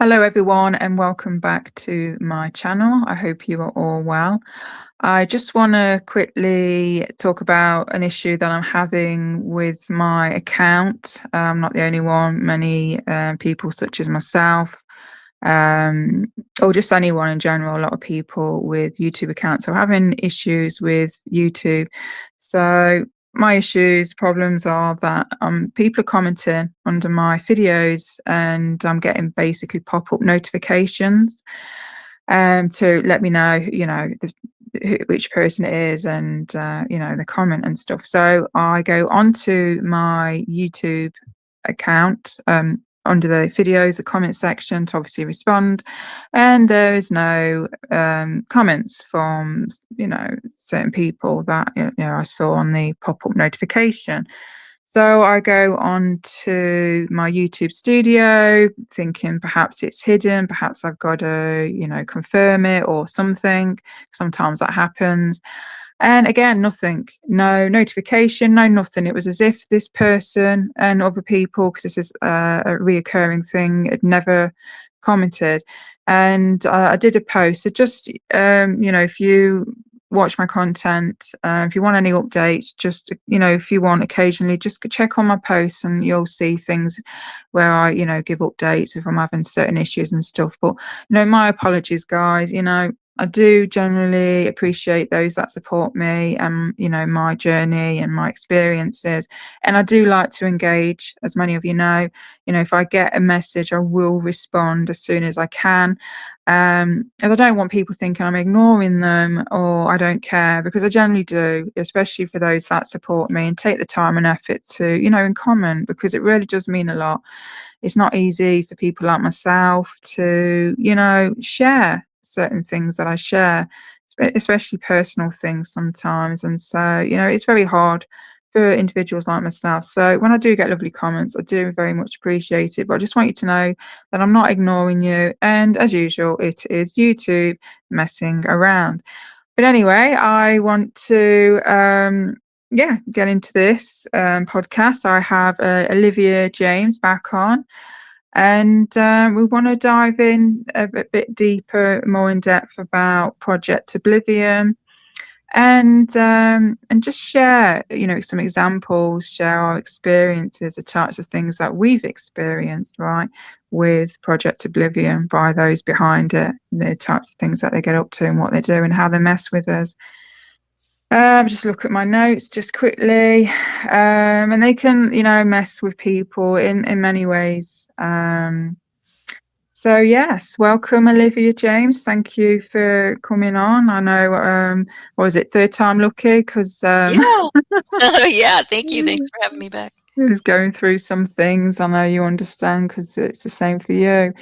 Hello, everyone, and welcome back to my channel. I hope you are all well. I just want to quickly talk about an issue that I'm having with my account. I'm not the only one. Many people, such as myself, um, or just anyone in general, a lot of people with YouTube accounts are having issues with YouTube. So my issues, problems are that people are commenting under my videos and I'm getting basically pop-up notifications to let me know, which person it is and, the comment and stuff. So I go onto my YouTube account, under the videos, the comment section to obviously respond. And there is no comments from, certain people that, I saw on the pop-up notification. So I go on to my YouTube studio thinking perhaps it's hidden, perhaps I've got to, confirm it or something. Sometimes that happens. And again, nothing, no notification, no nothing. It was as if this person and other people, because this is a reoccurring thing, had never commented. And I did a post. So just, if you watch my content, if you want any updates, just, if you want occasionally, just check on my posts and you'll see things where I, give updates if I'm having certain issues and stuff. But, my apologies, guys. I do generally appreciate those that support me and, my journey and my experiences. And I do like to engage, as many of you know. If I get a message, I will respond as soon as I can. And I don't want people thinking I'm ignoring them or I don't care, because I generally do, especially for those that support me and take the time and effort to, and comment, because it really does mean a lot. It's not easy for people like myself to, share certain things that I share, especially personal things sometimes. And so, it's very hard for individuals like myself. So when I do get lovely comments, I do very much appreciate it. But I just want you to know that I'm not ignoring you. And as usual, it is YouTube messing around. But anyway, I want to get into this podcast. I have Olivia James back on. And we want to dive in a bit deeper, more in depth about Project Oblivion, and just share, some examples, share our experiences, the types of things that we've experienced, right, with Project Oblivion by those behind it, the types of things that they get up to and what they do and how they mess with us. Just look at my notes just quickly. And they can, mess with people in many ways. So yes, welcome Olivia James. Thank you for coming on. I know, what was it, third time lucky? Because Yeah. Yeah, thank you. Thanks for having me back. was going through some things. I know you understand because it's the same for you.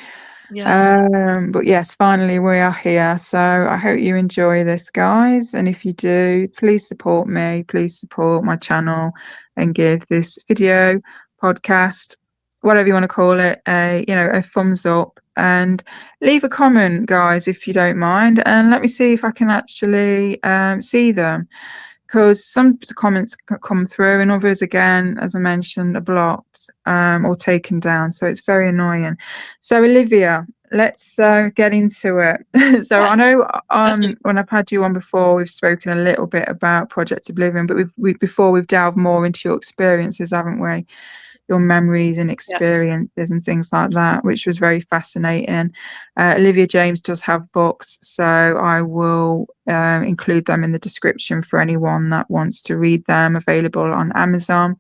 Yeah. But yes, finally we are here. So I hope you enjoy this, guys. And if you do, please support me. Please support my channel and give this video, podcast, whatever you want to call it, a thumbs up and leave a comment, guys, if you don't mind. And let me see if I can actually see them, because some comments come through and others, again, as I mentioned, are blocked or taken down. So it's very annoying. So Olivia, let's get into it. So I Yes. know when I've had you on before, we've spoken a little bit about Project Oblivion, but before we've delved more into your experiences, haven't we? Your memories and Yes. experiences and things like that, which was very fascinating. Olivia James does have books, so I will include them in the description for anyone that wants to read them, available on Amazon.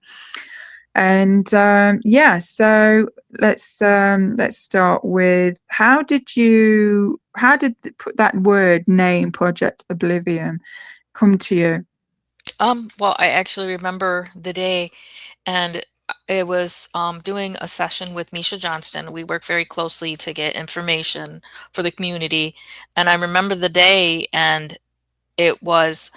And so let's start with, how did that word name Project Oblivion come to you? Well, I actually remember the day, and it was doing a session with Misha Johnston. We work very closely to get information for the community. And I remember the day, and it was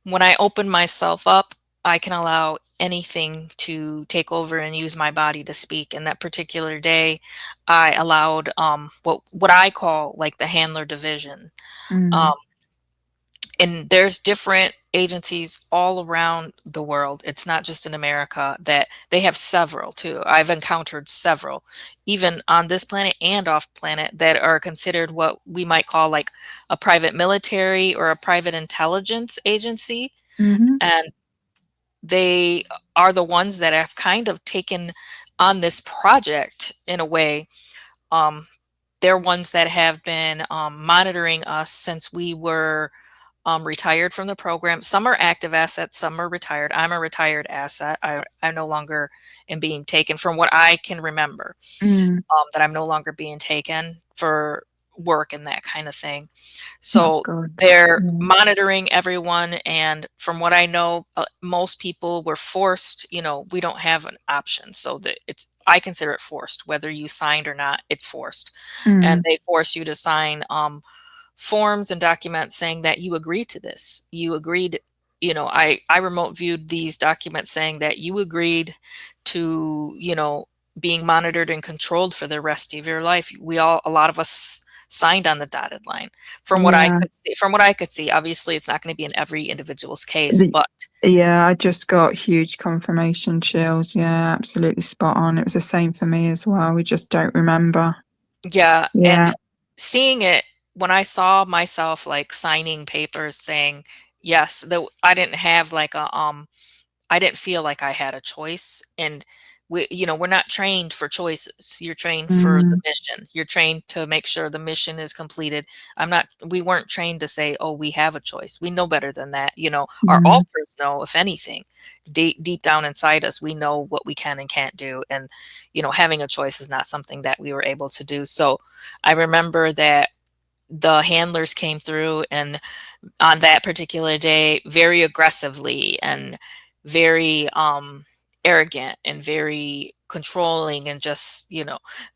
when I open myself up, I can allow anything to take over and use my body to speak. And that particular day, I allowed what I call like the handler division. Um, Mm, and there's different agencies all around the world. It's not just in America that they have several too. I've encountered several, even on this planet and off planet, that are considered what we might call like a private military or a private intelligence agency. Mhm. And they are the ones that have kind of taken on this project in a way. Um, they're ones that have been monitoring us since we were retired from the program. Some are active assets, some are retired. I'm a retired asset. I no longer am being taken from what I can remember, Mm. that I'm no longer being taken for work and that kind of thing. That's So good. they're Yeah. monitoring everyone. And from what I know, most people were forced, we don't have an option. So that I consider it forced, whether you signed or not, it's forced. And Mm. they force you to sign forms and documents saying that you agreed to this. You agreed, I remote viewed these documents saying that you agreed to, being monitored and controlled for the rest of your life. A lot of us signed on the dotted line. Yeah. From what I could see, obviously it's not going to be in every individual's case, The but Yeah, I just got huge confirmation chills. Yeah, absolutely spot on. It was the same for me as well. We just don't remember. yeah. And Yeah. seeing it, when I saw myself like signing papers saying, yes, I didn't have like I didn't feel like I had a choice. And we're not trained for choices. You're trained for the Mm. mission. You're trained to make sure the mission is completed. We weren't trained to say, oh, we have a choice. We know better than that. Our Mm. alters know, if anything, deep down inside us, we know what we can and can't do. And, having a choice is not something that we were able to do. So I remember that the handlers came through, and on that particular day, very aggressively and very arrogant and very controlling, and just,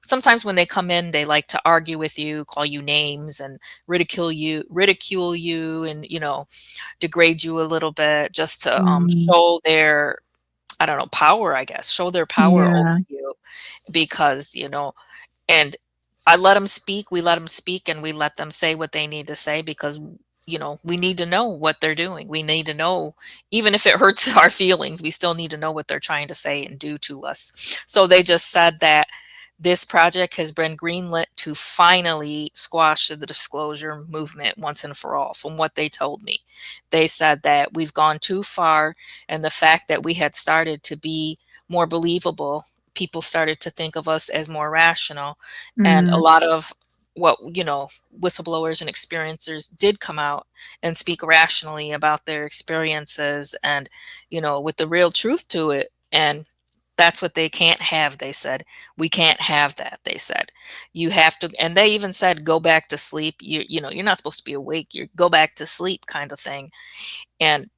sometimes when they come in, they like to argue with you, call you names, and ridicule you, and degrade you a little bit, just to Mm. show their, I don't know, power, I guess, show their power over Yeah. you. Because and I let them speak. We let them speak, and we let them say what they need to say, because we need to know what they're doing. We need to know, even if it hurts our feelings, we still need to know what they're trying to say and do to us. So they just said that this project has been greenlit to finally squash the disclosure movement once and for all. From what they told me, they said that we've gone too far, and the fact that we had started to be more believable, people started to think of us as more rational. And a Mm. lot of what, whistleblowers and experiencers did come out and speak rationally about their experiences, and with the real truth to it. And that's what they can't have, they said. We can't have that, they said. You have to, and they even said, go back to sleep. You're not supposed to be awake. You go back to sleep, kind of thing. And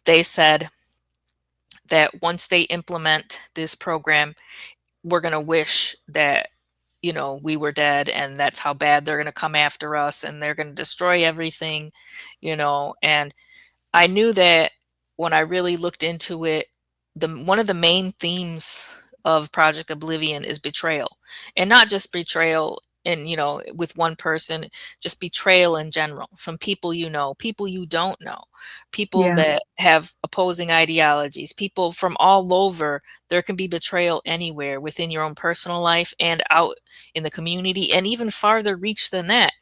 they said that once they implement this program, we're going to wish that we were dead, and that's how bad they're going to come after us, and they're going to destroy everything. And I knew that when I really looked into it, the one of the main themes of Project Oblivion is betrayal. And not just betrayal in, with one person, just betrayal in general, from people, people you don't know, people Yeah. that have opposing ideologies, people from all over. There can be betrayal anywhere within your own personal life and out in the community, and even farther reach than that.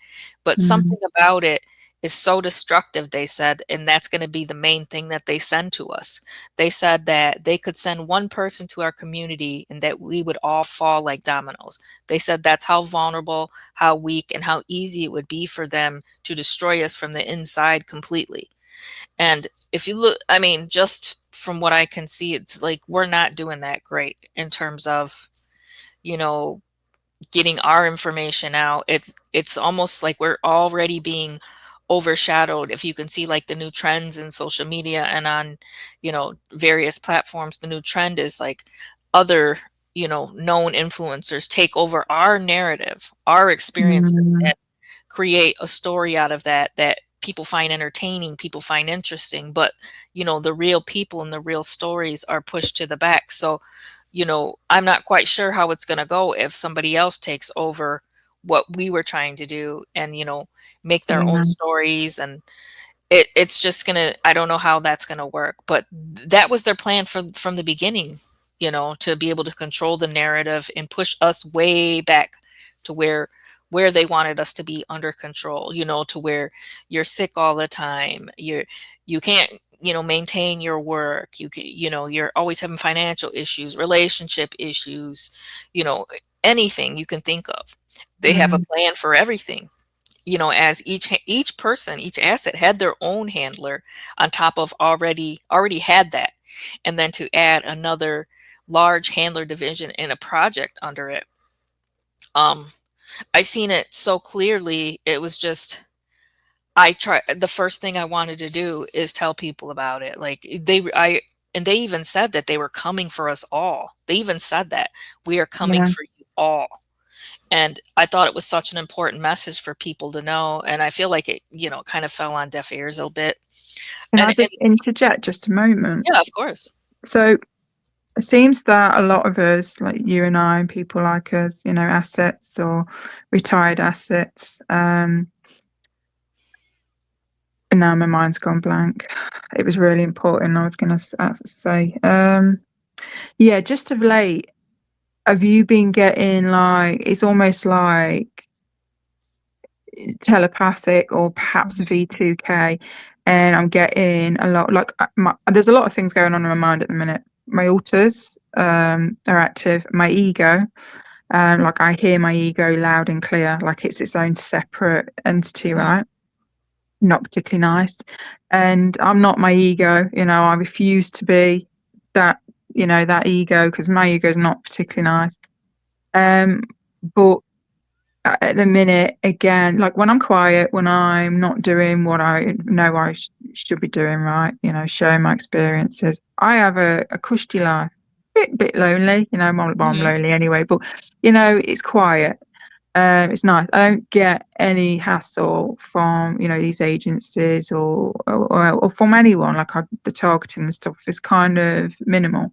But Mm. something about it is so destructive, they said, and that's going to be the main thing that they send to us. They said that they could send one person to our community and that we would all fall like dominoes. They said that's how vulnerable, how weak, and how easy it would be for them to destroy us from the inside completely. And if you look, I mean, just from what I can see, it's like we're not doing that great in terms of, you know, getting our information out. It's almost like we're already being overshadowed. If you can see like the new trends in social media and on, various platforms, the new trend is like other, known influencers take over our narrative, our experiences, Mm. and create a story out of that people find entertaining, people find interesting. But, the real people and the real stories are pushed to the back. So, I'm not quite sure how it's going to go if somebody else takes over what we were trying to do, and, make their own Yeah. stories. And it's just gonna, I don't know how that's gonna work, but that was their plan from the beginning, to be able to control the narrative and push us way back to where they wanted us to be under control, to where you're sick all the time, you can't, maintain your work, you're always having financial issues, relationship issues, you know, anything you can think of. They have a Mm. plan for everything, as each person, each asset had their own handler on top of already had that, and then to add another large handler division in a project under it. um I seen it so clearly. It was just, the first thing I wanted to do is tell people about it. Like, and they even said that they were coming for us all. They even said that we are coming Yeah. for you all. And I thought it was such an important message for people to know, and I feel like it, kind of fell on deaf ears a little bit. Can I And just interject just a moment? yeah, of course. So it seems that a lot of us, like you and I, and people like us, assets or retired assets. And now my mind's gone blank. It was really important. I was going to say, yeah, just of late, have you been getting like, it's almost like telepathic or perhaps Mhm, V2K, and I'm getting a lot like there's a lot of things going on in my mind at the minute. My alters are active. My ego, like I hear my ego loud and clear, like it's its own separate entity, mhm, right? Not particularly nice. And I'm not my ego, I refuse to be that, that ego because my ego is not particularly nice. Um, but at the minute, again, like when I'm quiet, when I'm not doing what I know I should be doing, right? Sharing my experiences. I have a cushy life, bit lonely. I'm mhm. lonely anyway, but it's quiet. It's nice. I don't get any hassle from these agencies or from anyone. Like the targeting and stuff is kind of minimal.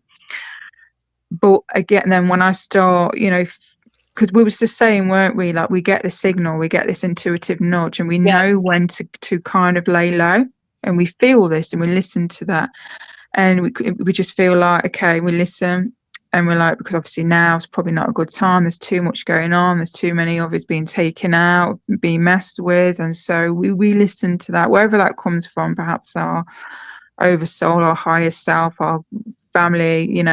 But again, then when I start, because we was just saying, weren't we? Like we get the signal, we get this intuitive nudge, and we Yeah. know when to kind of lay low, and we feel this, and we listen to that, and we just feel like okay, we listen, and we're like, because obviously now it's probably not a good time. There's too much going on. There's too many of us being taken out, being messed with, and so we listen to that, wherever that comes from. Perhaps our oversoul, our higher self, our family,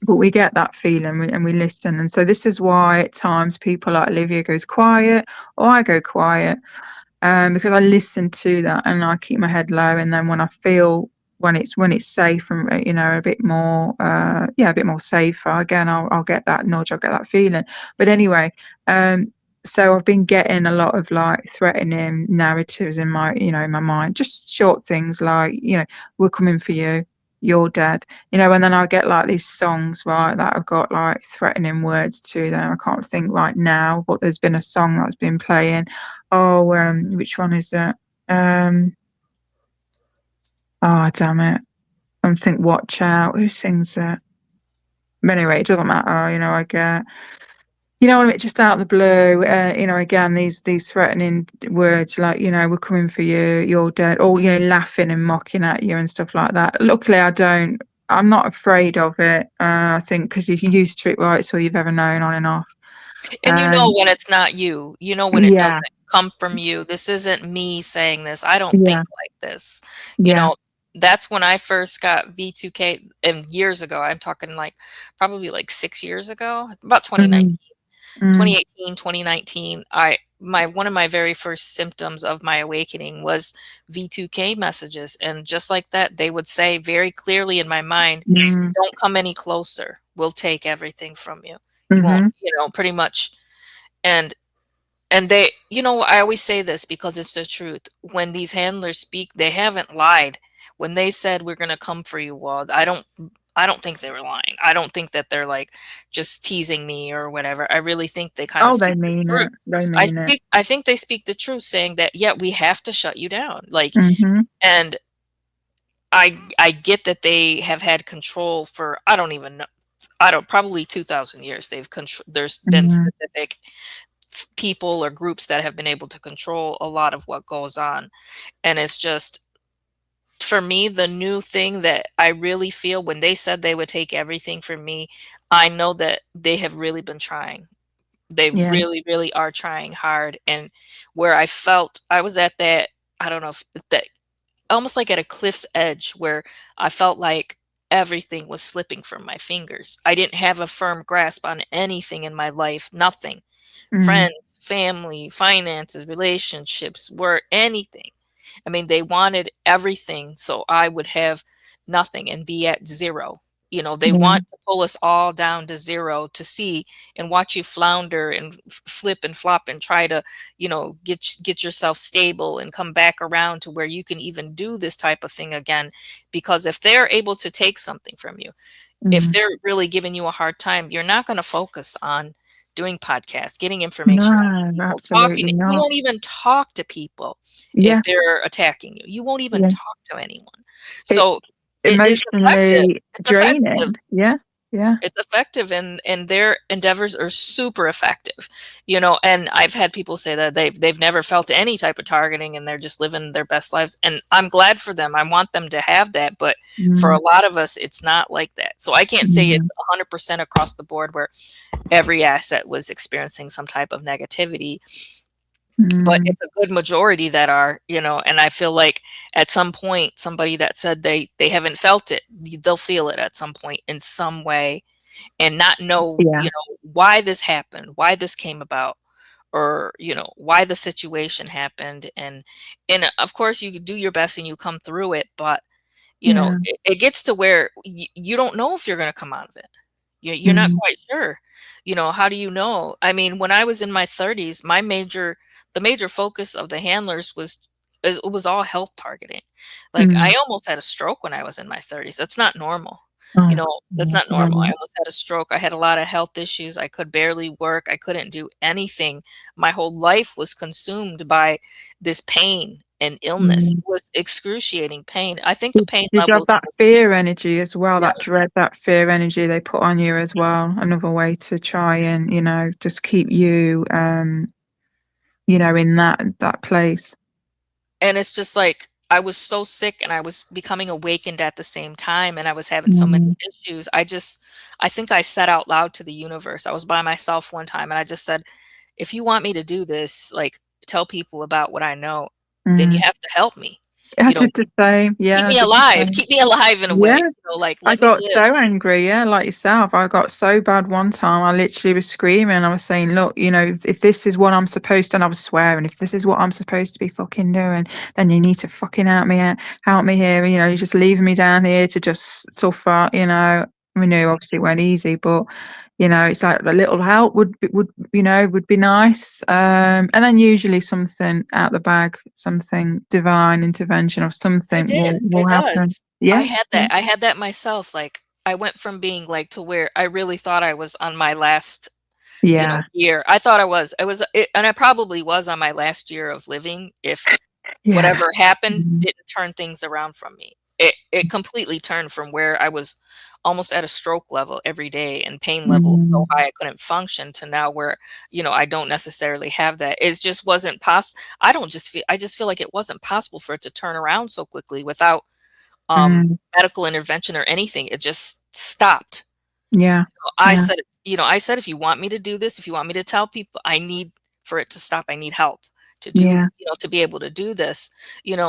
but we get that feeling and we listen. And so this is why at times people like Olivia goes quiet or I go quiet, because I listen to that and I keep my head low. And then when I feel when it's safe and a bit more a bit more safer again, I'll get that nudge, I'll get that feeling. But anyway, so I've been getting a lot of like threatening narratives in my in my mind, just short things like we're coming for you, you're dead, and then I get like these songs, right, that have got like threatening words to them. I can't think right now, but there's been a song that's been playing. Oh, which one is it? Um, oh, damn it. I think Watch Out. Who sings it? But anyway, it doesn't matter. I get, what I mean, just out of the blue, again, these threatening words like, we're coming for you, you're dead, or, laughing and mocking at you and stuff like that. Luckily, I'm not afraid of it. I think because you're used to it, right? It's all you've ever known on and off. And you know Um, when it's not you. You know when it yeah, doesn't come from you. This isn't me saying this. I don't yeah, think like this. You yeah. know, that's when I first got V2K, and years ago. I'm talking like probably like 6 years ago, about Mm, 2019. mm, 2018, 2019, I my one of my very first symptoms of my awakening was V2K messages, and just like that, they would say very clearly in my mind, mm, "Don't come any closer. We'll take everything from you. You won't," mhm, pretty much. And they, I always say this because it's the truth. When these handlers speak, they haven't lied. When they said we're gonna come for you, well, I don't think they were lying. I don't think that they're like just teasing me or whatever. I really think they kind of oh, they speak the mean truth. it, they mean it. I think they speak the truth saying that, yeah, we have to shut you down. Like, Mhm, and I get that they have had control for, I don't even know, I don't, probably 2,000 years. There's been mhm, specific people or groups that have been able to control a lot of what goes on. And it's just, for me, the new thing that I really feel when they said they would take everything from me, I know that they have really been trying. They Yeah. really, really are trying hard. And where I felt I was at that, I don't know if that, almost like at a cliff's edge where I felt like everything was slipping from my fingers. I didn't have a firm grasp on anything in my life, nothing. Mm. Friends, family, finances, relationships, work, anything. I mean, they wanted everything so I would have nothing and be at zero. You know, they Yeah. want to pull us all down to zero to see and watch you flounder and flip and flop and try to, get yourself stable and come back around to where you can even do this type of thing again. Because if they're able to take something from you, if Mm. they're really giving you a hard time, you're not gonna focus on doing podcasts, getting information out to No, people, talking. absolutely You not. won't even talk to people if Yeah. they're attacking you. You won't even Yeah. talk to anyone. It's So it is effective. emotionally It's effective. draining. Yeah. Yeah. It's effective, and their endeavors are super effective, and I've had people say that they've never felt any type of targeting and they're just living their best lives, and I'm glad for them. I want them to have that, but for Mm. a lot of us, it's not like that. So I can't say it's Mm. 100% across the board where every asset was experiencing some type of negativity, but Mm. it's a good majority that are, and I feel like at some point, somebody that said they haven't felt it, they'll feel it at some point in some way and not know, Yeah. why this happened, why this came about, or, why the situation happened. And of course you do your best and you come through it, but Yeah. it gets to where you don't know if you're going to come out of it. You're not Mm. quite sure. How do you know? I mean, when I was in my 30s, the major focus of the handlers it was all health targeting. Like Mm. I almost had a stroke when I was in my 30s. That's not normal. Oh, That's yeah, not normal. I horrible. almost had a stroke. I had a lot of health issues. I could barely work. I couldn't do anything. My whole life was consumed by this pain and illness. Mm. It was excruciating pain. I think the pain Did you have levels that was, fear energy as well, yeah. that dread, that fear energy they put on you as well? Another way to try and, just keep you, in that place. And it's just like I was so sick and I was becoming awakened at the same time and I was having so many Mm. issues. I think I said out loud to the universe. I was by myself one time and I just said, if you want me to do this, like tell people about what I know, then you Mm. have to help me. I You know, did the same. keep Yeah, I me did the alive. same. Keep me alive in a way. Yeah. Like I let me got so live. angry, yeah, like yourself. I got so bad one time. I literally was screaming. I was saying, "Look, if this is what I'm supposed to," and I was swearing, "If this is what I'm supposed to be fucking doing, then you need to fucking help me here. You're just leaving me down here to just suffer." We knew obviously it weren't easy, but it's like a little help would be nice. And then usually something out the bag, something divine intervention or It something did. will It happen. does. I Yeah, had yeah, that. I had that myself. Like I went from being like to where I really thought I was on my last yeah. year. I thought and I probably was on my last year of living if Yeah. whatever happened Mhm. didn't turn things around from me. It completely turned from where I was almost at a stroke level every day and pain level so Mm. high I couldn't function to now where, I don't necessarily have that. It just wasn't I just feel like it wasn't possible for it to turn around so quickly without Mm. medical intervention or anything. It just stopped. Yeah. I Yeah. said, I said, if you want me to do this, if you want me to tell people, I need for it to stop. I need help to do, Yeah. to be able to do this,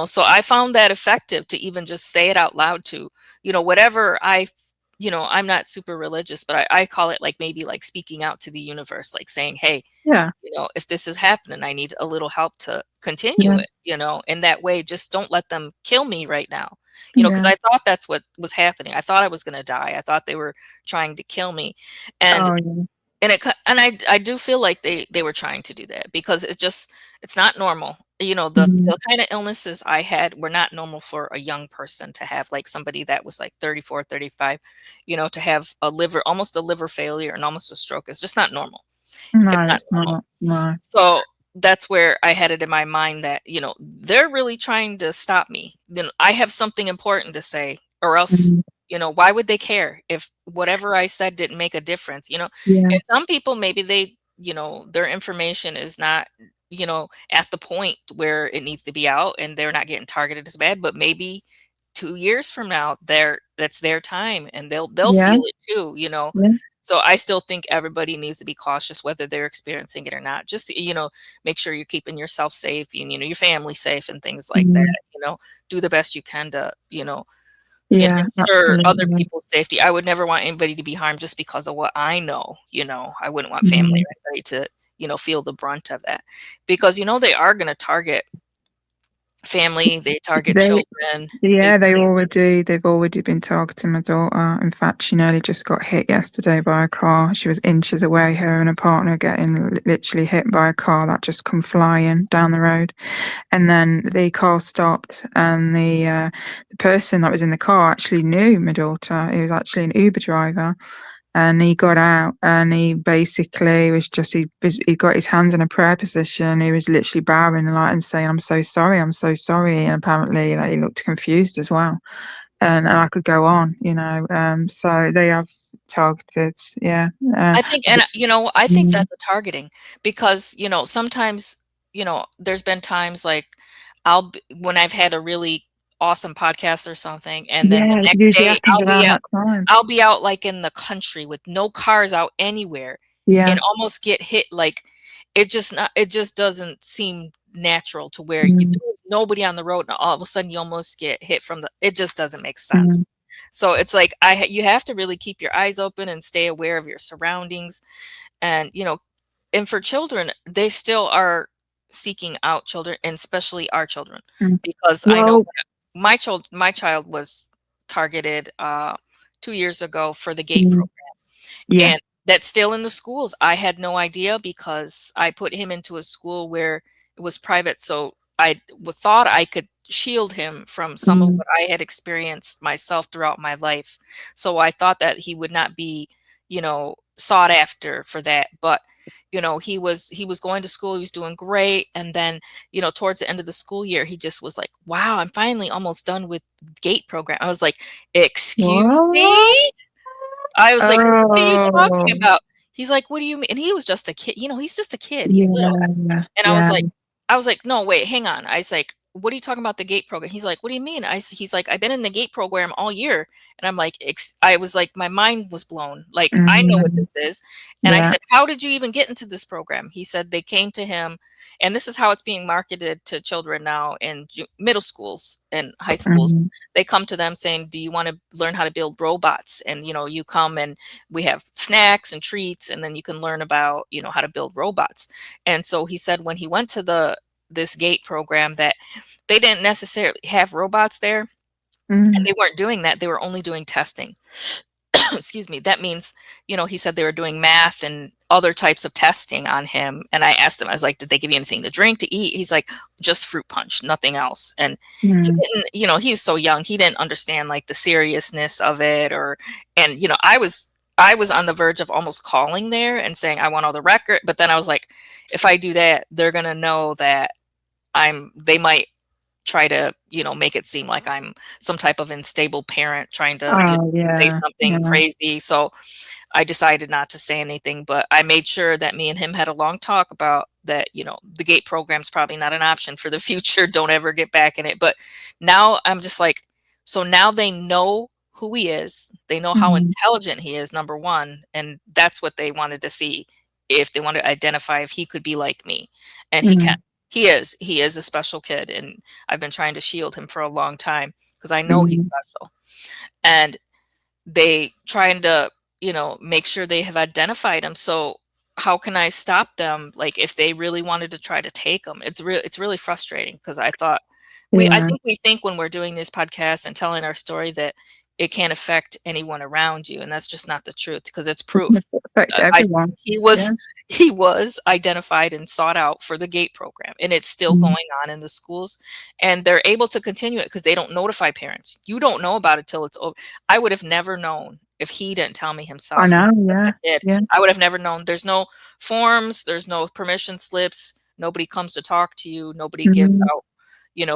so I found that effective to even just say it out loud to, whatever I'm not super religious, but I call it like maybe like speaking out to the universe, like saying, hey, Yeah. if this is happening, I need a little help to continue Yeah. it, in that way, just don't let them kill me right now, because Yeah. I thought that's what was happening. I thought I was going to die. I thought they were trying to kill me. And, Oh, yeah. I do feel like they were trying to do that because it's not normal. Mhm. The kind of illnesses I had were not normal for a young person to have, like somebody that was like 34, 35, to have almost a liver failure and almost a stroke. It's just not normal. It's No, not it's normal. not. No. So that's where I had it in my mind that, they're really trying to stop me. Then I have something important to say, or else, Mhm. why would they care if whatever I said didn't make a difference? Yeah. And some people maybe their information is not, at the point where it needs to be out, and they're not getting targeted as bad, but maybe 2 years from now, that's their time, and they'll Yeah. feel it too. Yeah. So I still think everybody needs to be cautious whether they're experiencing it or not. Just, make sure you're keeping yourself safe and, your family safe and things like that, Mm. do the best you can to, and Yeah, ensure other absolutely. people's safety. I would never want anybody to be harmed just because of what I know. I wouldn't want family Mhm. or anybody to, feel the brunt of that. Because, they are gonna target family, they target They children, they Yeah, they really. already they've already been targeting my daughter. In fact, she nearly just got hit yesterday by a car. She was inches away, her and her partner getting literally hit by a car that just come flying down the road. And then the car stopped, and the person that was in the car actually knew my daughter. He was actually an Uber driver, and he got out, and he basically was just he got his hands in a prayer position. He was literally bowing like and saying, I'm so sorry." And apparently, like, he looked confused as well. And I could go on, so they have targeted, yeah. I think and, I think Mm. that's a targeting because, sometimes, there's been times, like, when I've had a really awesome podcast or something, and then the Yeah, it next usually day happens around that time. I'll be out, like, in the country with no cars out anywhere Yeah. and almost get hit, like, it just doesn't seem natural to where Mm, there was nobody on the road, and all of a sudden you almost get hit from the it just doesn't make sense. mm, So it's like you have to really keep your eyes open and stay aware of your surroundings, and, and for children, they still are seeking out children, and especially our children, mm. because I know Well, my child was targeted 2 years ago for the GATE mm, program, yeah. and that's still in the schools. I had no idea because I put him into a school where it was private, so I thought I could shield him from some of Mm, what I had experienced myself throughout my life. So I thought that he would not be, sought after for that. But, he was going to school, he was doing great, and then, towards the end of the school year, he just was like, "Wow, I'm finally almost done with GATE program." I was like, "Excuse what? me?" I was like, "What are you talking Oh, about?" He's like, "What do you mean?" And he was just a kid, he's just a kid, he's little. yeah, And yeah. I was like, "No, wait, hang on." I was like, "What are you talking about the GATE program?" He's like, "What do you mean?" He's like, "I've been in the GATE program all year." And I'm like, I was like, my mind was blown. Like, I know what Mm, this is. And I yeah. said, "How did you even get into this program?" He said they came to him, and this is how it's being marketed to children now in middle schools and high schools. Mhm, They come to them saying, "Do you want to learn how to build robots?" And, you come and we have snacks and treats, and then you can learn about, how to build robots. And so he said when he went to this GATE program that they didn't necessarily have robots there, and mm, they weren't doing that. They were only doing testing. Excuse me. That means, he said they were doing math and other types of testing on him. And I asked him, I was like, "Did they give you anything to drink, to eat?" He's like, "Just fruit punch, nothing else." And he mm, didn't, he was so young, he didn't understand like the seriousness of it, and, I was on the verge of almost calling there and saying, "I want all the record." But then I was like, if I do that, they're going to know that they might try to, make it seem like I'm some type of unstable parent trying to, oh, say yeah, something yeah, crazy. So I decided not to say anything, but I made sure that me and him had a long talk about that, the GATE program's probably not an option for the future. Don't ever get back in it. But now I'm just like, so now they know who he is. They know how mhm, intelligent he is, number one. And that's what they wanted to see, if they wanted to identify if he could be like me. And he can. mhm, He is a special kid. And I've been trying to shield him for a long time because I know he's mhm, special. And they trying to, make sure they have identified him. So how can I stop them? Like, if they really wanted to try to take him, it's really frustrating because I yeah. think we think when we're doing this podcast and telling our story that it can't affect anyone around you, and that's just not the truth because it's It can proof. affect I everyone. he Yeah. was he was identified and sought out for the GATE program, and it's still Mm, going on in the schools, and they're able to continue it because they don't notify parents. You don't know about it till it's over. I would have never known if he didn't tell me I himself. He know, was just yeah, a kid. yeah, I would have never known. There's no forms, there's no permission slips, nobody comes to talk to you, nobody gives mhm, out,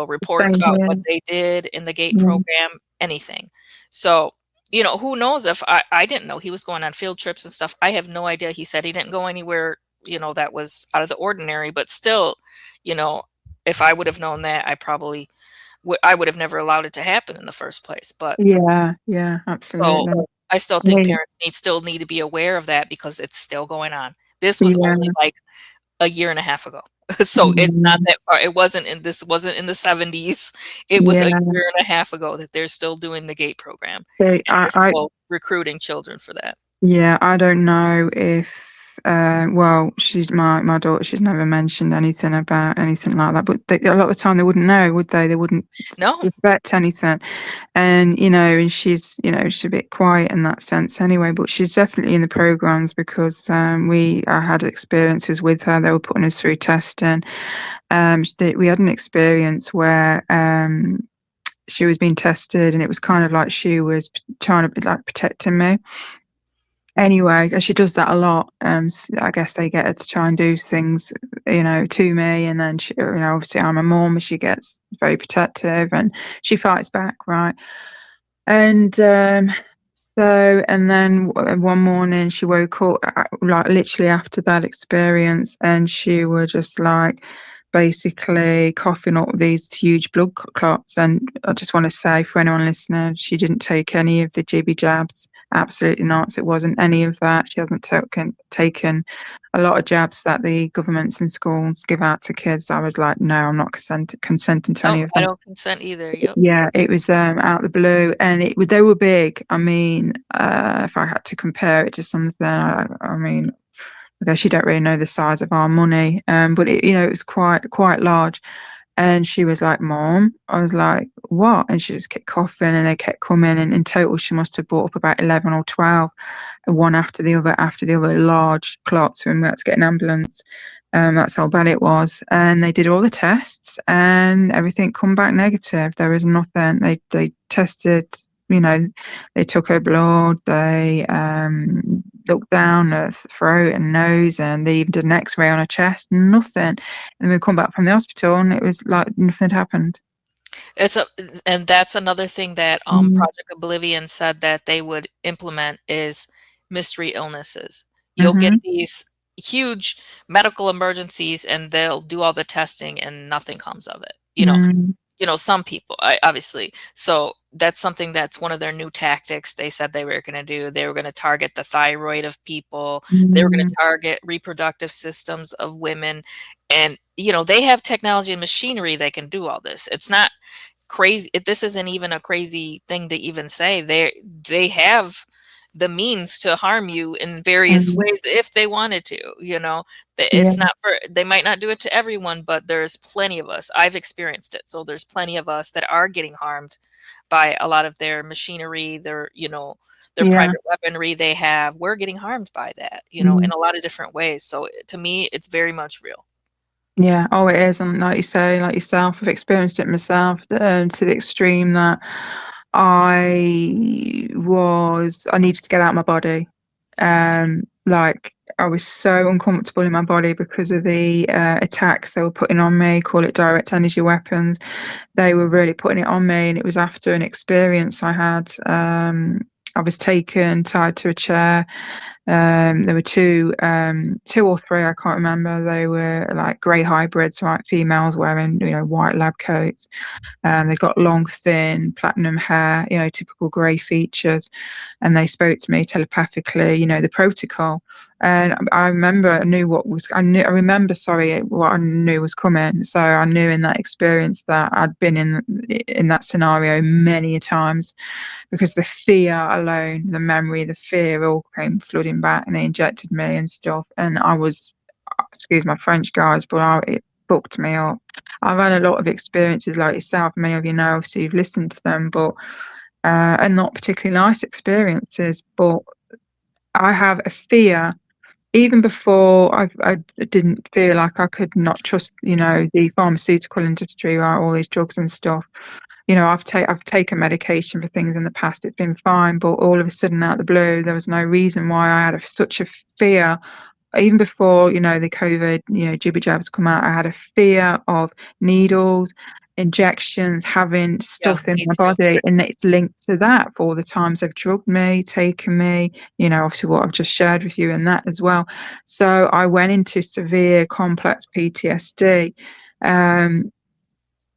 reports same about here, what they did in the GATE mm, program, anything. So, who knows if I didn't know he was going on field trips and stuff. I have no idea. He said he didn't go anywhere, that was out of the ordinary, but still, you know, if I would have known that, I would have never allowed it to happen in the first place. But Yeah, yeah, so absolutely. I still I think mean, parents still need to be aware of that because it's still going on. This was only yeah, like a year and a half ago. So it's not mm, that far. This wasn't in the 70s. It was a yeah. year and a half ago that they're still doing the GATE program, They, and they're still recruiting children for that. yeah, I don't know if, well, she's my daughter. She's never mentioned anything about anything like that. But a lot of the time, they wouldn't know, would they? They wouldn't No. suspect anything. And and she's a bit quiet in that sense anyway. But she's definitely in the programs because I had experiences with her. They were putting us through testing. We had an experience where she was being tested, and it was kind of like she was trying to be like protecting me. Anyway, she does that a lot. I guess they get her to try and do things, to me, and then obviously I'm a mum, she gets very protective and she fights back, right? And and then one morning she woke up, like literally after that experience, and she was just like basically coughing up these huge blood clots. And I just want to say for anyone listening, she didn't take any of the jibby jabs. Absolutely not. It wasn't any of that. She hasn't taken a lot of jabs that the governments and schools give out to kids. I was like, no, I'm not consenting to any Nope, of I them. don't consent either. Yep. Yeah, it was, out of the blue, and they were big. I mean, if I had to compare it to something, I mean, I guess you don't really know the size of our money, but it was quite large. And she was like, "Mom," I was like, "What?" And she just kept coughing, and they kept coming. And in total, she must have brought up about 11 or 12, one after the other, large clots. And we had to get an ambulance. That's how bad it was. And they did all the tests, and everything come back negative. There was nothing. They tested. You know, they took her blood. They looked down her throat and nose, and they even did an X-ray on her chest. Nothing. And we come back from the hospital, and it was like nothing had happened. It's a and that's another thing that, Mm, Project Oblivion said that they would implement is mystery illnesses. You'll get mhm, these huge medical emergencies, and they'll do all the testing, and nothing comes of it. mm, Some people, obviously. So that's something that's one of their new tactics. They said they were going to do. They were going to target the thyroid of people. They were going mm, to target reproductive systems of women. And, they have technology and machinery that can do all this. It's not crazy. This isn't even a crazy thing to even say. They have the means to harm you in various mm, ways if they wanted to. yeah, It's not for they might not do it to everyone, but there's plenty of us. I've experienced it. So there's plenty of us that are getting harmed by a lot of their machinery, their yeah, private weaponry they have. We're getting harmed by that, in mm, a lot of different ways. So to me, it's very much real. yeah. Oh, it is, and like you say, like yourself, I've experienced it myself, to the extreme that I needed to get out of my body. Like I was so uncomfortable in my body because of the attacks they were putting on me. Call it direct energy weapons. They were really putting it on me, and it was after an experience I had. I was taken, tied to a chair. There were two or three, I can't remember. They were like grey hybrids, right? Females wearing, white lab coats. They've got long, thin, platinum hair, typical grey features. And they spoke to me telepathically, the protocol. And I remember I remember, sorry, what I knew was coming. So I knew in that experience that I'd been in that scenario many times, because the fear alone, the memory, the fear all came flooding back, and they injected me and stuff. And I was, excuse my French, guys, but it fucked me up. I've had a lot of experiences like yourself. Many of you know, obviously, you've listened to them, but and not particularly nice experiences. But I have a fear. Even before I didn't feel like I could not trust, the pharmaceutical industry, right, all these drugs and stuff. I've taken medication for things in the past. It's been fine, but all of a sudden, out of the blue, there was no reason why I had such a fear. Even before, the COVID, jibby jabs come out, I had a fear of needles, injections, having Yeah, stuff in me my too. body, and it's linked to that for all the times they've drugged me, taken me, you know, obviously what I've just shared with you and that as well. So I went into severe complex PTSD. Um,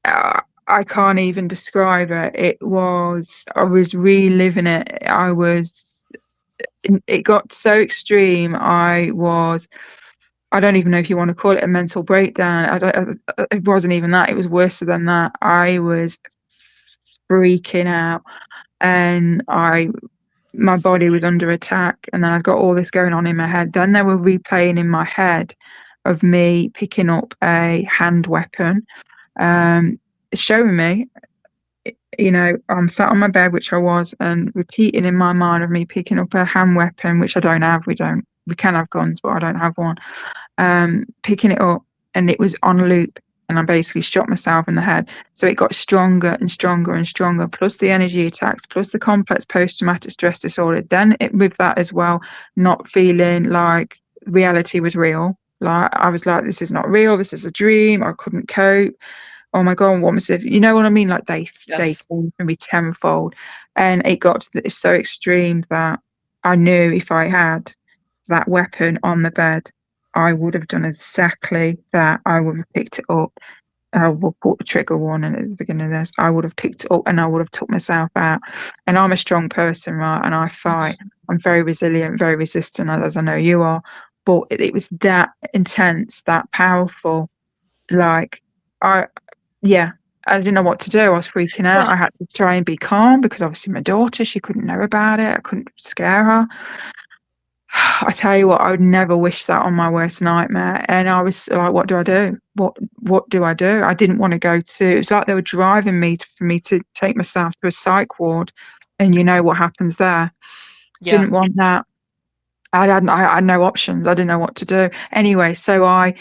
I can't even describe it. I was reliving it. It got so extreme. I don't even know if you want to call it a mental breakdown. It wasn't even that. It was worse than that. I was freaking out, and my body was under attack, and then I've got all this going on in my head. Then they were replaying in my head of me picking up a hand weapon, um, showing me, you know, I'm sat on my bed, which I was, and repeating in my mind of me picking up a hand weapon, which I don't have. We can have guns, but I don't have one. Picking it up, and it was on loop, and I basically shot myself in the head. So it got stronger and stronger and stronger, plus the energy attacks, plus the complex post-traumatic stress disorder. Then with that as well, not feeling like reality was real. Like I was like, this is not real. This is a dream. I couldn't cope. Oh my god, what was it? You know what I mean? Like they Yes. came for me tenfold, and it got so extreme that I knew if I had that weapon on the bed, I would have done exactly that. I would have picked it up. I will put the trigger warning at the beginning of this. I would have picked it up and I would have took myself out. And I'm a strong person, right? And I fight. Mhm. I'm very resilient, very resistant, as I know you are. But it was that intense, that powerful. Like, I, yeah, I didn't know what to do. I was freaking out. Yeah. I had to try and be calm because obviously my daughter, she couldn't know about it. I couldn't scare her. I tell you what, I would never wish that on my worst nightmare. And I was like, what do I do? What do I do? I didn't want to go to. It was like they were driving me for me to take myself to a psych ward, and you know what happens there. Yeah. Didn't want that. I had no options. I didn't know what to do. Anyway, so I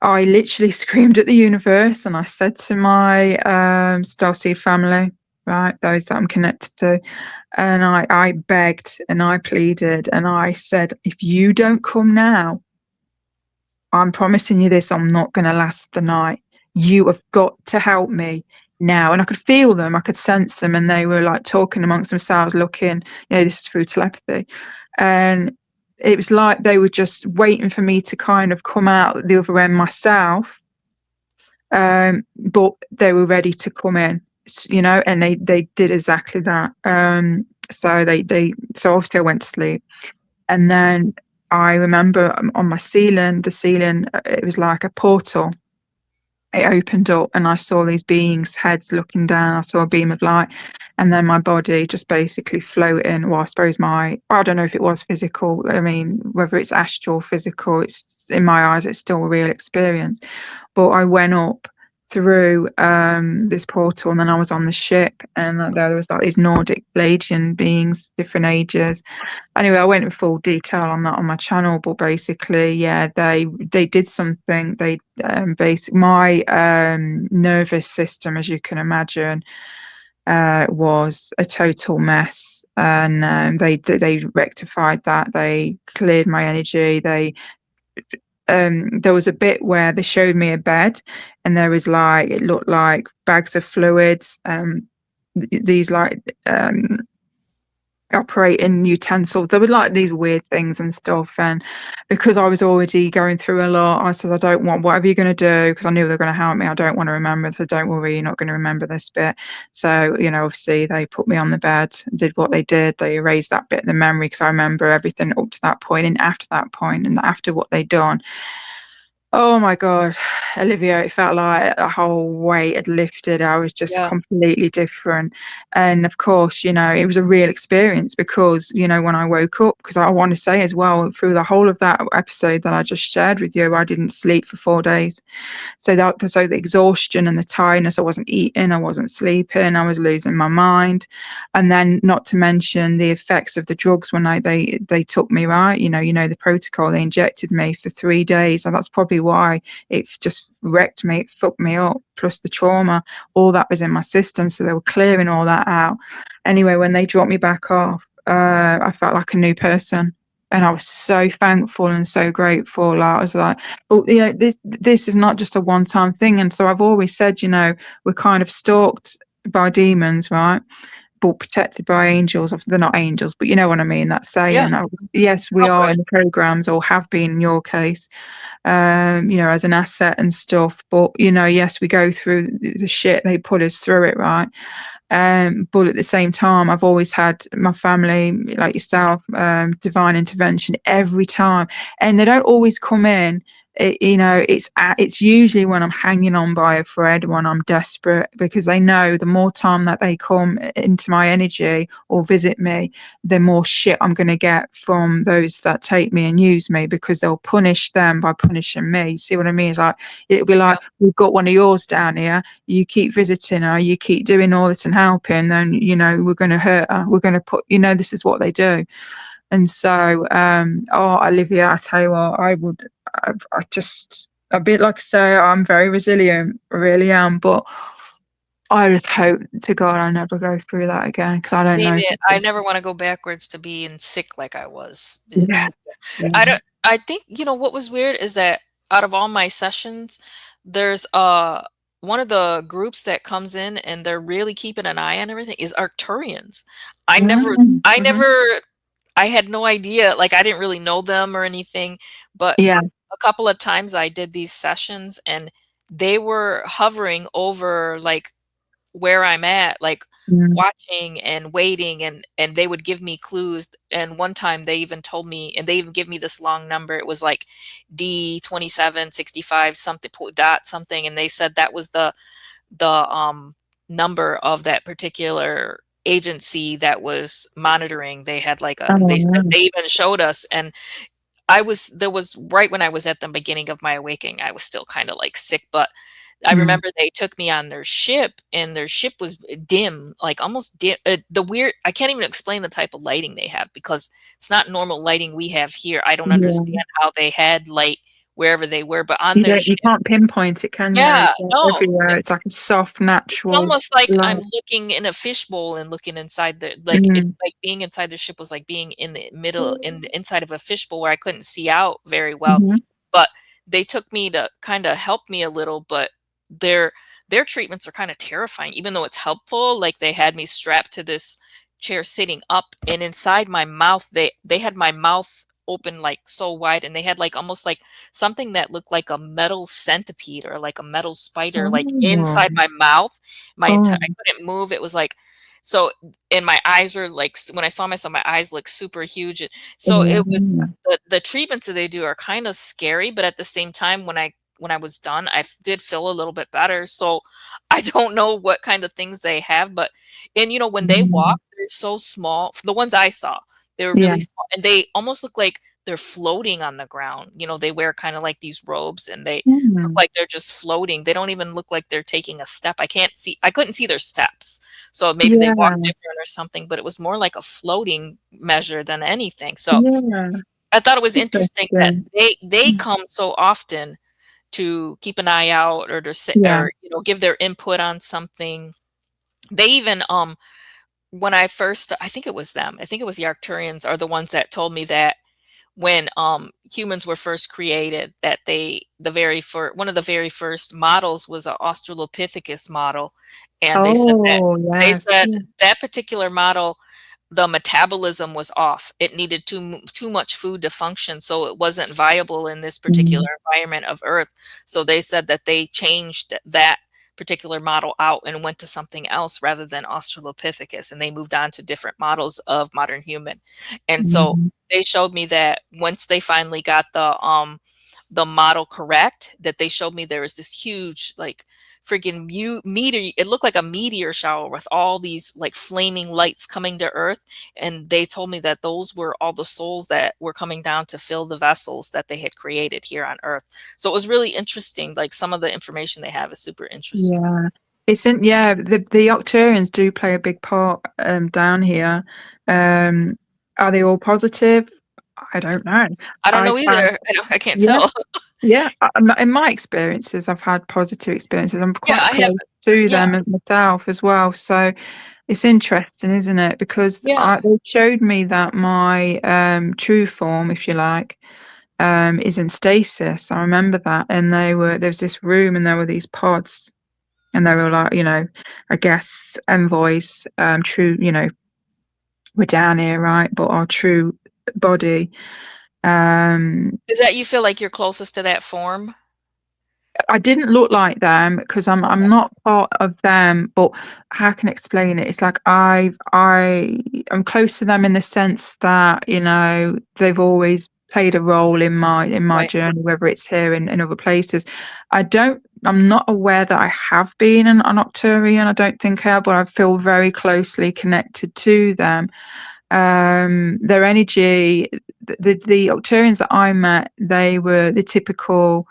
literally screamed at the universe, and I said to my Starseed family, right, those that I'm connected to, and I begged and I pleaded and I said, if you don't come now, I'm promising you this, I'm not going to last the night. You have got to help me now. And I could feel them, I could sense them, and they were like talking amongst themselves, looking, you know, this is through telepathy. And it was like they were just waiting for me to kind of come out the other end myself. But they were ready to come in, you know, and they did exactly that. So obviously I went to sleep, and then I remember on my ceiling, it was like a portal. It opened up, and I saw these beings' heads looking down. I saw a beam of light, and then my body just basically floating. Well, I suppose I don't know if it was physical. I mean, whether it's astral, physical, it's in my eyes, it's still a real experience. But I went up through this portal, and then I was on the ship, and there was like these Nordic Palladian beings, different ages. Anyway, I went in full detail on that on my channel, but basically, yeah, they did something. They my nervous system, as you can imagine, was a total mess, and they rectified that. They cleared my energy. There was a bit where they showed me a bed, and there was like it looked like bags of fluids, these like operating utensils. There were like these weird things and stuff. And because I was already going through a lot, I said, I don't want whatever you're going to do, because I knew they were going to help me. I don't want to remember. So don't worry, you're not going to remember this bit. So, you know, obviously they put me on the bed, did what they did. They erased that bit of the memory because I remember everything up to that point and after that point and after what they'd done. Oh my God, Olivia, it felt like the whole weight had lifted. I was just Yeah. completely different. And of course, you know, it was a real experience because, you know, when I woke up, because I want to say as well, through the whole of that episode that I just shared with you, I didn't sleep for 4 days. So the exhaustion and the tiredness, I wasn't eating, I wasn't sleeping, I was losing my mind. And then not to mention the effects of the drugs when they took me, right? You know the protocol, they injected me for 3 days. And that's probably why it just wrecked me, it fucked me up, plus the trauma, all that was in my system. So they were clearing all that out. Anyway, when they dropped me back off, I felt like a new person. And I was so thankful and so grateful. Like, I was like, "Well, this is not just a one-time thing." And so I've always said, we're kind of stalked by demons, right? But protected by angels. Obviously, they're not angels, but you know what I mean, that Yeah, saying. Yes, we are cover in the programs, or have been in your case, as an asset and stuff. But, yes, we go through the shit, they put us through it, right? But at the same time, I've always had my family, like yourself, divine intervention every time, and they don't always come in. It's usually when I'm hanging on by a thread, when I'm desperate, because they know the more time that they come into my energy or visit me, the more shit I'm going to get from those that take me and use me, because they'll punish them by punishing me. See what I mean? It's like, it'll be yeah, like, we've got one of yours down here, you keep visiting her, you keep doing all this and helping, then, we're going to hurt her. We're going to put, this is what they do. And so, Olivia, I tell you what, I just, a bit like I say, I'm very resilient, I really am. But I just hope to God I never go through that again, because I don't same know. it. I never wanna go backwards to being sick like I was. Yeah, yeah. I think, what was weird is that out of all my sessions, there's, one of the groups that comes in and they're really keeping an eye on everything is Arcturians. I never Mm, I mhm. never I had no idea, like, I didn't really know them or anything, but Yeah. a couple of times I did these sessions and they were hovering over, like, where I'm at, like, Mm, watching and waiting, and they would give me clues, and one time they even told me and they even give me this long number, it was like D2765 something dot something, and they said that was the number of that particular agency that was monitoring. They had like a oh, they said no. they even showed us, and I was there was right when I was at the beginning of my awakening, I was still kinda, like, sick, but I Mm, remember they took me on their ship, and their ship was dim, like, almost dim the weird I can't even explain the type of lighting they have because it's not normal lighting we have here. I don't yeah. understand how they had light wherever they were, but on You their don't you ship. can't pinpoint it, can you? Yeah, It's like no. everywhere. It's like a soft, It's natural almost like I'm light. looking in a fishbowl and looking inside it's Mm, like being inside the ship was like being in the middle in the inside of a fishbowl where I couldn't see out very well, mhm. but they took me to kinda help me a little, but their their treatments are kinda terrifying, even though it's helpful, like, they had me strapped to this chair sitting up, and inside my mouth, they had my mouth open, like, so wide, and they had, like, almost like something that looked like a metal centipede or like a metal spider, like, Oh, inside my mouth. I oh, couldn't move, it was like so and my eyes were like when I saw myself, my eyes looked super huge, and so it was yeah, the treatments that they do are kinda scary, but at the same time, when I was done, did feel a little bit better, so I don't know what kind of things they have, but and, when they walk, mm, they're so small the ones I saw, they were yeah, really small, and they almost look like they're floating on the ground, they wear kinda like these robes, and they look mm, like they're just floating, they don't even look like they're taking a step, I couldn't see their steps, so maybe they walk yeah, different or something, but it was more like a floating measure than anything, so yeah, I thought it was interesting that interesting. they Mm, come so often to keep an eye out or to say yeah. or, give their input on something. They even, when I first I think it was them, I think it was the Arcturians are the ones that told me that when, humans were first created, that one of the very first models was a Australopithecus model, and Oh, they yes, said yeah, that particular model, the metabolism was off. It needed too much food to function, so it wasn't viable in this particular mm, environment of Earth. So they said that they changed that particular model out and went to something else rather than Australopithecus, and they moved on to different models of modern human. And so mhm. they showed me that once they finally got the model correct, that they showed me there was this huge, like, freaking meteor it looked like a meteor shower with all these, like, flaming lights coming to Earth, and they told me that those were all the souls that were coming down to fill the vessels that they had created here on Earth. So it was really interesting, like, some of the information they have is super interesting. Yeah. The Octarians do play a big part, down here. Um, are they all positive? I don't know. I don't I've know had either. I can't Yeah. tell. Yeah, in my experiences, I've had positive experiences. I'm Yeah, quite I have. close to Yeah, them myself as well, so it's interesting, isn't it? Because yeah. they showed me that my true form, if you like, is in stasis. I remember that, and there was this room, and there were these pods, and they were like, I guess envoys, true, we're down here, right? But our true body. Um, Is that you feel like you're closest to that form? I didn't look like them because I'm Okay. not part of them, but how can I explain it? It's like I'm close to them in the sense that, they've always played a role in my Right. journey, whether it's here in other places. I'm not aware that I have been an Octurian. I don't think I have, but I feel very closely connected to them. Their energy, the Octurians that I met, they were the typical,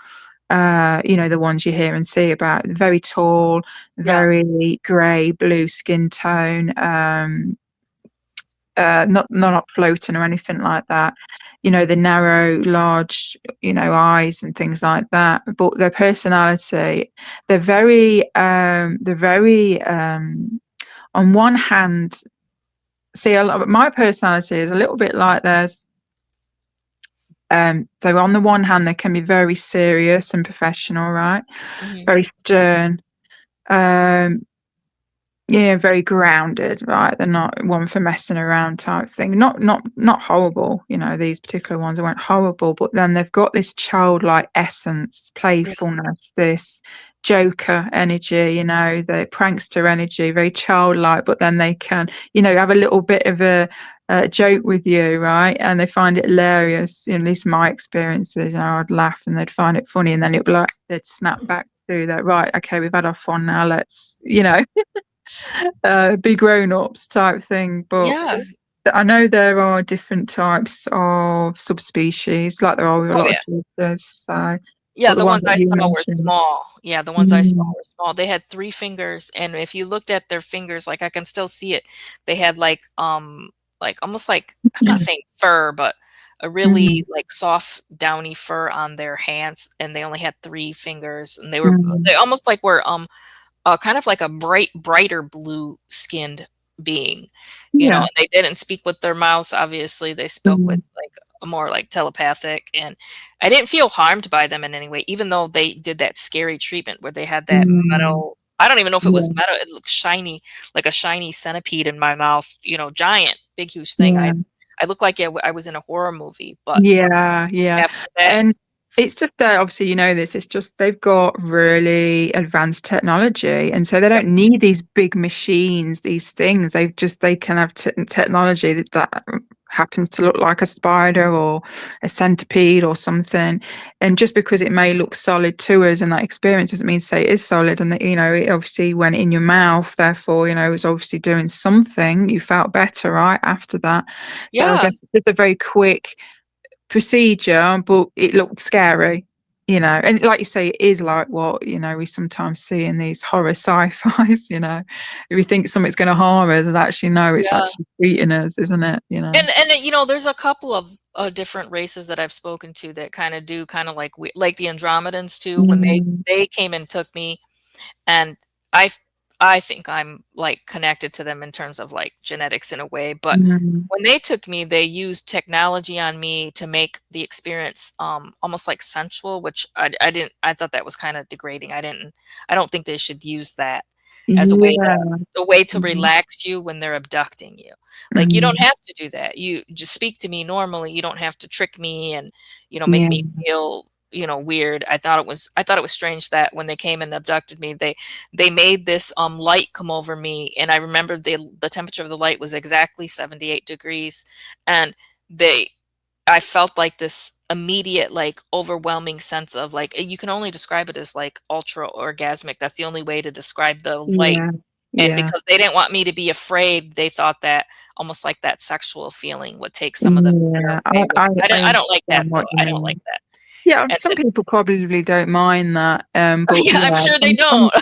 the ones you hear and see about, very tall, Yeah. very grey blue skin tone, not floating or anything like that. The narrow, large, eyes and things like that. But their personality, they're very, on one hand, see, my personality is a little bit like theirs. So on the one hand, they can be very serious and professional, right? Mhm. Very stern. Um, yeah, very grounded, right? They're not one for messing around type thing. Not horrible, these particular ones weren't horrible, but then they've got this childlike essence, Yeah. playfulness, this joker energy, the prankster energy, very childlike, but then they can, have a little bit of a joke with you, right? And they find it hilarious. At least my experiences, I'd laugh and they'd find it funny, and then it'd be like they'd snap back to that, right? Okay, we've had our fun now. Let's, be grown-ups type thing. But Yeah. I know there are different types of subspecies, like there are with a Oh, lot of yeah. species. So, Yeah, but the the ones ones that I you saw were mentioned, small. Yeah, the ones I saw mm, were small. They had 3 fingers, and if you looked at their fingers, like, I can still see it. They had, like, almost like I'm not saying fur, but a really, mm, like, soft, downy fur on their hands, and they only had 3 fingers, and mm, they almost like were, kind of like a brighter blue-skinned being, yeah, and they didn't speak with their mouths, obviously, they spoke with, mm, like, a more, like, telepathic, and I didn't feel harmed by them in any way, even though they did that scary treatment where they had that mm, metal. I don't even know if it was yeah, metal, it looked shiny, like a shiny centipede in my mouth, giant, big, huge thing. yeah. I looked like I was in a horror movie, but Yeah, yeah. after that. And it's just that obviously this, it's just they've got really advanced technology, and so they Yep. don't need these big machines, these things. They can have technology that happens to look like a spider or a centipede or something. And just because it may look solid to us in that experience doesn't mean to say it is solid. And that, it obviously went in your mouth, therefore, it was obviously doing something. You felt better, right, after that. So I Yeah. guess it's just a very quick procedure, but it looked scary, and like you say, it is like what, we sometimes see in these horror sci-fis, if we think something's going to harm us, and actually no, it's Yeah. actually treating us, isn't it, And there's a couple of, different races that I've spoken to that kinda do kinda like the Andromedans too, when Mm, they came and took me, and I f I think I'm, like, connected to them in terms of, like, genetics in a way, but mm, when they took me, they used technology on me to make the experience, almost, like, sensual, which I didn't. I thought that was kinda degrading. I don't think they should use that as yeah, a way to mhm, relax you when they're abducting you. Like, you don't mm, have to do that. You just speak to me normally. You don't have to trick me and, make yeah, me feel, weird. I thought it was strange that when they came and abducted me, they made this light come over me, and I remember the temperature of the light was exactly 78 degrees, and they I felt like this immediate, like, overwhelming sense of, like, you can only describe it as, like, ultra orgasmic. That's the only way to describe the light, yeah, and yeah, because they didn't want me to be afraid, they thought that almost like that sexual feeling would take some of the fear yeah, away, which I I don't like that, understand though. what you I don't like mean. that, Yeah, and some then people probably don't mind that, but yeah, I'm yeah, sure they some don't.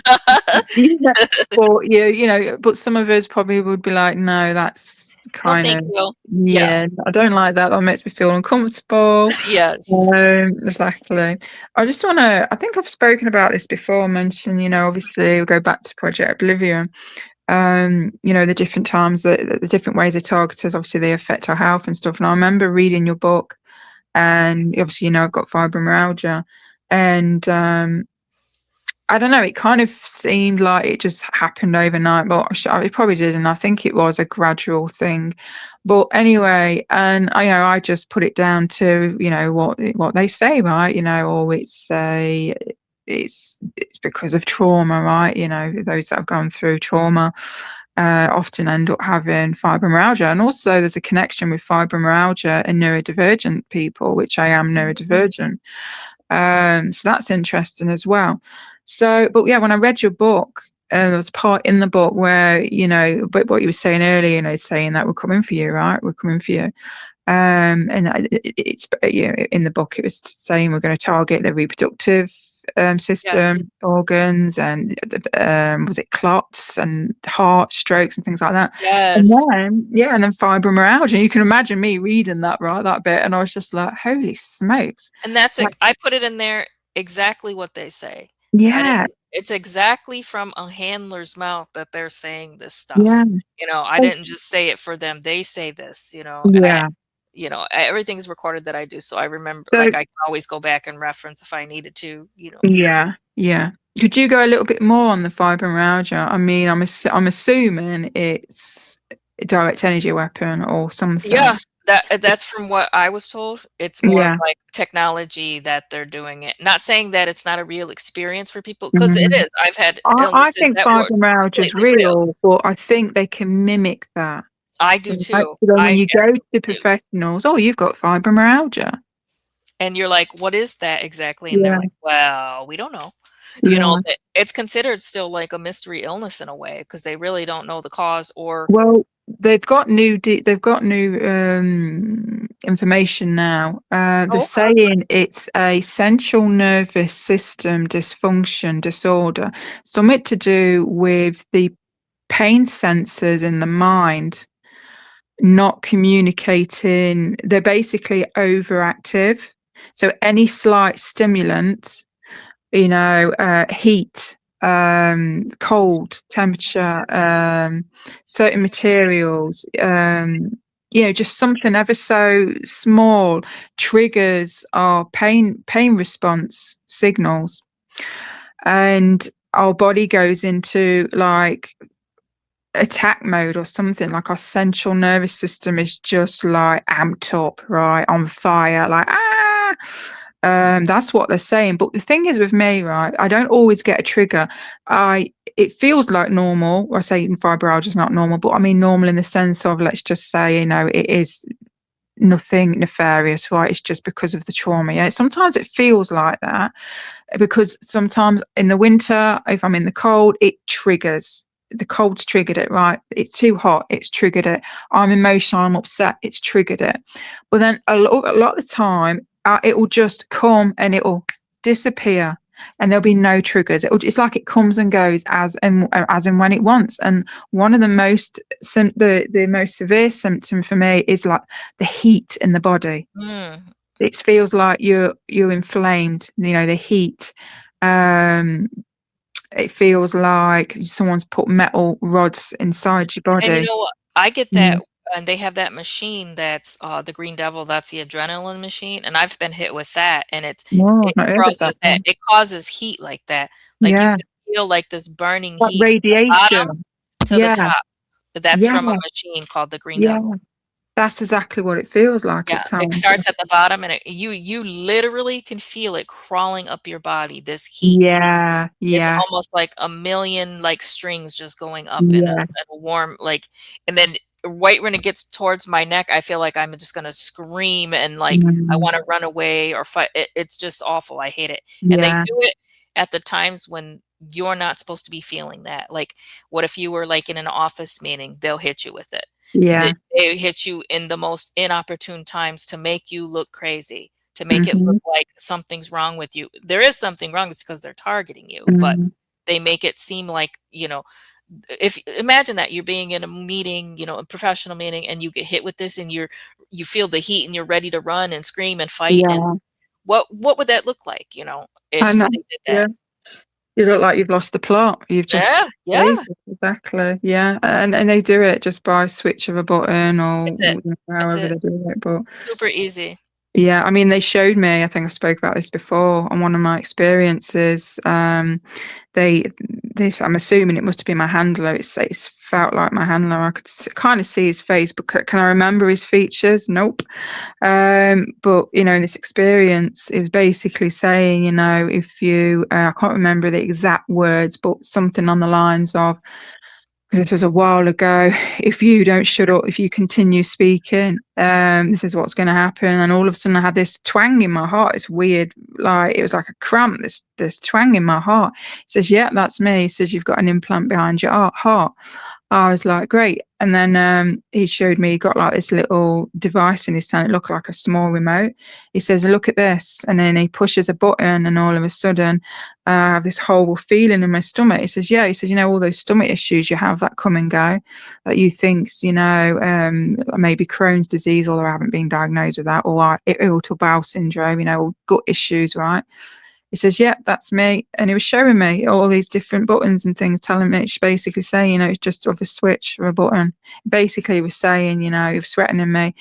yeah, but yeah, but some of us probably would be like, "No, that's No, kind thank of, you. Yeah. yeah, I don't like that. That makes me feel uncomfortable. Yes. Exactly. I just want to, I think I've spoken about this before, mentioned, obviously we go back to Project Oblivion. The different times, the different ways they target us, obviously they affect our health and stuff. And I remember reading your book, and obviously, I've got fibromyalgia, and I don't know, it kind of seemed like it just happened overnight, but it probably did, and I think it was a gradual thing. But anyway, and I just put it down to, what they say, right? Or it's because of trauma, right? Those that have gone through trauma often end up having fibromyalgia. And also there's a connection with fibromyalgia and neurodivergent people, which I am neurodivergent. So that's interesting as well. So, but yeah, when I read your book, there was a part in the book where, but what you were saying earlier, saying that we're coming for you, right? We're coming for you. And it's, in the book, it was saying we're going to target the reproductive system, Yes. organs, and was it clots and heart strokes and things like that. And Yes. then, yeah, and then fibromyalgia. You can imagine me reading that, right? That bit. And I was just like, holy smokes. And that's Like, it. I put it in there exactly what they say. yeah, It's exactly from a handler's mouth that they're saying this stuff. yeah, I oh, didn't just say it for them. They say this, and yeah. everything's recorded that I do. So I remember, So, like, I can always go back and reference if I needed to. yeah, yeah. Could you go a little bit more on the fibromyalgia? I mean, I'm assuming it's a direct energy weapon or Yeah, something. that's from what I was told. It's more of Yeah. like technology that they're doing it. Not saying that it's not a real experience for people, because it Mhm. is. I've had I illnesses think that were fibromyalgia is completely real. real, but I think they can mimic that. I do Right? too. So then when I you go to the absolutely do. professionals, "Oh, you've got fibromyalgia." And you're like, "What is that exactly?" And they're Yeah, like, "Well, we don't know." yeah. It's considered still like a mystery illness in a way because they really don't know the cause or Well, they've got new information now. They're Oh, okay. saying it's a central nervous system dysfunction disorder, something to do with the pain sensors in the mind not communicating. They're basically overactive. So any slight stimulant, heat, cold, temperature, certain materials, just something ever so small triggers our pain response signals, and our body goes into like attack mode or something. Like our central nervous system is just like amped up, right, on fire, like that's what they're saying. But the thing is with me, right, I don't always get a trigger. It feels like normal. I say fibromyalgia is not normal, but I mean normal in the sense of, let's just say, it is nothing nefarious, right? It's just because of the trauma. Yeah, sometimes it feels like that because sometimes in the winter, if I'm in the cold, it triggers. The cold's triggered it, right? It's too hot, it's triggered it. I'm emotional, I'm upset, it's triggered it. But then a lot of the time, it will just come and it will disappear, and there'll be no triggers. It's like it comes and goes as and when it wants. And one of the the most severe symptom for me is like the heat in the body. Mm. It feels like you're inflamed, the heat. Um, it feels like someone's put metal rods inside your And body. I get that, Mm. and they have that machine that's, the Green Devil, that's the adrenaline machine, and I've been hit with that, and No, it I've not heard of that one. it causes heat like that. Like, you Yeah, can feel, like, this burning like heat from the bottom radiation. to the Yeah, top. That's yeah, from a machine called the Green yeah. Devil. That's exactly what it feels like Yeah, at it times. starts at the bottom, and you literally can feel it crawling up your body, this heat. Yeah, It's yeah, almost like a million, like, strings just going up in a yeah. warm, like, and then right when it gets towards my neck, I feel like I'm just gonna scream and, like, I Mm, wanna run away or fight. It's just awful, I hate it, and they yeah, do it at the times when you're not supposed to be feeling that. Like, what if you were, like, in an office meeting? They'll hit you with it. yeah. They hit you in the most inopportune times to make you look crazy, to make it look Mhm, like something's wrong with you. There is something wrong, it's because 'cause they're targeting you, but mm, they make it seem like, If imagine that you're being in a meeting, a professional meeting, and you get hit with this, and you feel the heat, and you're ready to run and scream and fight, and Yeah. what would that look like, I if know. they did that? Yeah. You look like you've lost the plot. You've just Yeah, yeah, crazy. Exactly. Yeah. And they do it just by switch of a button or that's it. That's however it. they do it. But Super easy. yeah, I mean, they showed me, I think I spoke about this before on one of my experiences. They, this, I'm assuming it must have been my handler. It's felt like my handler. I could kind of see his face, but can I remember his features? Nope. But in this experience, it was basically saying, if you, I can't remember the exact words, but something on the lines of, because this was a while ago, if you don't shut up, if you continue speaking, this is what's going to happen. And all of a sudden, I had this twang in my heart. It's weird, like it was like a cramp. This twang in my heart. He says, "Yeah, that's me." He says, "You've got an implant behind your heart." I was like, "Great." And then he showed me he got like this little device in his hand. It looked like a small remote. He says, "Look at this," and then he pushes a button, and all of a sudden, I have this horrible feeling in my stomach. He says, "Yeah." He says, all those stomach issues you have that come and go, that you think's, maybe Crohn's disease, although I haven't been diagnosed with that, or irritable bowel syndrome, or gut issues, right? He says, "Yeah, that's me." And he was showing me all these different buttons and things, telling me, it's basically saying, it's just of a switch or a button. Basically, he was saying, he was threatening me,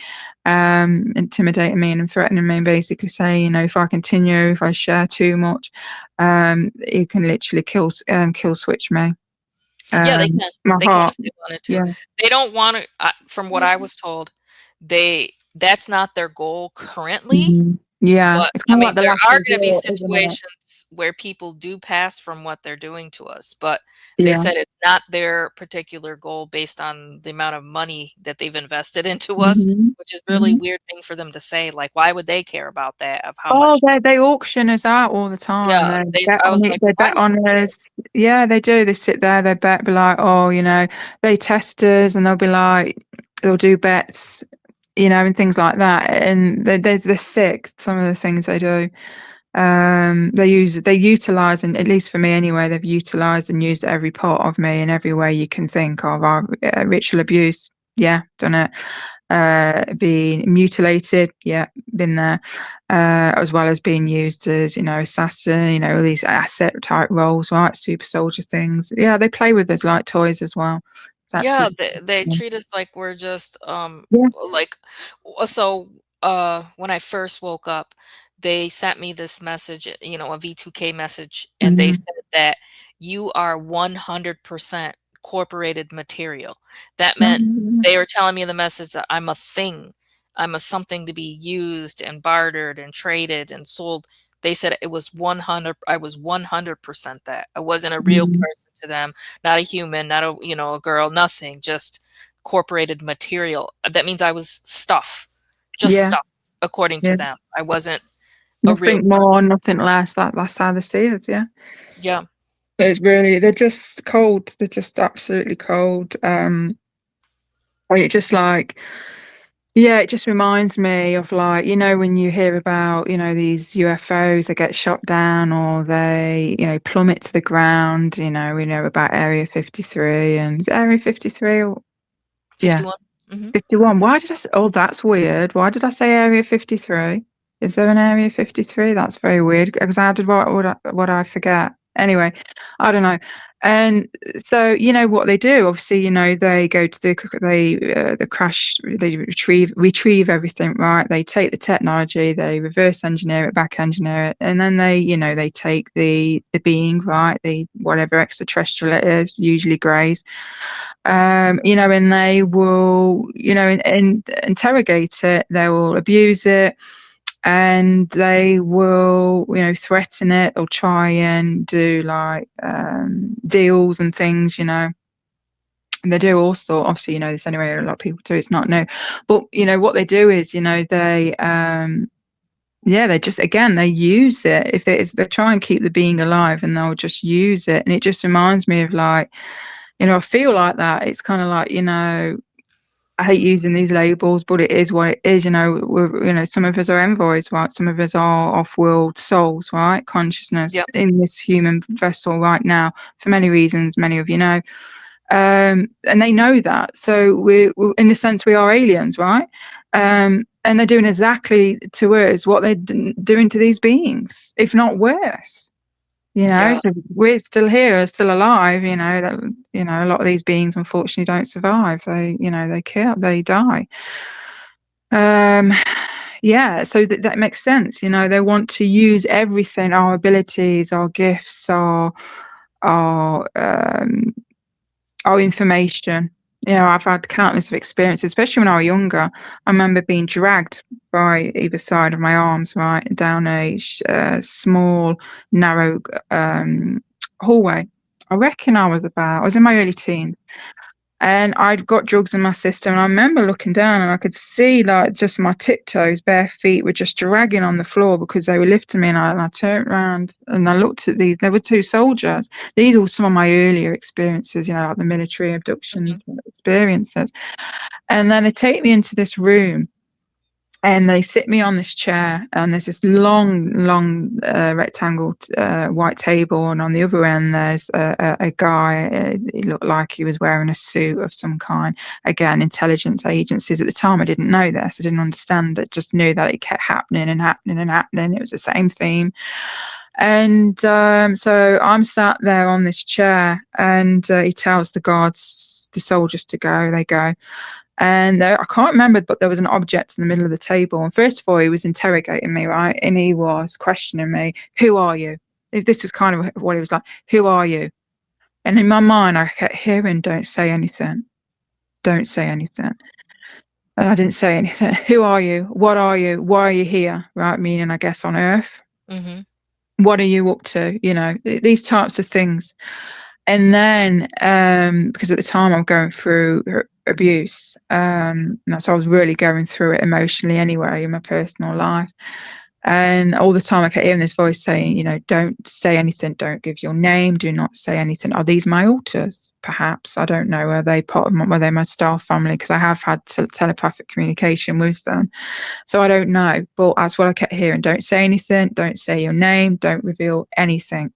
intimidating me and threatening me, and basically saying, if I continue, if I share too much, he can literally kill switch me. Yeah, they can. My They can heart, if they wanted to. yeah. They don't wanna from what I was told, that's not their goal currently, Mhm. Yeah, but, it's I kind of like mean, the there last are gonna be resort, isn't it? situations where people do pass from what they're doing to us, but they Yeah. said it's not their particular goal based on the amount of money that they've invested into us, Mhm. which is really Mhm. weird thing for them to say, like, why would they care about that, of how Oh, much. they auction us out all the time. Yeah, They they bet I was on it. like, They "Why bet would you on do us. this?" Yeah, they do. They sit there. They bet. Be like, oh, they test us, and they'll be like, they'll do bets, and things like that. And they're sick. Some of the things they do. They utilize, and at least for me anyway, they've utilized and used every part of me in every way you can think of. Our ritual abuse, yeah, done it. Being mutilated, yeah, been there. As well as being used as, assassin, all these asset type roles, right? Super soldier things. Yeah, they play with us like toys as well. It's Yeah, absolutely they yeah. treat us like we're just, Yeah. like so, when I first woke up, they sent me this message, a V2K message, and they Mhm. said that you are 100% corporated material. That Oh, meant they were telling me in the message that I'm a thing. I'm a something to be used and bartered and traded and sold. They said it was 100, I was 100% that. I wasn't a real mhm. person to them, not a human, not a girl, nothing, just corporated material. That means I was stuff, just Yeah, stuff, according to yeah. them. I wasn't a real Nothing more, person. nothing less. That's how they see us, yeah. Yeah. They're just cold. They're just absolutely cold. And it just like, yeah, it just reminds me of like, when you hear about, these UFOs that get shot down or they, plummet to the ground, we know about Area 53 and is it Area 53 or yeah, 51. Mhm. 51. Why did I say, oh, that's weird. Why did I say Area 53? Is there an Area 53? That's very weird. Because how did what I forget? Anyway, I don't know. And so, what they do, obviously, they go to the crash, they retrieve everything, right? They take the technology, they reverse engineer it, back engineer it, and then they take the being, right? The whatever extraterrestrial it is, usually greys, and they will, interrogate it, they will abuse it, and they will, threaten it. They'll try and do like deals and things, and they do also, obviously, this anyway, a lot of people do, it's not new. But, what they do is, yeah, they just again they use it. If they try and keep the being alive, and they'll just use it. And it just reminds me of like, I feel like that. It's kind of like, I hate using these labels, but it is what it is. Some of us are envoys, right? Some of us are off-world souls, right? Consciousness Yep. in this human vessel right now, for many reasons, many of you know. And they know that. So we're in a sense, we are aliens, right? And they're doing exactly to us what they're doing to these beings, if not worse. You know, Yeah. we're still here, still alive. You know that, a lot of these beings unfortunately don't survive. They die. Um, yeah, so that makes sense. They want to use everything, our abilities, our gifts, our our information. I've had countless of experiences, especially when I was younger. I remember being dragged by either side of my arms, right, down a small, narrow hallway. I was in my early teens, and I'd got drugs in my system. And I remember looking down, and I could see like just my tiptoes, bare feet were just dragging on the floor because they were lifting me. And I turned around and I looked at these. There were two soldiers. These were some of my earlier experiences, like the military abduction Mhm. experiences. And then they take me into this room, and they sit me on this chair, and there's this long rectangle white table, and on the other end there's a guy. He looked like he was wearing a suit of some kind. Again, intelligence agencies. At the time, I didn't know this. I didn't understand it. Just knew that it kept happening and happening and happening. It was the same theme. And so I'm sat there on this chair, and he tells the soldiers to go. They go. And I can't remember, but there was an object in the middle of the table. And first of all, he was interrogating me, right? And he was questioning me, "Who are you?" If this was kind of what he was like, "Who are you?" And in my mind, I kept hearing, "Don't say anything. Don't say anything." And I didn't say anything. "Who are you? What are you? Why are you here?" Right? Meaning, I guess, on Earth. Mhm. What are you up to? These types of things. And then, because at the time I'm going through abuse, and so I was really going through it emotionally anyway in my personal life. And all the time I kept hearing this voice saying, "Don't say anything, don't give your name, do not say anything." Are these my alters? Perhaps. I don't know. Are they were they my staff family? Because I have had telepathic communication with them. So I don't know. But that's what I kept hearing. Don't say anything, don't say your name, don't reveal anything.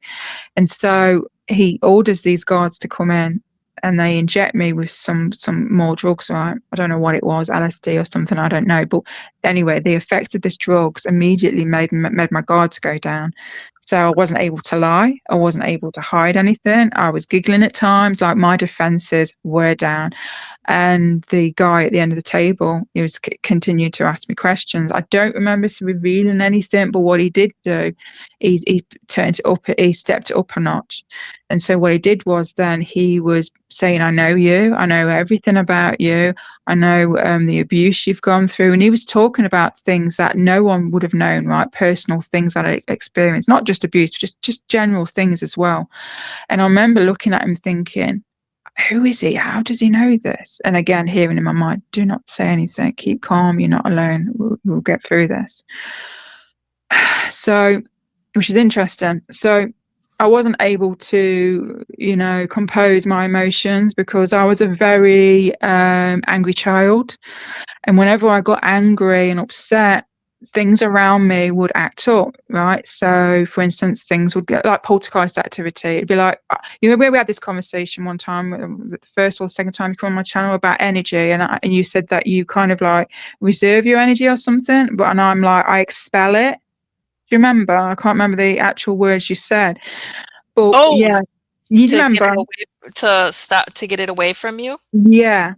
And so he orders these guards to come in, and they inject me with some more drugs, right? I don't know what it was, LSD or something, I don't know. But anyway, the effects of this drugs immediately made my guards go down. So I wasn't able to lie. I wasn't able to hide anything. I was giggling at times, like my defenses were down. And the guy at the end of the table, he was continued to ask me questions. I don't remember revealing anything, but what he did do, he turned it up. He stepped it up a notch. And so what he did was then he was saying, "I know you. I know everything about you. I know the abuse you've gone through." And he was talking about things that no one would have known, right? Personal things that I experienced, not just abuse, but just general things as well. And I remember looking at him thinking, "Who is he? How did he know this?" And again, hearing in my mind, "Do not say anything. Keep calm. You're not alone. We'll get through this." So, which is interesting. So, I wasn't able to, compose my emotions because I was a very angry child. And whenever I got angry and upset, things around me would act up, right? So, for instance, things would get like poltergeist activity. It'd be like, we had this conversation one time, the first or second time you come on my channel about energy, and you said that you kind of like reserve your energy or something, and I'm like, I expel it. Do you remember? I can't remember the actual words you said, but Oh, yeah, you to get remember? it away to get it away from you? Yeah.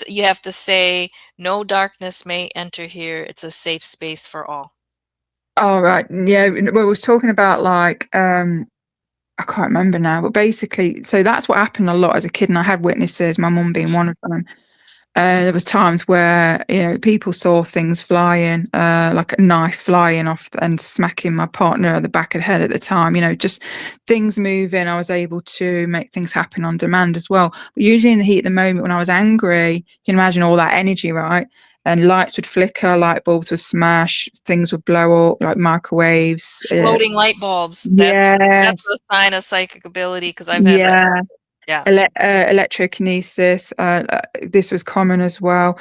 You have to say, "No darkness may enter here. It's a safe space for all." All right. Yeah. We was talking about like I can't remember now, but basically, so that's what happened a lot as a kid, and I had witnesses, my mum being one of them. There was times where people saw things flying, like a knife flying off and smacking my partner at the back of the head at the time. Just things moving. I was able to make things happen on demand as well. But usually in the heat of the moment, when I was angry, you can imagine all that energy, right? And lights would flicker, light bulbs would smash, things would blow up, like microwaves. Exploding light bulbs. That's Yes, a sign of psychic ability because 'cause I've had that. yeah. Yeah. Electrokinesis. This was common as well.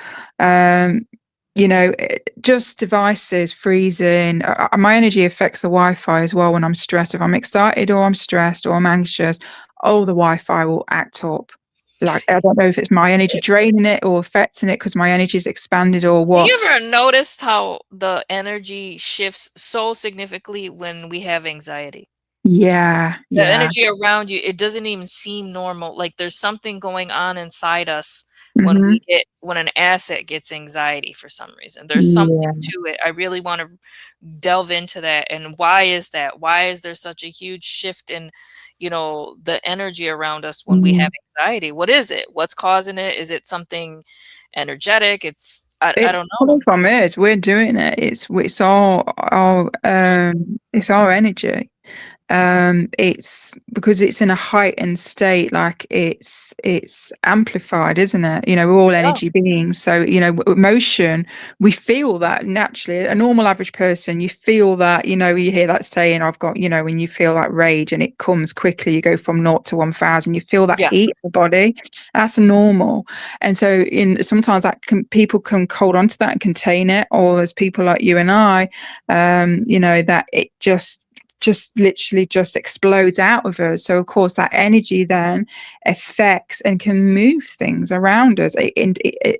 Just devices freezing. My energy affects the Wi-Fi as well when I'm stressed. If I'm excited or I'm stressed or I'm anxious, oh, the Wi-Fi will act up. Like, I don't know if it's my energy draining it or affecting it because my energy's expanded or Have what. you ever noticed how the energy shifts so significantly when we have anxiety? Yeah, The yeah. energy around you, it doesn't even seem normal, like, there's something going on inside us Mhm. when an asset gets anxiety for some reason. There's something Yeah. to it. I really wanna delve into that, and why is that? Why is there such a huge shift in, the energy around us when we have Mm. anxiety? What is it? What's causing it? Is it something energetic? I It's don't know. coming from us. We're doing it. It's it's our energy. It's because it's in a heightened state, like it's amplified, isn't it? You know, we're all Yeah, energy beings, so you know, emotion, we feel that naturally. A normal average person, you feel that, you know, you hear that saying, I've got, you know, when you feel that rage and it comes quickly, you go from 0 to 1,000, you feel that yeah. heat in the body. That's normal. And so in sometimes people can hold on to that and contain it, or there's people like you and I, you know, that it just literally just explodes out of us. So of course that energy then affects and can move things around us,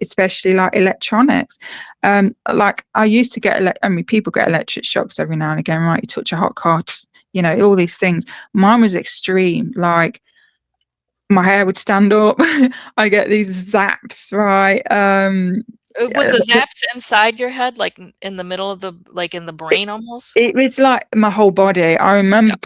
especially like electronics. Like I used to get, I mean, people get electric shocks every now and again, right? You touch a hot car, you know, all these things. Mine was extreme. Like my hair would stand up. I get these zaps, right? Was the zaps inside your head, like, in the middle of in the brain almost? It was like my whole body. I Yeah. remember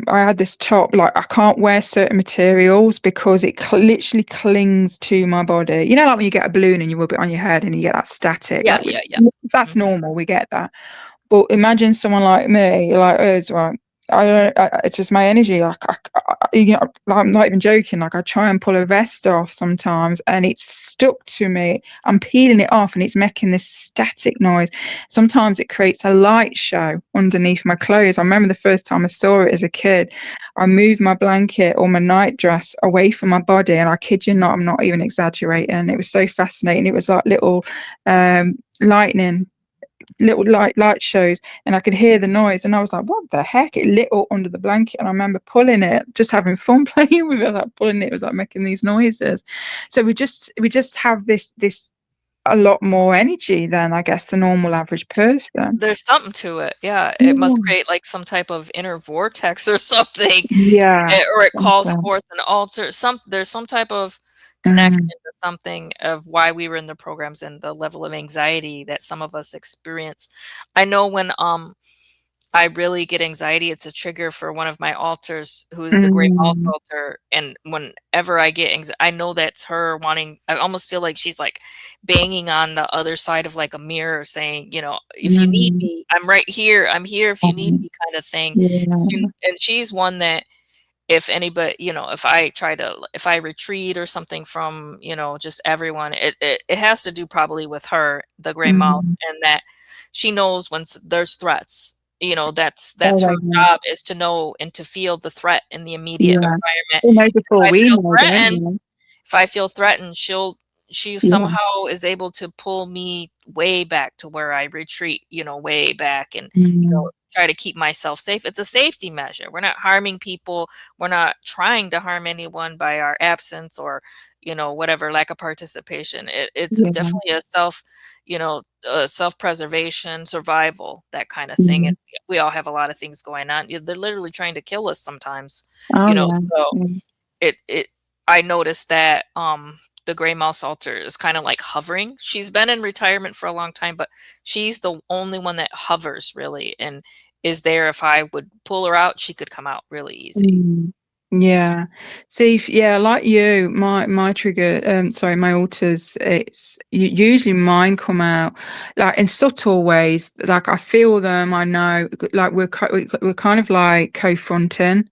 I had this top, like I can't wear certain materials because it literally clings to my body. You know, like when you get a balloon and you rub it on your head and you get that static, Yeah, like yeah, yeah. that's Mhm. normal. We get that. But imagine someone like me, like us, right? I don't. It's just my energy. Like, you know, like, I'm not even joking. Like, I try and pull a vest off sometimes, and it's stuck to me. I'm peeling it off, and it's making this static noise. Sometimes it creates a light show underneath my clothes. I remember the first time I saw it as a kid. I moved my blanket or my nightdress away from my body, and I kid you not, I'm not even exaggerating. It was so fascinating. It was like little lightning, little light shows, and I could hear the noise, and I was like, "What the heck?" It lit up under the blanket, and I remember pulling it, just having fun playing with it, like pulling it. It was like making these noises. So we just have this a lot more energy than I guess the normal average person. There's something to it, yeah, it must Yeah. create, like, some type of inner vortex or something, Yeah. or it calls Something. forth an alter there's some type of connection Mm, to something of why we were in the programs and the level of anxiety that some of us experience. I know when, I really get anxiety, it's a trigger for one of my altars, who is the Gray Mouse mm, altar, and whenever I get I know that's her wanting I almost feel like she's, like, banging on the other side of, like, a mirror saying, "If you need mm, me, I'm right here. I'm here if you need um, me," kinda thing. yeah. And she's one that if anybody if I retreat or something from, just everyone, it has to do probably with her, the gray mouse, Mm. and that she knows when there's threats. That's Oh her my God. job, is to know and to feel the threat in the immediate Yeah. environment. They know If before I we feel know, don't threatened they? if I feel threatened, she Yeah. somehow is able to pull me way back to where I retreat, way back, and, Mm, try to keep myself safe. It's a safety measure. We're not harming people. We're not trying to harm anyone by our absence or, whatever, lack of participation. It's yeah. definitely self-preservation, survival, that kind of thing. Mm. And we all have a lot of things going on. They're literally trying to kill us sometimes, Oh, yeah. so Mm. it I noticed that, the gray mouse alter is kinda like hovering. She's been in retirement for a long time, but she's the only one that hovers really and is there. If I would pull her out, she could come out really easy. Mm. Yeah. See, yeah, like you, my trigger, sorry, my alters, usually mine come out like in subtle ways. Like I feel them, I know, like we're kind of like co-fronting.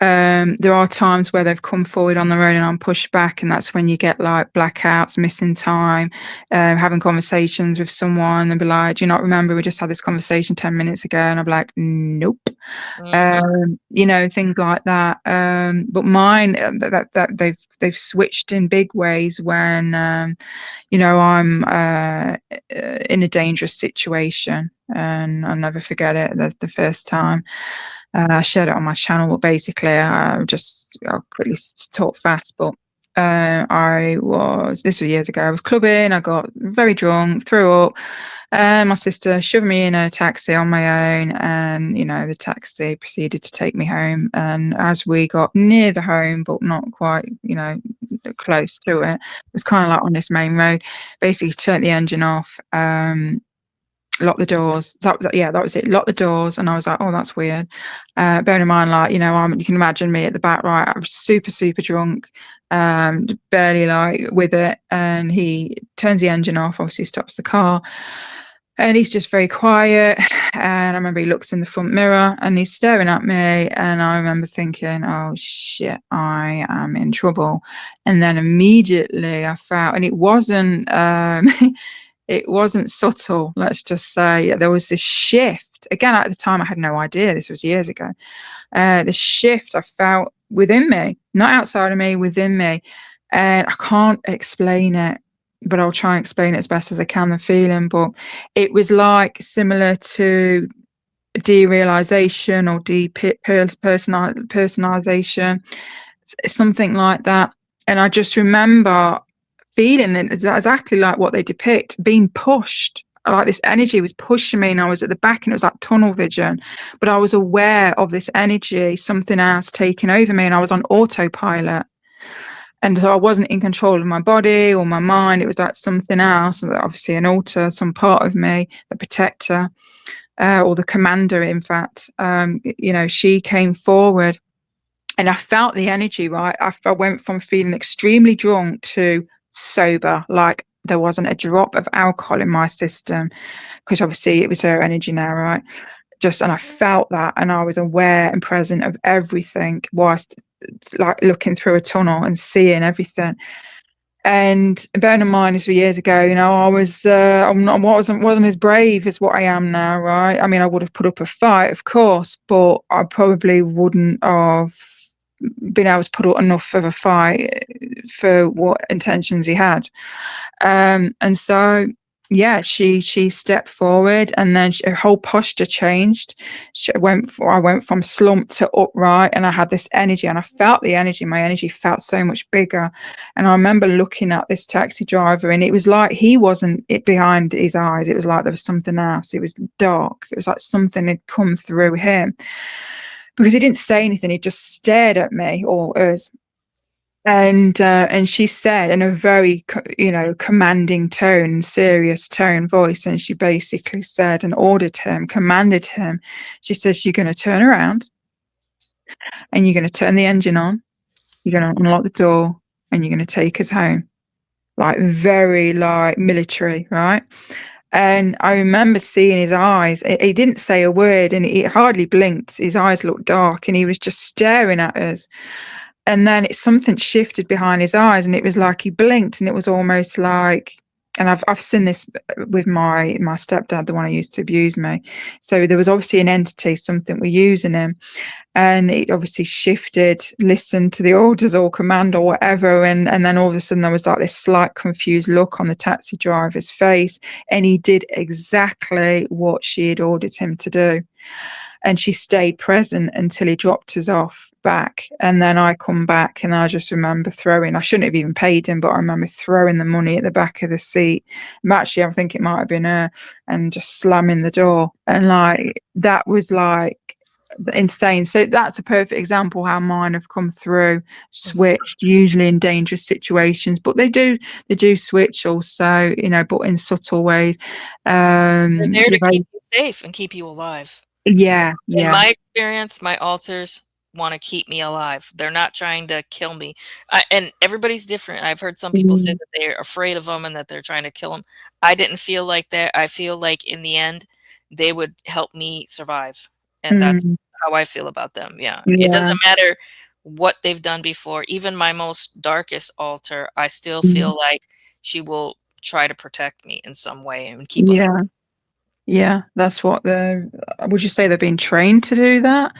There are times where they've come forward on their own and I'm pushed back, and that's when you get like blackouts, missing time, having conversations with someone and be like, "Do you not remember we just had this conversation 10 minutes ago?" And I'm like, "Nope." Mhm. You know, things like that. But mine, that they've switched in big ways when, you know, I'm in a dangerous situation, and I'll never forget it. The first time I shared it on my channel, but basically, I'll quickly talk fast, but. This was years ago. I was clubbing. I got very drunk, threw up. And my sister shoved me in a taxi on my own, and the taxi proceeded to take me home. And as we got near the home, but not quite, close to it, it was kind of like on this main road. Basically, turned the engine off. Lock the doors. Yeah, that was it. Lock the doors, and I was like, "Oh, that's weird." Bearing in mind, like you can imagine me at the back, right? I was super, super drunk, barely like with it, and he turns the engine off. Obviously, stops the car, and he's just very quiet. And I remember he looks in the front mirror, and he's staring at me, and I remember thinking, "Oh shit, I am in trouble." And then immediately I felt, and it wasn't. It wasn't subtle, let's just say. There was this shift. Again, at the time, I had no idea. This was years ago. The shift I felt within me, not outside of me, within me. And I can't explain it, but I'll try and explain it as best as I can, the feeling. But it was like similar to derealization or depersonalization, something like that. And I just remember feeling it exactly like what they depict, being pushed. Like this energy was pushing me, and I was at the back, and it was like tunnel vision. But I was aware of this energy, something else taking over me, and I was on autopilot. And so I wasn't in control of my body or my mind. It was like something else, obviously an alter, some part of me, the protector, or the commander, in fact. She came forward, and I felt the energy, right? I went from feeling extremely drunk to sober, like there wasn't a drop of alcohol in my system, because obviously it was her energy now, right? And I felt that, and I was aware and present of everything, whilst like looking through a tunnel and seeing everything. And bearing in mind, this was years ago, I was, wasn't as brave as what I am now, right? I mean, I would have put up a fight, of course, but I probably wouldn't have been able to put up enough of a fight for what intentions he had. And so, yeah, she stepped forward, and then her whole posture changed. I went from slump to upright, and I had this energy, and I felt the energy. My energy felt so much bigger. And I remember looking at this taxi driver, and it was like he wasn't it behind his eyes. It was like there was something else. It was dark. It was like something had come through him, because he didn't say anything. He just stared at me or us. And she said in a very, commanding tone, serious tone voice, and she basically said and ordered him, commanded him. She says, "You're going to turn around, and you're going to turn the engine on. You're going to unlock the door, and you're going to take us home." Like very like military, right? And I remember seeing his eyes. He didn't say a word, and he hardly blinked. His eyes looked dark, and he was just staring at us. And then something shifted behind his eyes, and it was like he blinked, and it was almost like, and I've seen this with my stepdad, the one who used to abuse me. So there was obviously an entity, something we're using him, and it obviously shifted, listened to the orders or command or whatever, and then all of a sudden there was like this slight confused look on the taxi driver's face, and he did exactly what she had ordered him to do. And she stayed present until he dropped us off back. And then I come back, and I just remember I shouldn't have even paid him, but I remember throwing the money at the back of the seat. Actually, I think it might have been her, and just slamming the door. And like, that was like insane. So that's a perfect example how mine have come through, switched, usually in dangerous situations, but they do switch also, but in subtle ways. They're there to Right. keep you safe and keep you alive. Yeah, In yeah. my experience, my alters wanna keep me alive. They're not trying to kill me. And everybody's different. I've heard some people say Mm, that they're afraid of them and that they're trying to kill them. I didn't feel like that. I feel like in the end, they would help me survive, and that's mm, how I feel about them, yeah. It yeah. doesn't matter what they've done before. Even my most darkest alter, I still Mm, feel like she will try to protect me in some way and keep us alive. yeah. Yeah, that's what would you say they're being trained to do that?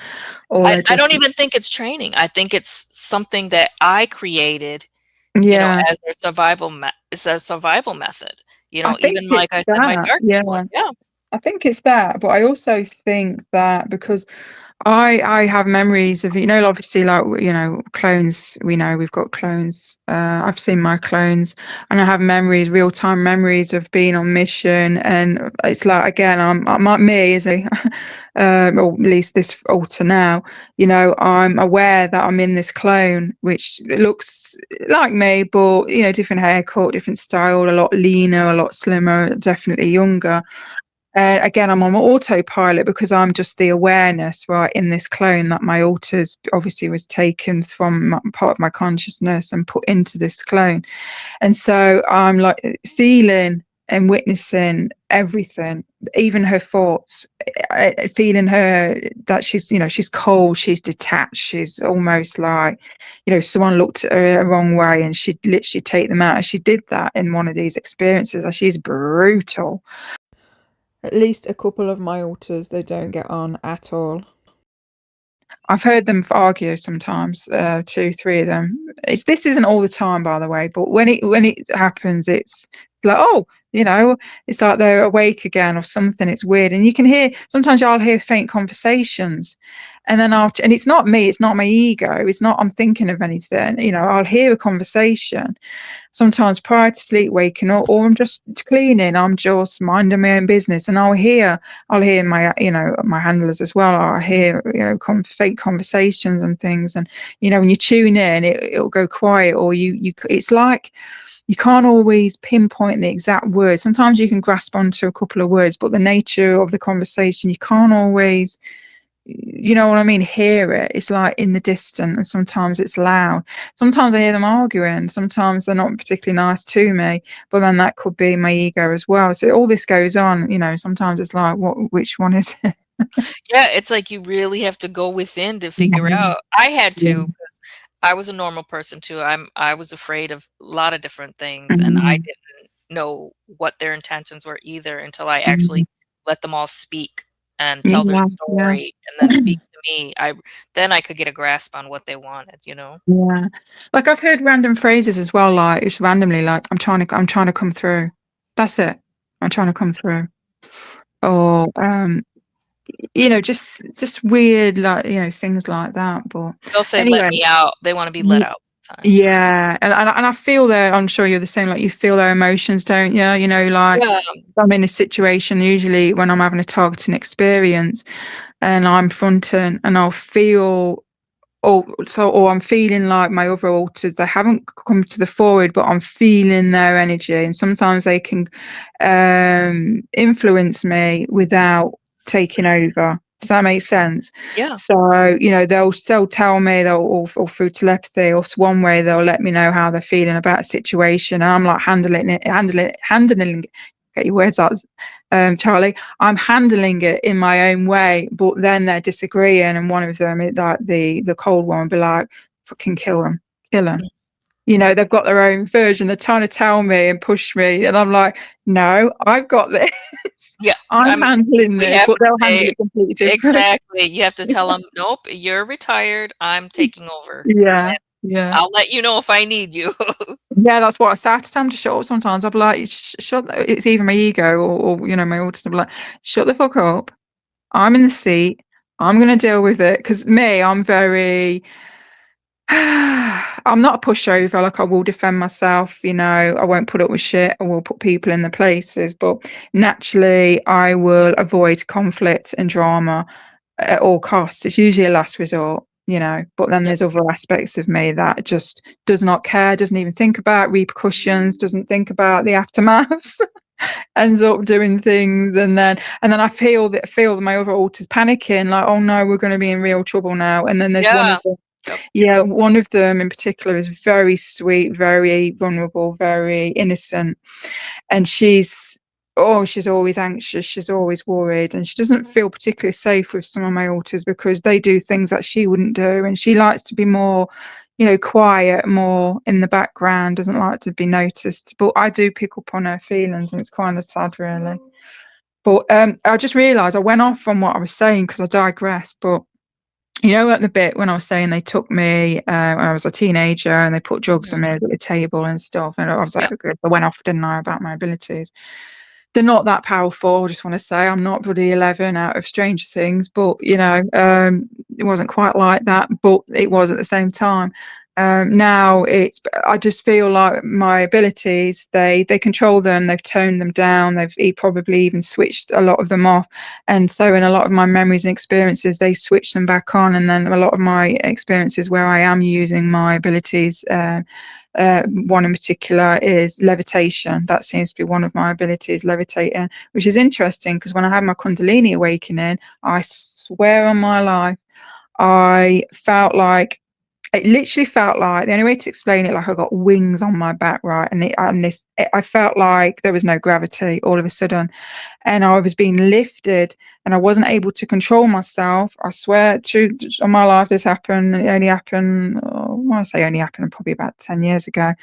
Or they're I just, don't even think it's training. I think it's something that I created, yeah, as their survival it's a survival method, I think even it's like I said, my that. darkest Yeah, one. Yeah. I think it's that, but I also think that because I have memories of, obviously, like, clones. We know we've got clones. I've seen my clones, and I have memories, real time memories of being on mission. And it's like, again, I'm like me, is a, or at least this altar now. I'm aware that I'm in this clone, which looks like me, but different haircut, different style, a lot leaner, a lot slimmer, definitely younger. Again, I'm on autopilot because I'm just the awareness, right, in this clone that my alters obviously was taken from part of my consciousness and put into this clone. And so I'm like feeling and witnessing everything, even her thoughts, feeling her that she's cold, she's detached, she's almost like, someone looked at her a wrong way and she'd literally take them out. And she did that in one of these experiences. She's brutal. At least a couple of my alters, they don't get on at all. I've heard them argue sometimes, 2, 3 of them. This isn't all the time, by the way, but when it happens, it's like, oh, it's like they're awake again or something. It's weird, and you can hear sometimes I'll hear faint conversations, and then and it's not me, it's not my ego, it's not I'm thinking of anything. I'll hear a conversation sometimes prior to sleep waking up, or I'm just cleaning, I'm just minding my own business, and I'll hear my my handlers as well. I hear fake conversations and things, and when you tune in, it'll go quiet, or it's like you can't always pinpoint the exact words. Sometimes you can grasp onto a couple of words, but the nature of the conversation you can't always, you know what I mean, hear it. It's like in the distant, and sometimes it's loud. Sometimes I hear them arguing, sometimes they're not particularly nice to me, but then that could be my ego as well. So all this goes on, sometimes it's like, which one is it? Yeah, it's like you really have to go within to figure Yeah. out. I had Yeah. to, 'cause I was a normal person too. I was afraid of a lot of different things, and I Mhm. didn't know what their intentions were either until I Mhm. actually let them all speak and tell their Yeah, yeah. story and then speak to me. Then I could get a grasp on what they wanted, you know? Yeah. Like, I've heard random phrases as well, like, it's randomly like, I'm trying to come through." That's it. "I'm trying to come through." Or, just weird, like, things like that, but They'll say, "Let anyway. me out." They wanna be let Ye out sometimes. Yeah, and I feel that. I'm sure you're the same, like, you feel their emotions, don't you? Like, Yeah, if I'm in a situation, usually when I'm having a targeting experience and I'm fronting, and I'll feel. Or I'm feeling like my other alters, they haven't come to the forward, but I'm feeling their energy, and sometimes they can influence me without taking over. Does that make sense? yeah. So, they'll tell me, or through telepathy, or one way they'll let me know how they're feeling about a situation, and I'm like handling. Get your words out, Charlie. I'm handling it in my own way, but then they're disagreeing, and one of them, like the cold one, would be like, "Fucking kill them, kill them." They've got their own version. They're trying to tell me and push me, and I'm like, "No, I've got this. Yeah, I'm handling we this," have but to they'll handle say it completely different. exactly, you have to tell them, "Nope, you're retired, I'm taking over, Yeah, and yeah. I'll let you know if I need you." Yeah, that's what I say. I have to tell 'em to shut up sometimes. I'll be like, Shut it's either my ego, or my autism. I'll be like, "Shut the fuck up. I'm in the seat. I'm gonna deal with it." Because me, I'm very I'm not a pushover, like, I will defend myself, I won't put up with shit, I will put people in their places, but naturally, I will avoid conflict and drama at all costs. It's usually a last resort, but then Yep. there's other aspects of me that just does not care, doesn't even think about repercussions, doesn't think about the aftermaths, ends up doing things, and then I feel that my other alter's panicking, like, "Oh, no, we're gonna be in real trouble now," and then there's one Yeah. of them. Yep. Yeah, one of them in particular is very sweet, very vulnerable, very innocent, and she's always anxious, she's always worried, and she doesn't feel particularly safe with some of my alters because they do things that she wouldn't do, and she likes to be more, quiet, more in the background, doesn't like to be noticed, but I do pick up on her feelings, and it's kinda sad, really. But, I just realised I went off from what I was saying because I digressed, but at the bit when I was saying they took me, when I was a teenager, and they put drugs on Mhm. me at the table and stuff, and I was like, Yep. "Okay," I went off, didn't I, about my abilities. they're not that powerful. I just want to say I'm not bloody 11 out of Stranger Things, but it wasn't quite like that, but it was at the same time. Now I just feel like my abilities, they control them, they've toned them down, they've probably even switched a lot of them off. And so in a lot of my memories and experiences, they switch them back on. And then a lot of my experiences where I am using my abilities, one in particular is levitation. That seems to be one of my abilities, levitating, which is interesting because when I had my Kundalini awakening, I swear on my life, I felt like it literally felt like the only way to explain it, like I got wings on my back, right? I felt like there was no gravity all of a sudden, and I was being lifted, and I wasn't able to control myself. I swear, true on my life, this happened. It only happened. Oh, I say only happened probably about 10 years ago.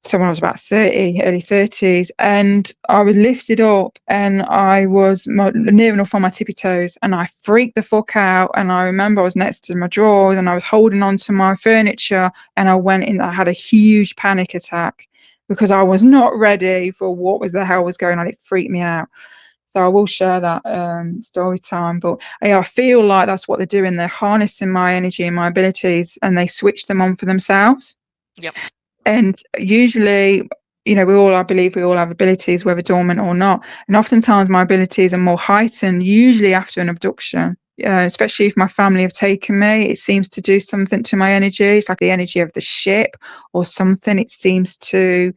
So when I was about 30, early 30s, and I was lifted up and I was near enough on my tippy toes, and I freaked the fuck out. And I remember I was next to my drawers and I was holding on to my furniture, and I had a huge panic attack because I was not ready for what was the hell was going on. It freaked me out. So I will share that story time. But yeah, I feel like that's what they're doing. They're harnessing my energy and my abilities, and they switch them on for themselves. Yep. And usually, I believe we all have abilities, whether dormant or not. And oftentimes my abilities are more heightened, usually after an abduction. Especially if my family have taken me, it seems to do something to my energy. It's like the energy of the ship or something. It seems to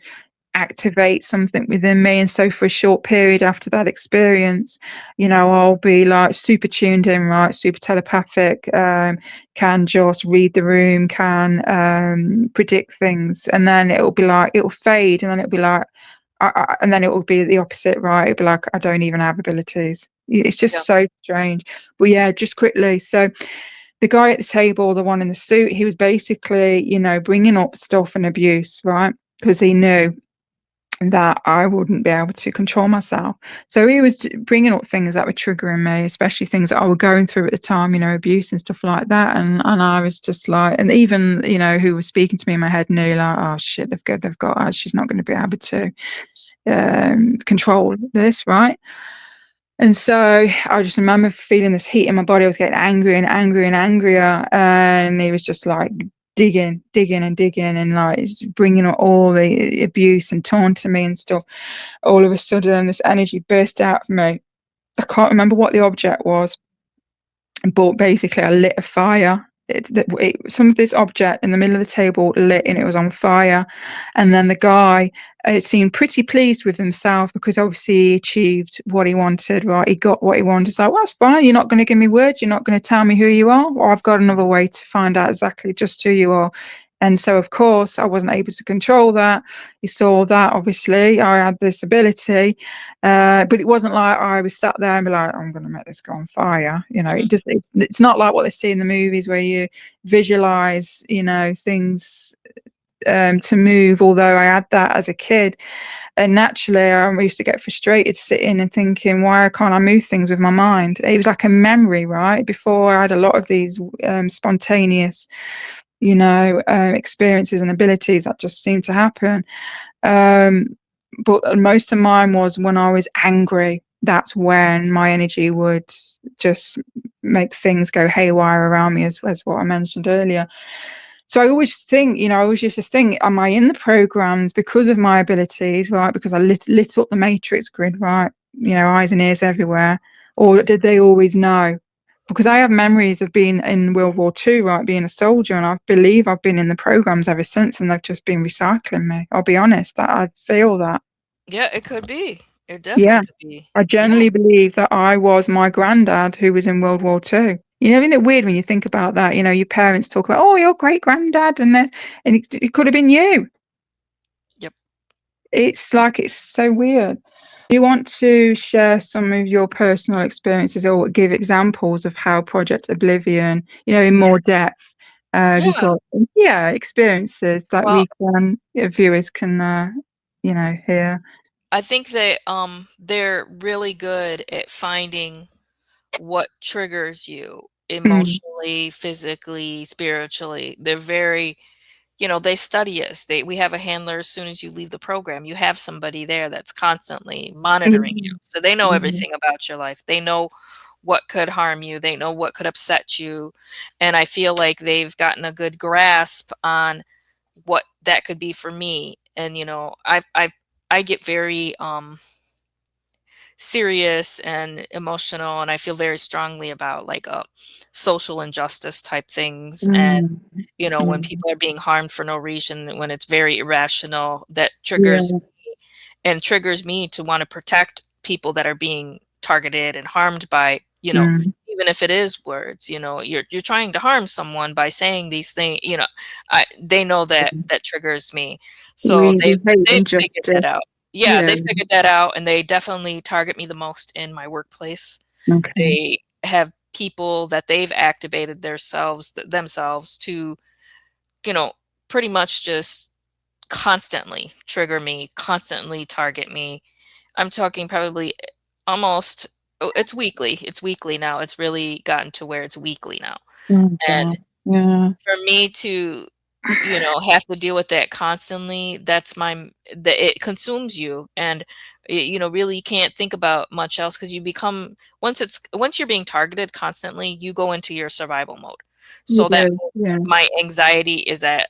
activate something within me. And so for a short period after that experience, I'll be like super tuned in, right? Super telepathic, can just read the room, can predict things. And then it'll be like, it'll fade. And then it'll be like, and then it will be the opposite, right? It'll be like, I don't even have abilities. It's just Yep. so strange. But yeah, just quickly. So the guy at the table, the one in the suit, he was basically, bringing up stuff and abuse, right? Because he knew that I wouldn't be able to control myself. So he was bringing up things that were triggering me, especially things that I was going through at the time, abuse and stuff like that. And I was just like, and even who was speaking to me in my head knew like, oh shit, they've got her. She's not going to be able to control this, right? And so I just remember feeling this heat in my body. I was getting angry and angry and angrier. And he was just like digging and digging and like bringing up all the abuse and taunting me and stuff. All of a sudden, this energy burst out of me. I can't remember what the object was, but basically I lit a fire. Some of this object in the middle of the table lit and it was on fire. And then the guy seemed pretty pleased with himself because obviously he achieved what he wanted, right? He got what he wanted. It's like, well, that's fine. You're not going to give me words. You're not going to tell me who you are. Well, I've got another way to find out exactly just who you are. And so, of course, I wasn't able to control that. He saw that, obviously, I had this ability. But it wasn't like I was sat there and be like, I'm going to make this go on fire. Mhm. It's not like what they see in the movies where you visualize, things to move. Although I had that as a kid, and naturally I used to get frustrated sitting and thinking, why can't I move things with my mind? It was like a memory, right? Before I had a lot of these spontaneous, experiences and abilities that just seemed to happen. But most of mine was when I was angry. That's when my energy would just make things go haywire around me, as what I mentioned earlier. So I always think, I always used to think, am I in the programs because of my abilities, right? Because I lit up the matrix grid, right? Eyes and ears everywhere. Or did they always know? Because I have memories of being in World War II, right, being a soldier, and I believe I've been in the programs ever since, and they've just been recycling me. I'll be honest, that I feel that. Yeah, it could be. It definitely Yeah, could be. I Yeah. generally believe that I was my granddad who was in World War II. Isn't it weird when you think about that? Your parents talk about, oh, your great granddad, and it could have been you. Yep. It's like it's so weird. Do you want to share some of your personal experiences or give examples of how Project Oblivion, in more depth, have you Yeah. got, yeah, experiences that Well, we can, viewers can, hear? I think that they're really good at finding what triggers you Mm, emotionally, physically, spiritually. They're very they study us. We have a handler as soon as you leave the program. You have somebody there that's constantly monitoring you. Mhm. So they know Yeah. everything about your life. They know what could harm you. They know what could upset you. And I feel like they've gotten a good grasp on what that could be for me. And I get very serious and emotional, and I feel very strongly about like social injustice type things. And Mm. when Mm. people are being harmed for no reason, when it's very irrational, that triggers Yeah. me and triggers me to want to protect people that are being targeted and harmed by, Mm. even if it is words, you're trying to harm someone by saying these things, they know that that triggers me. So We hate they've figured that injustice. out. Yeah, Yeah. they figured that out, and they definitely target me the most in my workplace. Okay. They have people that they've activated themselves to, you know, pretty much just constantly trigger me, constantly target me. I'm talking probably almost it's weekly. It's weekly now. It's really gotten to where it's weekly now. Oh And God. Yeah. for me to, have to deal with that constantly, that it consumes you. And really you can't think about much else, because you become, once you're being targeted constantly, you go into your survival mode. You So that do. means Yeah. my anxiety is at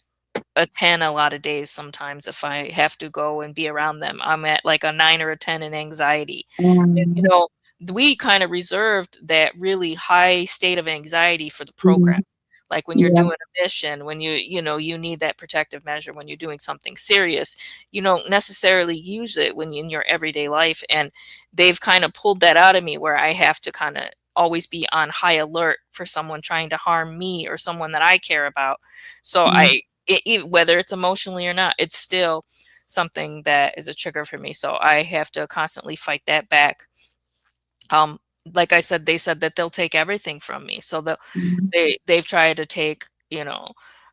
a 10 a lot of days. Sometimes if I have to go and be around them, I'm at like a 9 or a 10 in anxiety. And, Um, we kind of reserved that really high state of anxiety for the programs. mm, Like when you're yeah. doing a mission, when you need that protective measure, when you're doing something serious, you don't necessarily use it when in your everyday life. And they've kind of pulled that out of me, where I have to kind of always be on high alert for someone trying to harm me or someone that I care about. So Mm, whether it's emotionally or not, it's still something that is a trigger for me. So I have to constantly fight that back. Um, like I said, they said that they'll take everything from me. So mm. they've tried to take,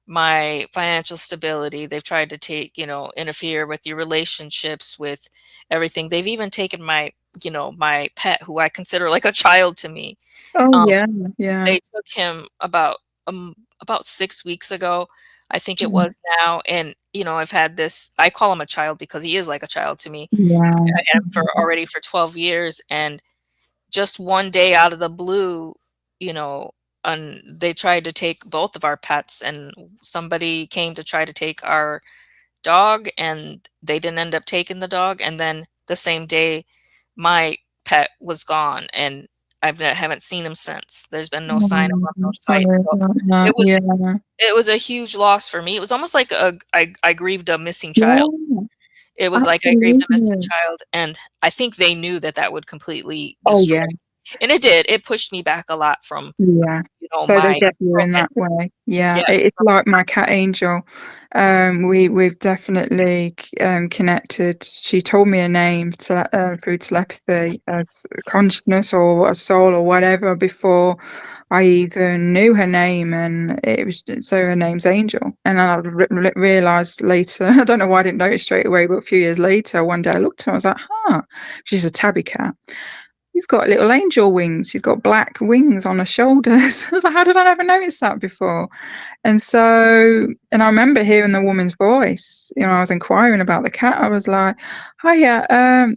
my financial stability. They've tried to take, interfere with your relationships, with everything. They've even taken my pet, who I consider like a child to me. Oh Um, yeah. Yeah. they took him about 6 weeks ago, I think it Mm. was now. And, I've had this, I call him a child because he is like a child to me. Yeah. I had him for 12 years. And just one day out of the blue, you know, and they tried to take both of our pets, and somebody came to try to take our dog, and they didn't end up taking the dog. And then the same day, my pet was gone, and haven't seen him since. There's been no sign of Oh, him, no I'm sight. sorry So about that. it was Yeah. it was a huge loss for me. It was almost like I grieved a missing child. Yeah. It was like I grieved a missing Absolutely. child, and I think they knew that that would completely Oh destroy, yeah. and it did. It pushed me back a lot from, Yeah. So they my get you in program. that way. Yeah. Yeah. It's like my cat Angel. We've definitely connected. She told me a name through telepathy, as consciousness or a soul or whatever before I even knew her name, and it was so her name's Angel. And then I realized later. I don't know why I didn't notice straight away, but a few years later, one day I looked at her. I was like, "Huh, she's a tabby cat." You've got little angel wings. You've got black wings on her shoulders. I was like, how did I never notice that before? And I remember hearing the woman's voice. I was inquiring about the cat. I was like, "Hiya,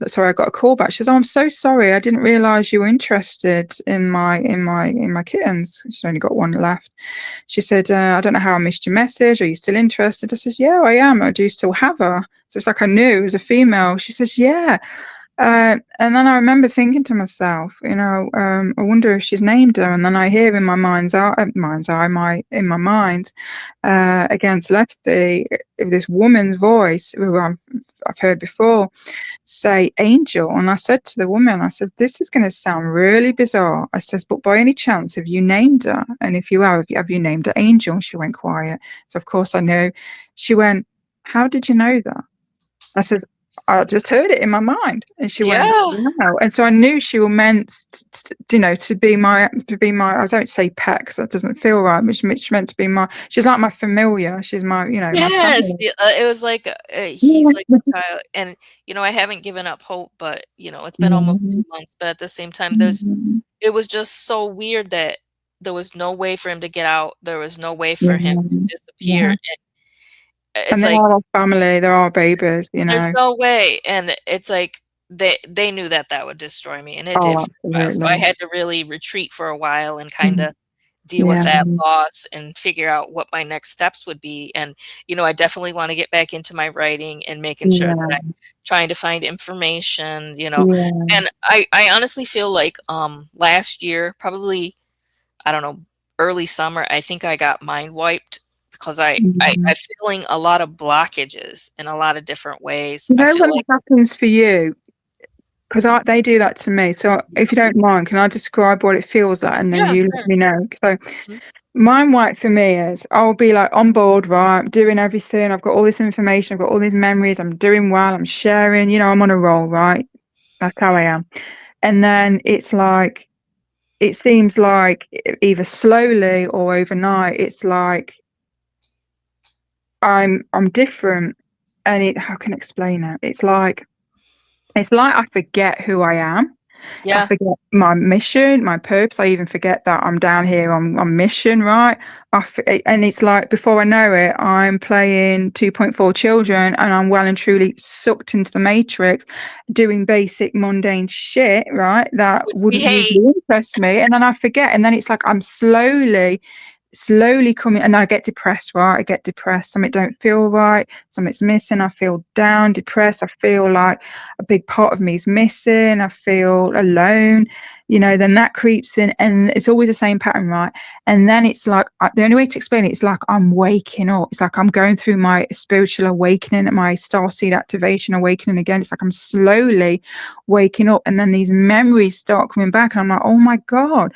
sorry, I got a call back." She says, "Oh, I'm so sorry. I didn't realize you were interested in my kittens." She's only got one left. She said, "I don't know how I missed your message. Are you still interested?" I says, "Yeah, I am. I do still have her." So it's like I knew it was a female. She says, "Yeah." And then I remember thinking to myself, I wonder if she's named her. And then I hear in my in my mind, against Lefty, this woman's voice, who I've heard before, say Angel. And I said to the woman, I said, "This is going to sound really bizarre." I says, "But by any chance, have you named her? And if you have you named her Angel?" And she went quiet. So of course I knew. She went, "How did you know that?" I said, "I just heard it in my mind." And she went, Yeah. "Wow." And so I knew she was meant, to be my, I don't say pet because that doesn't feel right, but she's meant to be she's like my familiar. She's my Yes. family. Yeah, it was like, he's like Yeah. a child. And, I haven't given up hope, but, it's been almost Mhm, 2 months. But at the same time, mhm. it was just so weird that there was no way for him to get out. There was no way Yeah, for him to disappear. yeah. And it's they like, are our family, they're our babies, you there's know? no way, and it's like they knew that that would destroy me, and it did Oh, for a while, so I absolutely. had to really retreat for a while and Mhm. kinda deal with Yeah, that loss and figure out what my next steps would be, and, I definitely wanna get back into my writing and making sure that yeah, I'm trying to find information, yeah. and I honestly feel like, last year, probably, I don't know, early summer, I think I got mind wiped because Mhm. I'm feeling a lot of blockages in a lot of different ways. You I know feel when like that happens for you, 'cause they do that to me, so if you don't mind, can I describe what it feels like, and then yeah, you let sure. me know? So, Mhm. mind white for me is I'll be, like, on board, right, I'm doing everything, I've got all this information, I've got all these memories, I'm doing well, I'm sharing, I'm on a roll, right? That's how I am. And then it's like it seems like either slowly or overnight, it's like I'm different, and how can I explain it? It's like I forget who I am. I Yeah, forget my mission, my purpose. I even forget that I'm down here on mission, right? And it's like before I know it, I'm playing 2.4 children, and I'm well and truly sucked into the matrix, doing basic mundane shit, right? That which we wouldn't hate. usually interest me. And then I forget. And then it's like I'm slowly coming, and I get depressed, right? I get depressed. Something don't feel right. Something's missing. I feel down, depressed. I feel like a big part of me is missing. I feel alone. Then that creeps in, and it's always the same pattern, right? And then it's like the only way to explain it is like I'm waking up. It's like I'm going through my spiritual awakening, my starseed activation awakening again. It's like I'm slowly waking up, and then these memories start coming back, and I'm like, oh my god,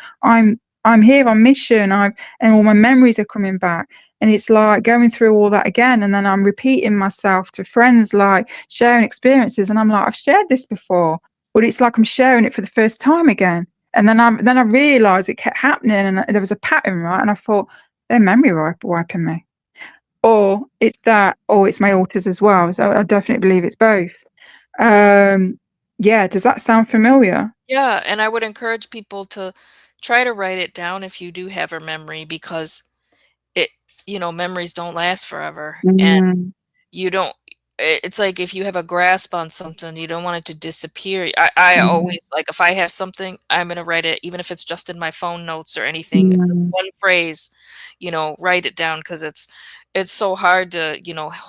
I'm here on mission. And all my memories are coming back. And it's like going through all that again. And then I'm repeating myself to friends, like sharing experiences. And I'm like, I've shared this before, but it's like I'm sharing it for the first time again. And then I realized it kept happening, and there was a pattern, right? And I thought, they're memory wiping me. Or it's that, or it's my alters as well. So I definitely believe it's both. Yeah, does that sound familiar? Yeah, and I would encourage people to try to write it down if you do have a memory because it memories don't last forever, and Mm, you don't it's like if you have a grasp on something, you don't want it to disappear. I yeah, always like, if I have something, I'm gonna write it, even if it's just in my phone notes or anything, just mm, one phrase, write it down because it's so hard to,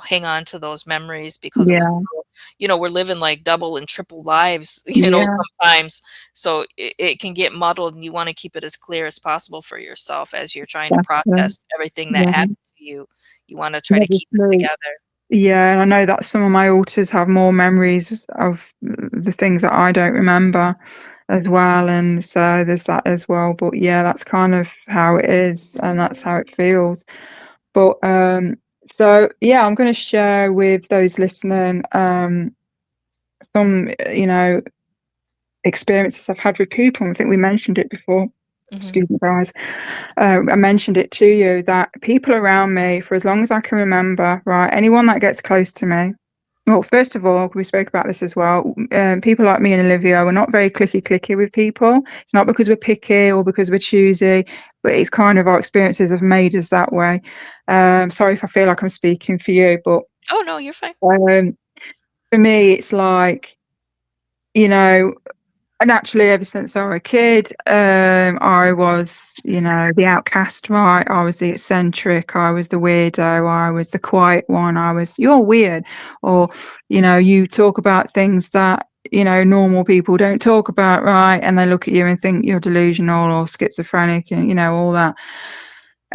hang on to those memories because it was yeah, so we're living, like, double and triple lives, yeah, sometimes, so it can get muddled, and you wanna keep it as clear as possible for yourself as you're trying to definitely. process everything that Yeah, happened to you. You wanna try to keep it obviously. together. Yeah, and I know that some of my alters have more memories of the things that I don't remember as well, and so there's that as well. But yeah, that's kind of how it is, and that's how it feels. But so yeah, I'm going to share with those listening some experiences I've had with people. I think we mentioned it before. Mhm. Excuse me, guys. I mentioned it to you that people around me, for as long as I can remember, right, anyone that gets close to me. Well, first of all, we spoke about this as well. People like me and Olivia, we're not very clicky with people. It's not because we're picky or because we're choosy, but it's kind of our experiences have made us that way. Sorry if I feel like I'm speaking for you, but Oh, no, you're fine. um, for me, it's like, you know, naturally, ever since I was a kid, I was, the outcast, right? I was the eccentric, I was the weirdo, I was the quiet one, you're weird. Or, you talk about things that, normal people don't talk about, right? And they look at you and think you're delusional or schizophrenic and, all that.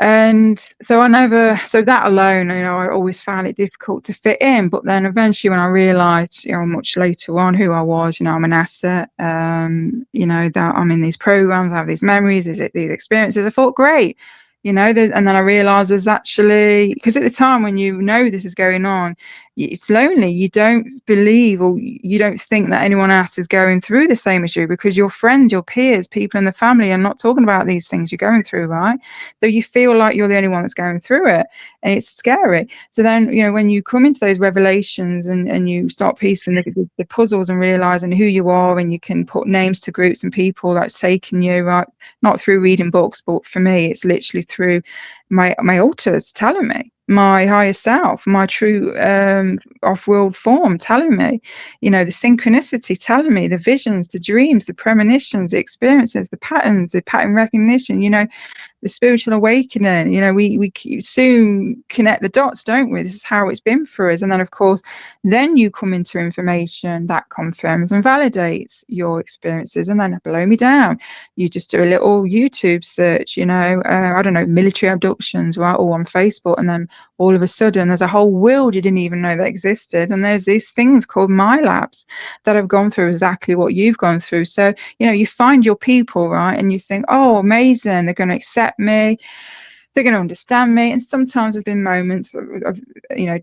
And so that alone, I always found it difficult to fit in. But then eventually, when I realised, much later on who I was, I'm an asset, that I'm in these programs, I have these memories, these experiences, I thought, great, and then I realised there's actually, because at the time when this is going on, it's lonely. You don't believe or you don't think that anyone else is going through the same as you because your friends, your peers, people in the family are not talking about these things you're going through, right? So you feel like you're the only one that's going through it, and it's scary. So then, when you come into those revelations and you start piecing the puzzles and realizing who you are, and you can put names to groups and people that's taken you, right? Not through reading books, but for me, it's literally through my alters telling me, my higher self, my true off-world form telling me, the synchronicity telling me, the visions, the dreams, the premonitions, the experiences, the patterns, the pattern recognition, the spiritual awakening. We soon connect the dots, don't we? This is how it's been for us. And then, of course, then you come into information that confirms and validates your experiences. And then blow me down. You just do a little YouTube search, I don't know, military abductions, right? Or on Facebook. And then all of a sudden, there's a whole world you didn't even know that existed. And there's these things called My Labs that have gone through exactly what you've gone through. So, you find your people, right? And you think, oh, amazing. They're going to accept me, they're going to understand me. And sometimes there's been moments of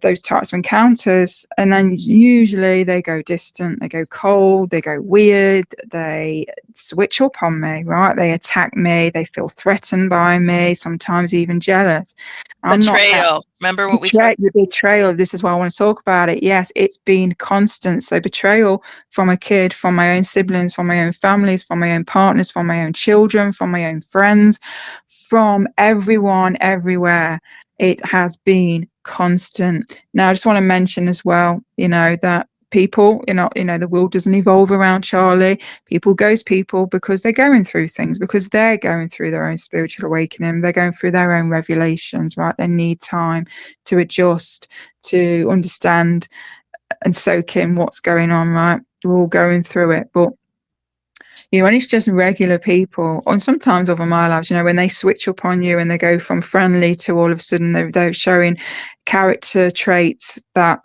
those types of encounters, and then usually they go distant, they go cold, they go weird, they switch up on me, right? They attack me, they feel threatened by me, sometimes even jealous. I'm not that. Betrayal. Remember what we talked. The betrayal. This is why I want to talk about it. Yes, it's been constant. So betrayal from a kid, from my own siblings, from my own families, from my own partners, from my own children, from my own friends, from everyone, everywhere. It has been constant. Now, I just want to mention as well, that people, the world doesn't evolve around Charlie. People ghost people because they're going through things, because they're going through their own spiritual awakening. They're going through their own revelations, right? They need time to adjust, to understand and soak in what's going on, right? We're all going through it. But when it's just regular people, and sometimes over My Labs, when they switch up on you and they go from friendly to all of a sudden they're showing character traits that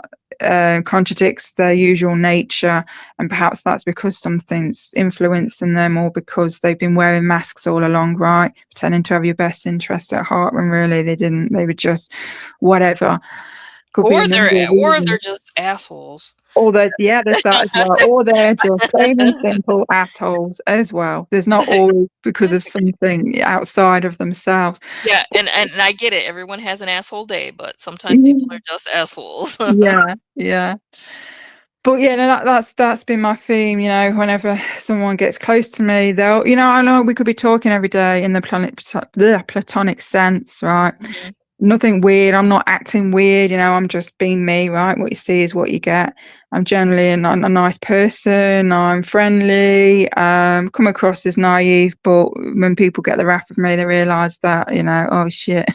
contradicts their usual nature, and perhaps that's because something's influencing them, or because they've been wearing masks all along, right? Pretending to have your best interests at heart when really they didn't. They were just whatever. Could be a number of Or reasons. they're just assholes. Or there's that as well. Or they're just plain and simple assholes as well. There's not always because of something outside of themselves. Yeah, and I get it. Everyone has an asshole day, but sometimes people are just assholes. Yeah. But yeah, no, that's been my theme. Whenever someone gets close to me, they'll, I know we could be talking every day in the platonic sense, right? Mhm. Nothing weird. I'm not acting weird. I'm just being me, right? What you see is what you get. I'm generally a nice person. I'm friendly. Come across as naive, but when people get the wrath of me, they realise that, oh shit,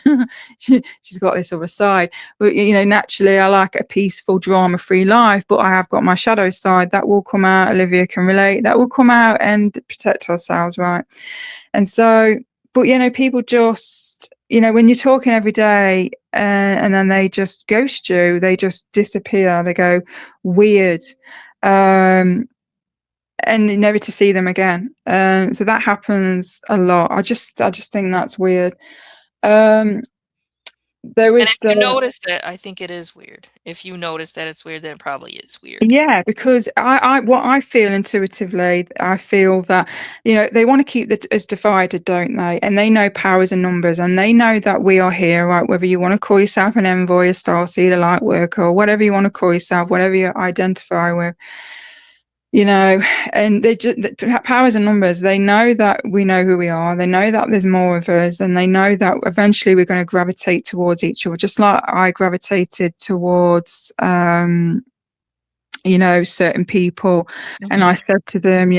she's got this other side. But, naturally, I like a peaceful, drama-free life, but I have got my shadow side that will come out. Olivia can relate. That will come out and protect ourselves, right? And so, but, people just, when you're talking every day and then they just ghost you, they just disappear, they go weird, and never to see them again. So that happens a lot. I just think that's weird. There And is if you notice it, I think it is weird. If you notice that it's weird, then it probably is weird. Yeah, because what I feel intuitively, I feel that, they want to keep us divided, don't they? And they know powers and numbers, and they know that we are here, right? Whether you want to call yourself an envoy, a starseed, a light worker, or whatever you want to call yourself, whatever you identify with, and they just powers and numbers. They know that we know who we are. They know that there's more of us, and they know that eventually we're going to gravitate towards each other, just like I gravitated towards certain people. And I said to them,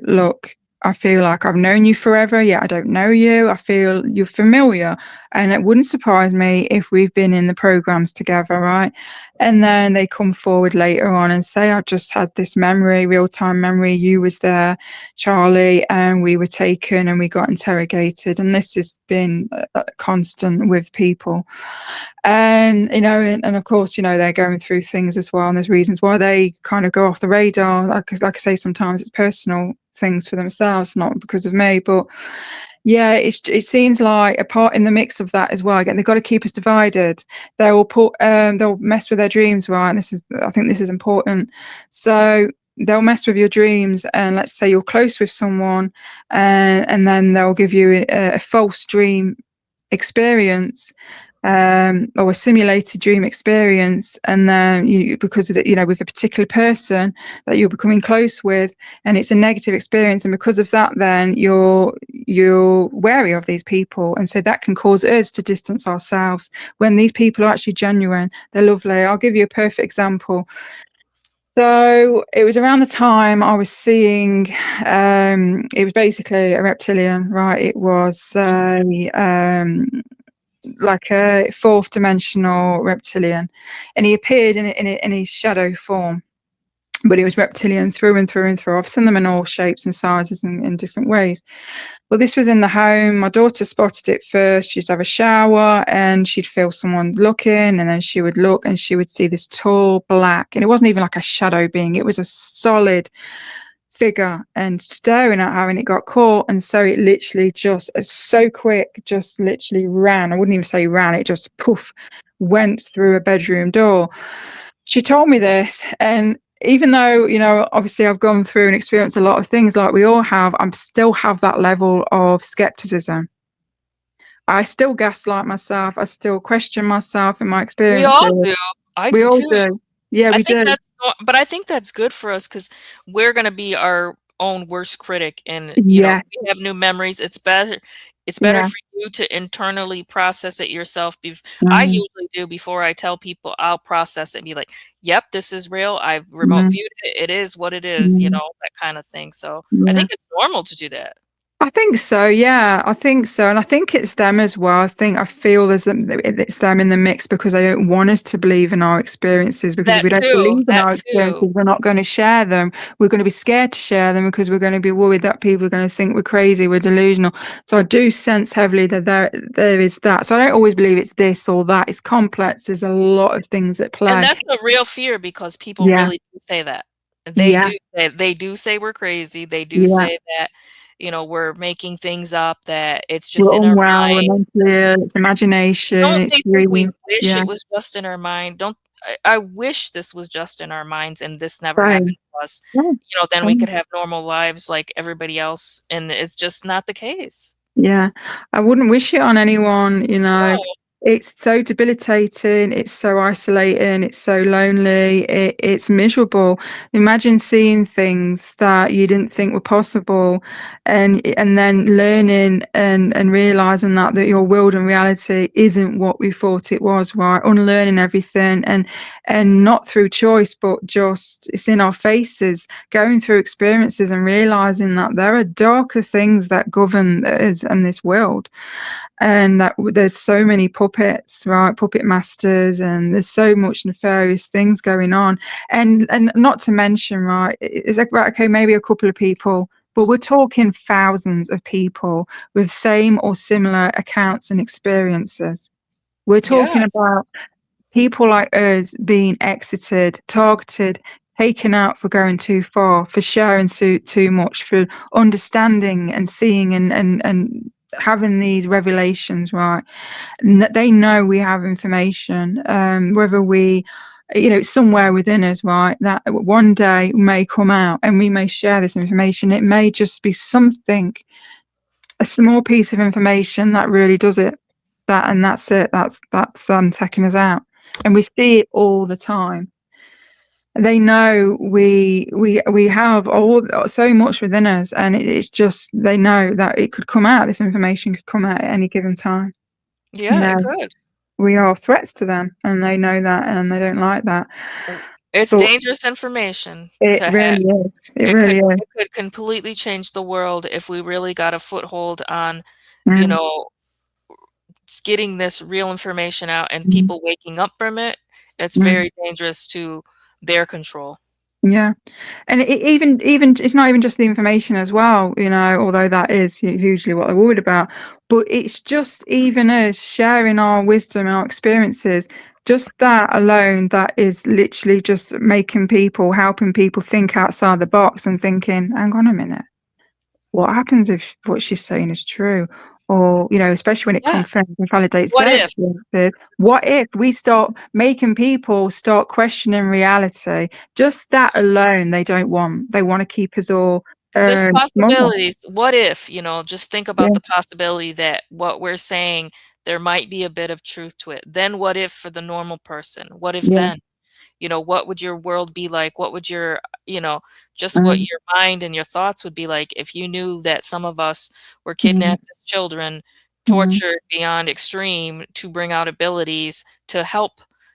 look, I feel like I've known you forever, yet I don't know you. I feel you're familiar. And it wouldn't surprise me if we've been in the programs together, right? And then they come forward later on and say, I just had this memory, real-time memory. You was there, Charlie, and we were taken and we got interrogated. And this has been constant with people. And, and of course, they're going through things as well. And there's reasons why they kind of go off the radar. Like I say, sometimes it's personal things for themselves, not because of me. But yeah, it seems like a part in the mix of that as well. Again, they've got to keep us divided. They'll mess with their dreams, right? And I think this is important. So they'll mess with your dreams, and let's say you're close with someone, and then they'll give you a false dream experience or a simulated dream experience, and then you, because of the, with a particular person that you're becoming close with, and it's a negative experience, and because of that, then you're wary of these people, and so that can cause us to distance ourselves when these people are actually genuine. They're lovely. I'll give you a perfect example. So it was around the time I was seeing, it was basically a reptilian, right? It was like a fourth dimensional reptilian, and he appeared in his shadow form, but he was reptilian through and through and through. I've seen them in all shapes and sizes and in different ways. Well, this was in the home. My daughter spotted it first. She'd have a shower and she'd feel someone looking, and then she would look and she would see this tall black, and it wasn't even like a shadow being, it was a solid figure and staring at her, and it got caught, and so it literally just so quick, just literally ran. I wouldn't even say ran, it just poof went through a bedroom door. She told me this, and even though, obviously I've gone through and experienced a lot of things like we all have, I'm still have that level of skepticism. I still gaslight myself, I still question myself in my We all experiences. do. I We do all too. do. Yeah, I we think do. but I think that's good for us because we're gonna be our own worst critic, and, Yeah, we have new memories. It's better yeah. for you to internally process it yourself. I Mm, usually do before I tell people, I'll process it and be like, "Yep, this is real. I've remote mm, viewed it. It is what it is," mm, that kinda thing. So, I yeah. think it's normal to do that. I think so, yeah. I think so, and I think it's them as well. I feel it's them in the mix because they don't want us to believe in our experiences, because if That we don't too, believe in that our too. experiences, we're not gonna share them. We're gonna be scared to share them because we're gonna be worried that people are gonna think we're crazy, we're delusional. So I do sense heavily that there is that. So I don't always believe it's this or that. It's complex. There's a lot of things at And play. that's a real fear because people Yeah, really do say that. yeah, They do say we're crazy, they do yeah. say that, we're making things up, that it's just We're in our unwell, we're mind. mentally ill, it's imagination, Don't it's they think we dream. wish Yeah, it was just in our mind? Don't I wish this was just in our minds and this never same. happened to us. Yeah, Then we could same. have normal lives like everybody else, and it's just not the case. Yeah, I wouldn't wish it on anyone. No, It's so debilitating, it's so isolating, it's so lonely, it's miserable. Imagine seeing things that you didn't think were possible, and then learning and realizing that your world and reality isn't what we thought it was, right? Unlearning everything, and not through choice, but just it's in our faces, going through experiences and realizing that there are darker things that govern us and this world, and that there's so many puppets, right? Puppet masters, and there's so much nefarious things going on, and not to mention, right? It's like, right, okay, maybe a couple of people. But we're talking thousands of people with same or similar accounts and experiences. We're talking yes. about people like us being exited, targeted, taken out for going too far, for sharing too much, for understanding and seeing and having these revelations, right? And that they know we have information, whether we, somewhere within us, right? That one day may come out and we may share this information. It may just be something, a small piece of information that really does it. And that's it. That's taking us out, and we see it all the time. They know we have all so much within us, and it's just they know that it could come out. This information could come out at any given time. You Yeah, it know, could. we are threats to them, and they know that, and they don't like that. It's But dangerous information it to have. really is. It It really could is. it could completely change the world if we really got a foothold on, you Mm, know, getting this real information out and mm, people waking up from it. It's mm. very dangerous to their control. Yeah. And even it's not even just the information as well, although that is hugely what they're worried about. But it's just even us sharing our wisdom, our experiences, just that alone, that is literally just helping people think outside the box and thinking, hang on a minute, what happens if what she's saying is true? Or, especially when it Yes. confirms and validates What their if? experiences. What if we start making people start questioning reality? Just that alone, they don't want. They want to keep us all 'Cause there's small. possibilities. What if, just think about Yeah. the possibility that what we're saying, there might be a bit of truth to it. Then what if for the normal person? What if Yeah. then? What would your world be like? What would your, just what Mm, your mind and your thoughts would be like if you knew that some of us were mm, kidnapped as children, mm. tortured beyond extreme to bring out abilities to help,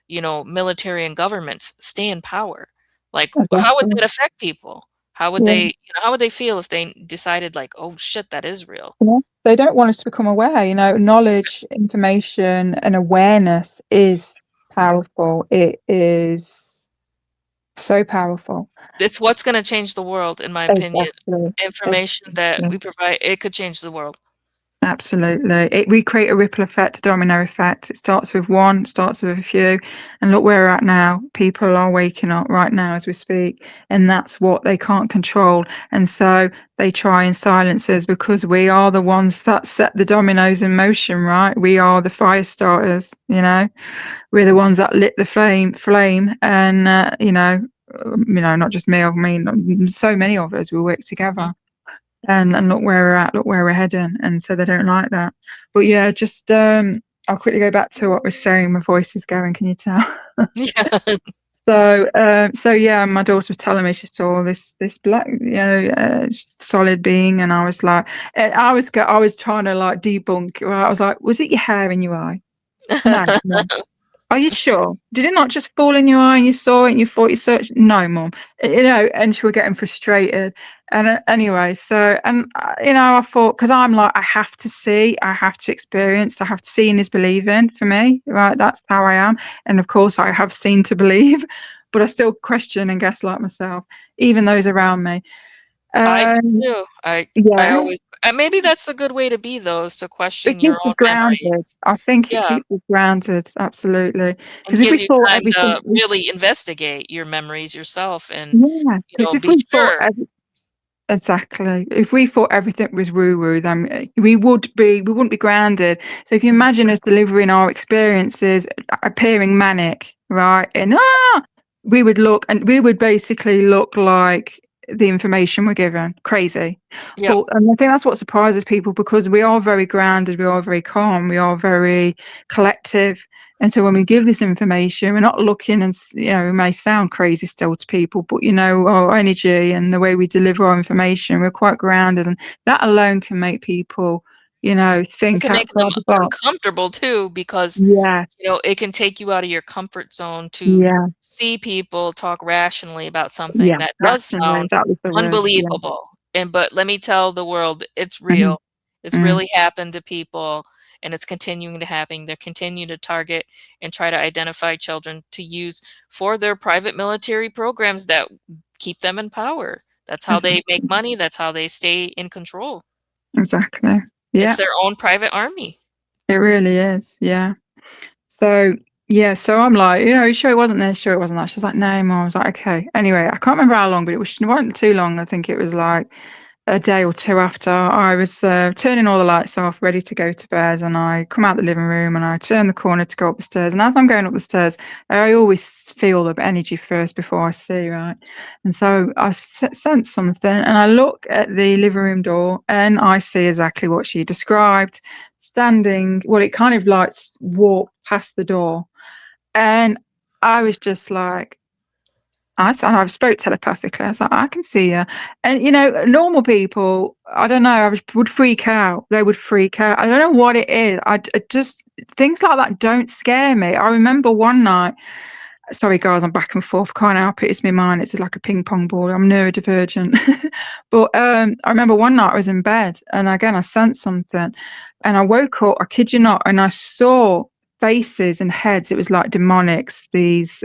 military and governments stay in power? Like, how would Exactly. that affect people? How would Yeah. they, how would they feel if they decided like, oh shit, that is real? Yeah. They don't want us to become aware, knowledge, information, and awareness is powerful. It is so powerful. It's what's going to change the world, in my opinion. Exactly. Information that Exactly. we provide, it could change the world. Absolutely. We create a ripple effect, a domino effect. It starts with one, starts with a few. And look where we're at now. People are waking up right now as we speak. And that's what they can't control. And so they try and silence us because we are the ones that set the dominoes in motion, right? We are the fire starters, We're the ones that lit the flame. And, not just me, I mean, so many of us will work Mhm. together. And look where we're at, look where we're heading, and so they don't like that. But yeah, just I'll quickly go back to what we're saying. My voice is going, can you tell? Yeah. So yeah, my daughter was telling me she saw this black, solid being, and I was like, and I was trying to like debunk. I was like, was it your hair in your eye? No, no. Are you sure? Did it not just fall in your eye and you saw it and you thought you searched? No, mum. And she was getting frustrated. And anyway, so, and, I thought, because I'm like, I have to see, I have to experience, I have to see is believing for me, right? That's how I am. And of course, I have seen to believe, but I still question and gaslight myself, even those around me. I do Um, too. I yeah, always maybe that's the good way to be though, is to it question your keeps us own grounded. memories. I think it Yeah, keeps us grounded, absolutely. and Because if we gives you thought time everything to really investigate your memories yourself and, Yeah, because if be we thought sure. exactly, if we thought everything was woo-woo, then we wouldn't be grounded. So if you Mhm. imagine us delivering our experiences, appearing manic, right? And we would basically look like the information we're given, crazy. Yep. And I think that's what surprises people because we are very grounded, we are very calm, we are very collective. And so when we give this information, we're not looking and, it may sound crazy still to people, but, our energy and the way we deliver our information, we're quite grounded. And that alone can make people, It think can make them outside the box. uncomfortable too because, Yes. it can take you out of your comfort zone to Yes. see people talk rationally about something Yeah. that does Rationally. sound That was the word. Yeah. unbelievable. But let me tell the world, it's Mhm. real. It's Mm. really happened to people, and it's continuing to happen. They're continuing to target and try to identify children to use for their private military programs that keep them in power. That's how they make Exactly. money. That's how they stay in control. Exactly. It's Yeah. their own private army. It really is. Yeah. So, yeah, so I'm like, "You sure it wasn't this? Sure it wasn't that?" She's like, "No, Mum." I was like, "Okay." Anyway, I can't remember how long, but it wasn't too long. I think it was like a day or two after I was turning all the lights off, ready to go to bed, and I come out the living room and I turn the corner to go up the stairs. And as I'm going up the stairs, I always feel the energy first before I see, right? And so I sense something, and I look at the living room door, and I see exactly what she described, standing. Well, it kind of like walked past the door, and I was just like, I spoke telepathically. I was like, "I can see you." And, normal people, I don't know, would freak out. They would freak out. I don't know what it is. I just things like that don't scare me. I remember one night sorry, guys, I'm back and forth. Can't help it. It's my mind. It's like a ping pong ball. I'm neurodivergent. But I remember one night I was in bed, and again I sensed something, and I woke up. I kid you not, and I saw faces and heads. It was like demonics. These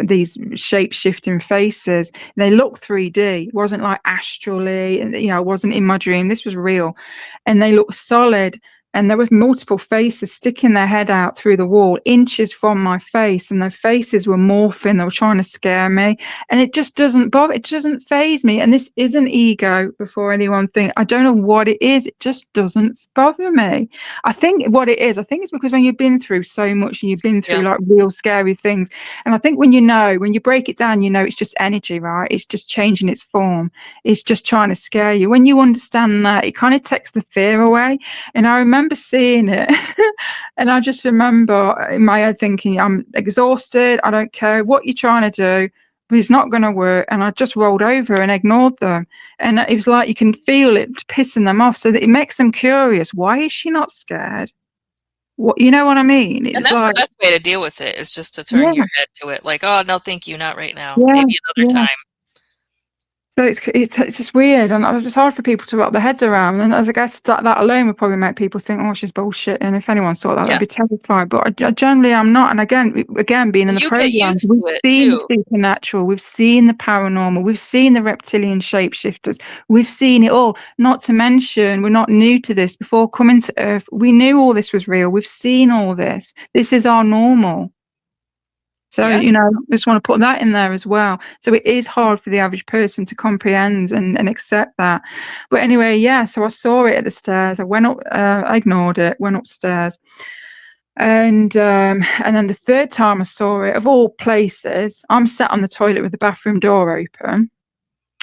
shape shifting faces. They looked 3D. It wasn't like astrally, and it wasn't in my dream. This was real, and they looked solid. And there were multiple faces sticking their head out through the wall, inches from my face, and their faces were morphing. They were trying to scare me, and it just doesn't bother. It doesn't phase me. And this isn't ego. Before anyone think, I don't know what it is. It just doesn't bother me. I think what it is, I think it's because when you've been through so much and you've been through Yeah. like real scary things, and I think when you break it down, it's just energy, right? It's just changing its form. It's just trying to scare you. When you understand that, it kind of takes the fear away. And I remember remember seeing it, and I just remember in my head thinking, I'm exhausted. I don't care what you're trying to do, but it's not going to work. And I just rolled over and ignored them. And it was like you can feel it pissing them off. So that it makes them curious. Why is she not scared? What, you know what I mean? And It's that's the like, best way to deal with it, is just to turn your yeah, head to it like, "Oh, no, thank you, not right now. yeah, Maybe another yeah. time." So it's just weird, and it's hard for people to wrap their heads around. And as I guess that alone would probably make people think, "Oh, she's bullshit." And if anyone saw that, they'd Yeah. be terrified. But I generally am not. And again, being in And the you get programs, used we've to it seen the too. supernatural, we've seen the paranormal, we've seen the reptilian shapeshifters, we've seen it all. Not to mention, we're not new to this. Before coming to Earth, we knew all this was real. We've seen all this. This is our normal. So, Yeah. I just want to put that in there as well. So it is hard for the average person to comprehend and accept that. But anyway, yeah, so I saw it at the stairs. I went up, I ignored it, went upstairs. And then the third time I saw it, of all places, I'm sat on the toilet with the bathroom door open.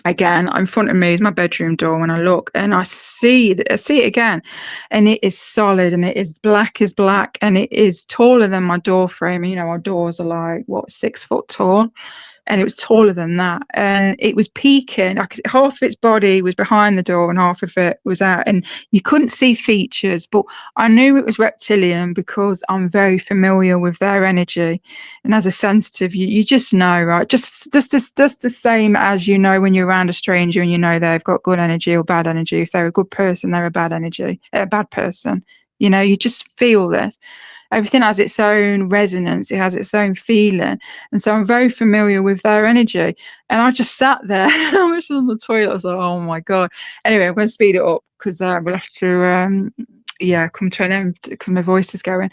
Again, in front of me is my bedroom door. When I look and I see it again, and it is solid and it is black as black and it is taller than my door frame. Our doors are like, what, 6 foot tall, and it was taller than that. And it was peeking. Half of its body was behind the door and half of it was out. And you couldn't see features, but I knew it was reptilian because I'm very familiar with their energy. And as a sensitive, you just know, right? Just the same as when you're around a stranger and they've got good energy or bad energy. If they're a good person, they're a bad energy, a bad person. You just feel this. Everything has its own resonance. It has its own feeling. And so I'm very familiar with their energy. And I just sat there. I was on the toilet. I was like, oh my God. Anyway, I'm going to speed it up because we'll have to, come to an end because my voice is going.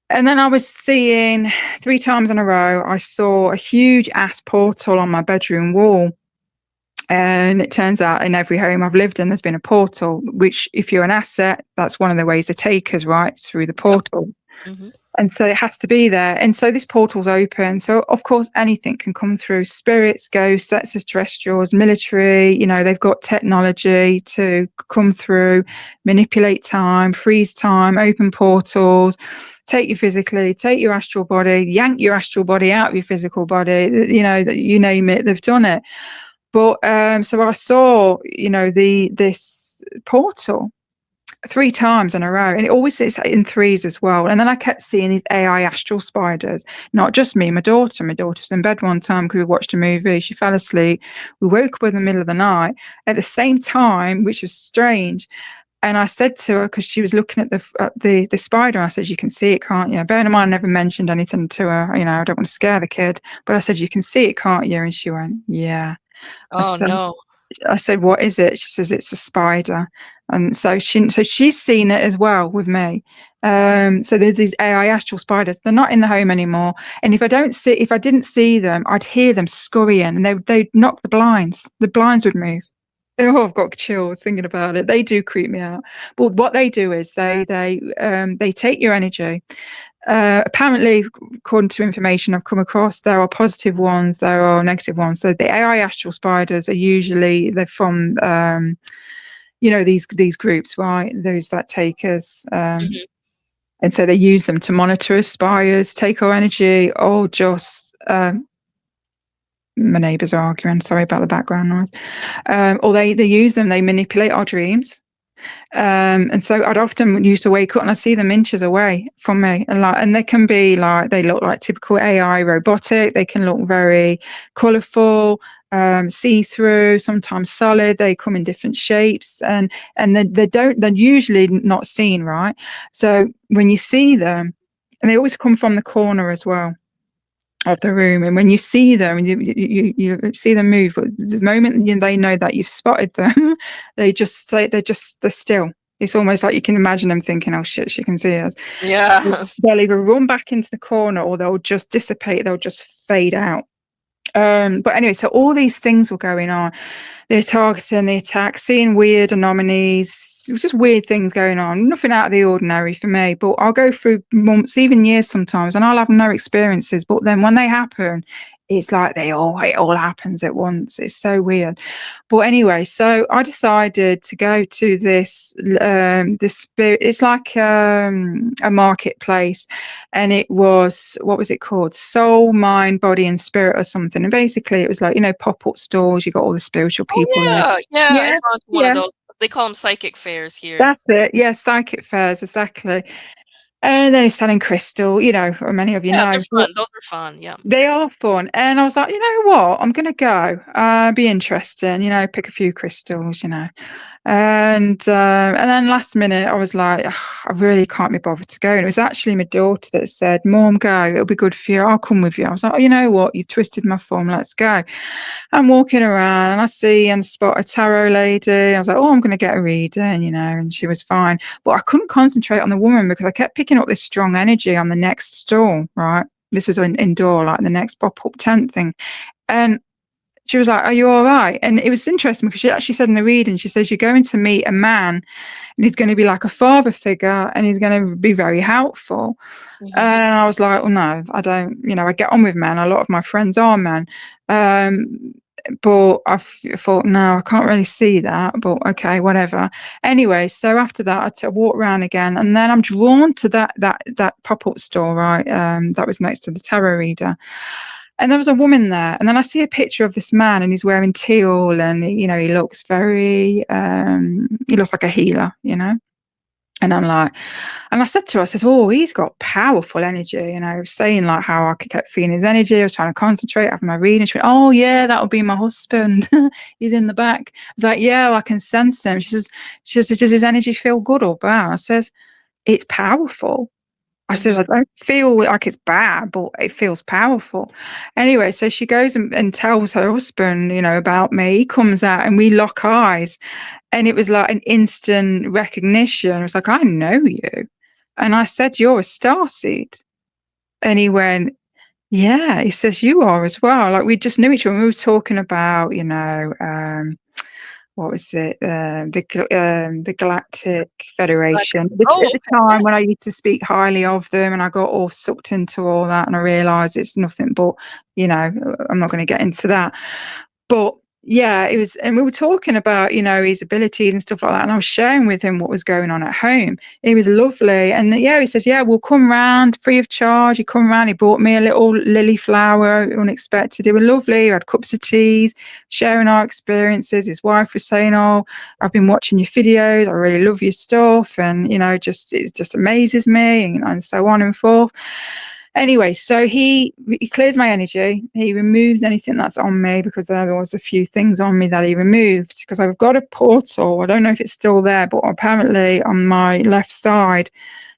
And then I was seeing 3 times in a row, I saw a huge ass portal on my bedroom wall. And it turns out in every home I've lived in, there's been a portal, which if you're an asset, that's one of the ways to take us, right? Through the Yep. portal. Mhm. And so it has to be there. And so this portal's open. So of course anything can come through. Spirits, ghosts, extraterrestrials, military, they've got technology to come through, manipulate time, freeze time, open portals, take you physically, take your astral body, yank your astral body out of your physical body, you name it, they've done it. But so I saw, this portal 3 times in a row, and it always sits in threes as well. And then I kept seeing these AI astral spiders. Not just me, my daughter. My daughter was in bed one time because we watched a movie. She fell asleep. We woke up in the middle of the night at the same time, which was strange. And I said to her, because she was looking at the spider, I said, "You can see it, can't you?" Bearing in mind, I never mentioned anything to her. I don't want to scare the kid, but I said, "You can see it, can't you?" And she went, "Yeah." I Oh, said, no. "What is it?" She says, "It's a spider." And so she's seen it as well with me. So there's these AI astral spiders. They're not in the home anymore. And if I didn't see them, I'd hear them scurrying, and they'd knock the blinds. The blinds would move. Oh, I've got chills thinking about it. They do creep me out. But what they do is they take your energy. Apparently, according to information I've come across, there are positive ones, there are negative ones. So the AI astral spiders they're from these groups, right? Those that take us. Mhm. And so they use them to monitor us, spy us, take our energy, or just my neighbours are arguing. Sorry about the background noise. Or they use them. They manipulate our dreams. And so I'd often used to wake up and I see them inches away from me, and they can be like, they look like typical AI robotic. They can look very colourful, see-through, sometimes solid. They come in different shapes, and they're usually not seen, right? So when you see them, and they always come from the corner as well of the room, and when you see them and you see them move, but the moment they know that you've spotted them, they're still. It's almost like you can imagine them thinking, "Oh shit, she can see us." Yeah. They'll either run back into the corner or they'll just dissipate. They'll just fade out. But anyway, so all these things were going on. They're targeting the attack, seeing weird anomalies. It was just weird things going on. Nothing out of the ordinary for me. But I'll go through months, even years sometimes, and I'll have no experiences. But then when they happen, it's like it all happens at once. It's so weird. But anyway, so I decided to go to this spirit. It's like a marketplace, and it was, what was it called? Soul, Mind, Body, and Spirit, or something. And basically, it was like, pop up stores. You got all the spiritual Oh, people there. yeah. Yeah, I've Yeah, gone to one of yeah, those. They call them psychic fairs here. that's it. Yeah, psychic fairs, exactly. And then he's selling crystal. Many of you Yeah, they're know. fun. Those are fun, yeah. They are fun. And I was like, you know what? I'm gonna go. Be interesting, pick a few crystals. And then last minute I was like, "Ugh, I really can't be bothered to go." And it was actually my daughter that said, Mom, go, it'll be good for you. I'll come with you. I was like, oh, you know what? You've twisted my form, let's go. I'm walking around and I see and spot a tarot lady. I was like, oh, I'm gonna get a reading, and she was fine. But I couldn't concentrate on the woman because I kept picking up this strong energy on the next stall, right? This was indoor, like the next pop-up tent thing. And she was like, are you all right? And it was interesting because she actually said in the reading, she says, you're going to meet a man and he's going to be like a father figure and he's going to be very helpful. Mhm. And I was like, well, no, I don't, I get on with men. A lot of my friends are men. But thought, no, I can't really see that, but okay, whatever. Anyway, so after that, I walk around again, and then I'm drawn to that pop-up store, right? That was next to the tarot reader. And there was a woman there, and then I see a picture of this man, and he's wearing teal, and he looks he looks like a healer. And I'm like, and I said to her, I said, oh, he's got powerful energy. And I was saying like how I kept feeling his energy. I was trying to concentrate, having my reading. She went, oh yeah, that'll be my husband. He's in the back. I was like, yeah, well, I can sense him. She says, does his energy feel good or bad? I says, it's powerful. I said, I Mhm. don't feel like it's bad, but it feels powerful. Anyway, so she goes and tells her husband, about me. He comes out and we lock eyes. And it was like an instant recognition. I was like, I know you. And I said, you're a starseed. And he went, yeah. He says, you are as well. Like we just knew each other. We were talking about, what was it? The Galactic Like, Federation. oh, At the okay, yeah. time when I used to speak highly of them, and I got all sucked into all that, and I realised it's nothing but, I'm not going to get into that. But yeah, it was, and we were talking about, his abilities and stuff like that. And I was sharing with him what was going on at home. He was lovely. And yeah, he says, yeah, we'll come round free of charge. He come round, he bought me a little lily flower, unexpected. They were lovely. We had cups of teas, sharing our experiences. His wife was saying, oh, I've been watching your videos. I really love your stuff. And, it just amazes me, and so on and forth. Anyway, so he clears my energy. He removes anything that's on me because there was a few things on me that he removed because I've got a portal. I don't know if it's still there, but apparently on my left side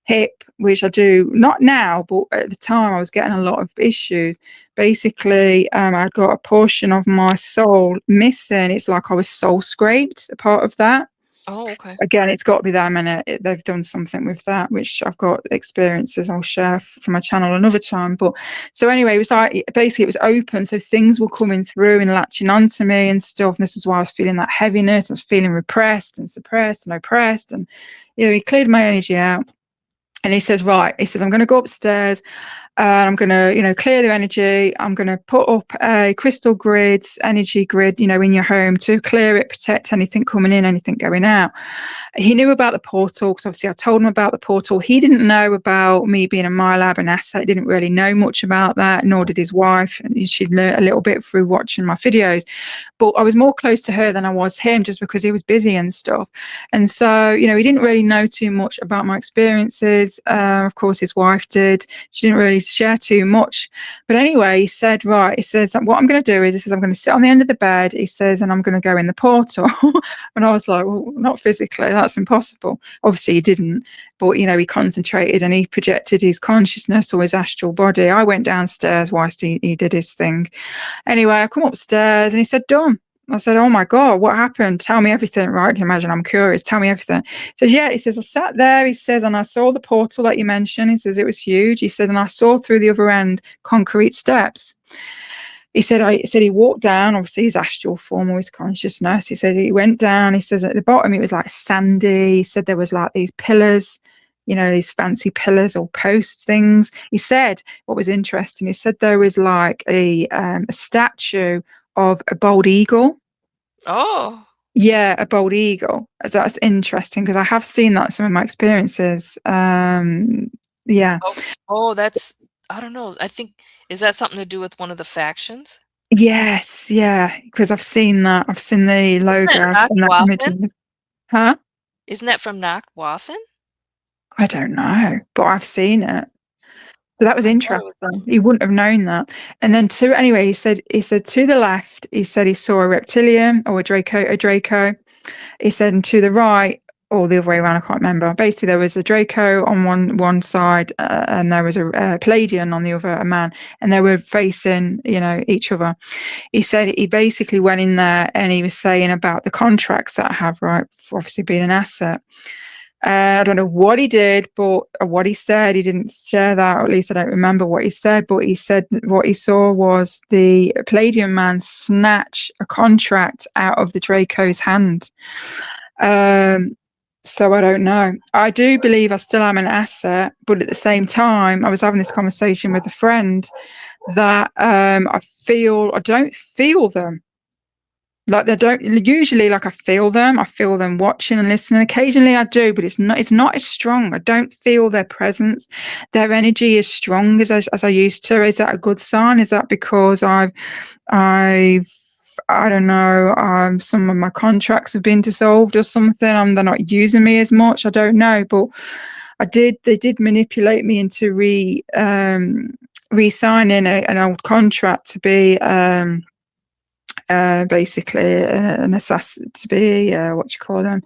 hip, which I do not now, but at the time I was getting a lot of issues. Basically, I got a portion of my soul missing. It's like I was soul scraped, a part of that. Oh, okay. Again, it's got to be them, and they've done something with that, which I've got experiences I'll share for my channel another time. But so anyway, it was like basically it was open, so things were coming through and latching onto me and stuff. And this is why I was feeling that heaviness. I was feeling repressed and suppressed and oppressed, and he cleared my energy out. And he says, right, he says, I'm going to go upstairs and I'm going to, clear the energy. I'm going to put up a crystal grid, energy grid, in your home to clear it, protect anything coming in, anything going out. He knew about the portal because obviously I told him about the portal. He didn't know about me being a MyLab and asset. He didn't really know much about that, nor did his wife. And she'd learned a little bit through watching my videos. But I was more close to her than I was him just because he was busy and stuff. And so, he didn't really know too much about my experiences. Of course, his wife did. She didn't really share too much. But anyway, he said, right, he says, what I'm going to do is, he says, I'm going to sit on the end of the bed, he says, and I'm going to go in the portal. And I was like, well, not physically, that's impossible. Obviously, he didn't. But, he concentrated and he projected his consciousness or his astral body. I went downstairs whilst he did his thing. Anyway, I come upstairs and he said, done. I said, oh my God, what happened? Tell me everything. Right, I can imagine I'm curious. Tell me everything. He says, yeah. He says, I sat there. He says, and I saw the portal that you mentioned. He says, it was huge. He says, and I saw through the other end concrete steps. He said, he walked down, obviously his astral form or his consciousness. He said he went down. He says at the bottom it was like sandy. He said there was like these pillars, these fancy pillars or post things. He said what was interesting. He said there was like a statue of a bald eagle. Oh. Yeah, a bald eagle. So that's interesting because I have seen that in some of my experiences. Yeah. Oh, oh, that's I don't know. I think is that something to do with one of the factions? Yes, yeah, because I've seen that. I've seen the Isn't that logo. I've seen that Nachtwaffen? image. Huh? Isn't that from Nachtwaffen? I don't know, but I've seen it. So that was I thought it was interesting. He wouldn't have known that. And then anyway, he said to the left, he said he saw a reptilian or a Draco. He said, and to the right, or the other way around, I can't remember. Basically, there was a Draco on one side, and there was a Palladian on the other, a man, and they were facing, each other. He said he basically went in there and he was saying about the contracts that I have, right, for obviously being an asset. I don't know what he did, but what he said, he didn't share that, or at least I don't remember what he said, but he said what he saw was the Palladium man snatch a contract out of the Draco's hand. So I don't know. I do believe I still am an asset, but at the same time, I was having this conversation with a friend that I don't feel them. Like they don't usually, like I feel them watching and listening. Occasionally I do, but it's not as strong. I don't feel their presence. Their energy is strong as I used to. Is that a good sign? Is that because I've I don't know, some of my contracts have been dissolved or something, and they're not using me as much. I don't know, but they did manipulate me into re-signing an old contract to be basically an assassin, to be what do you call them?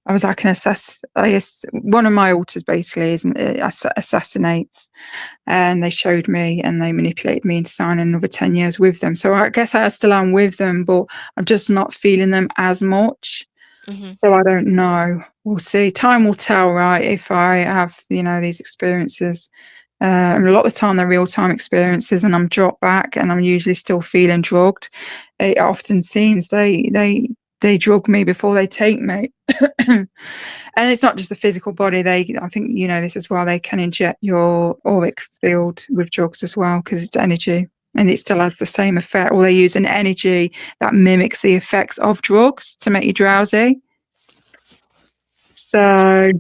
I was like an assassin. I guess one of my alters basically isn't assassinates, and they showed me and they manipulated me into signing another 10 years with them. So I guess I still am with them, but I'm just not feeling them as much. Mhm. So I don't know. We'll see. Time will tell, right? If I have, these experiences. And a lot of the time they're real time experiences, and I'm dropped back, and I'm usually still feeling drugged. It often seems they drug me before they take me. And it's not just the physical body. I think you know this as well. They can inject your auric field with drugs as well because it's energy, and it still has the same effect. Or they use an energy that mimics the effects of drugs to make you drowsy. So,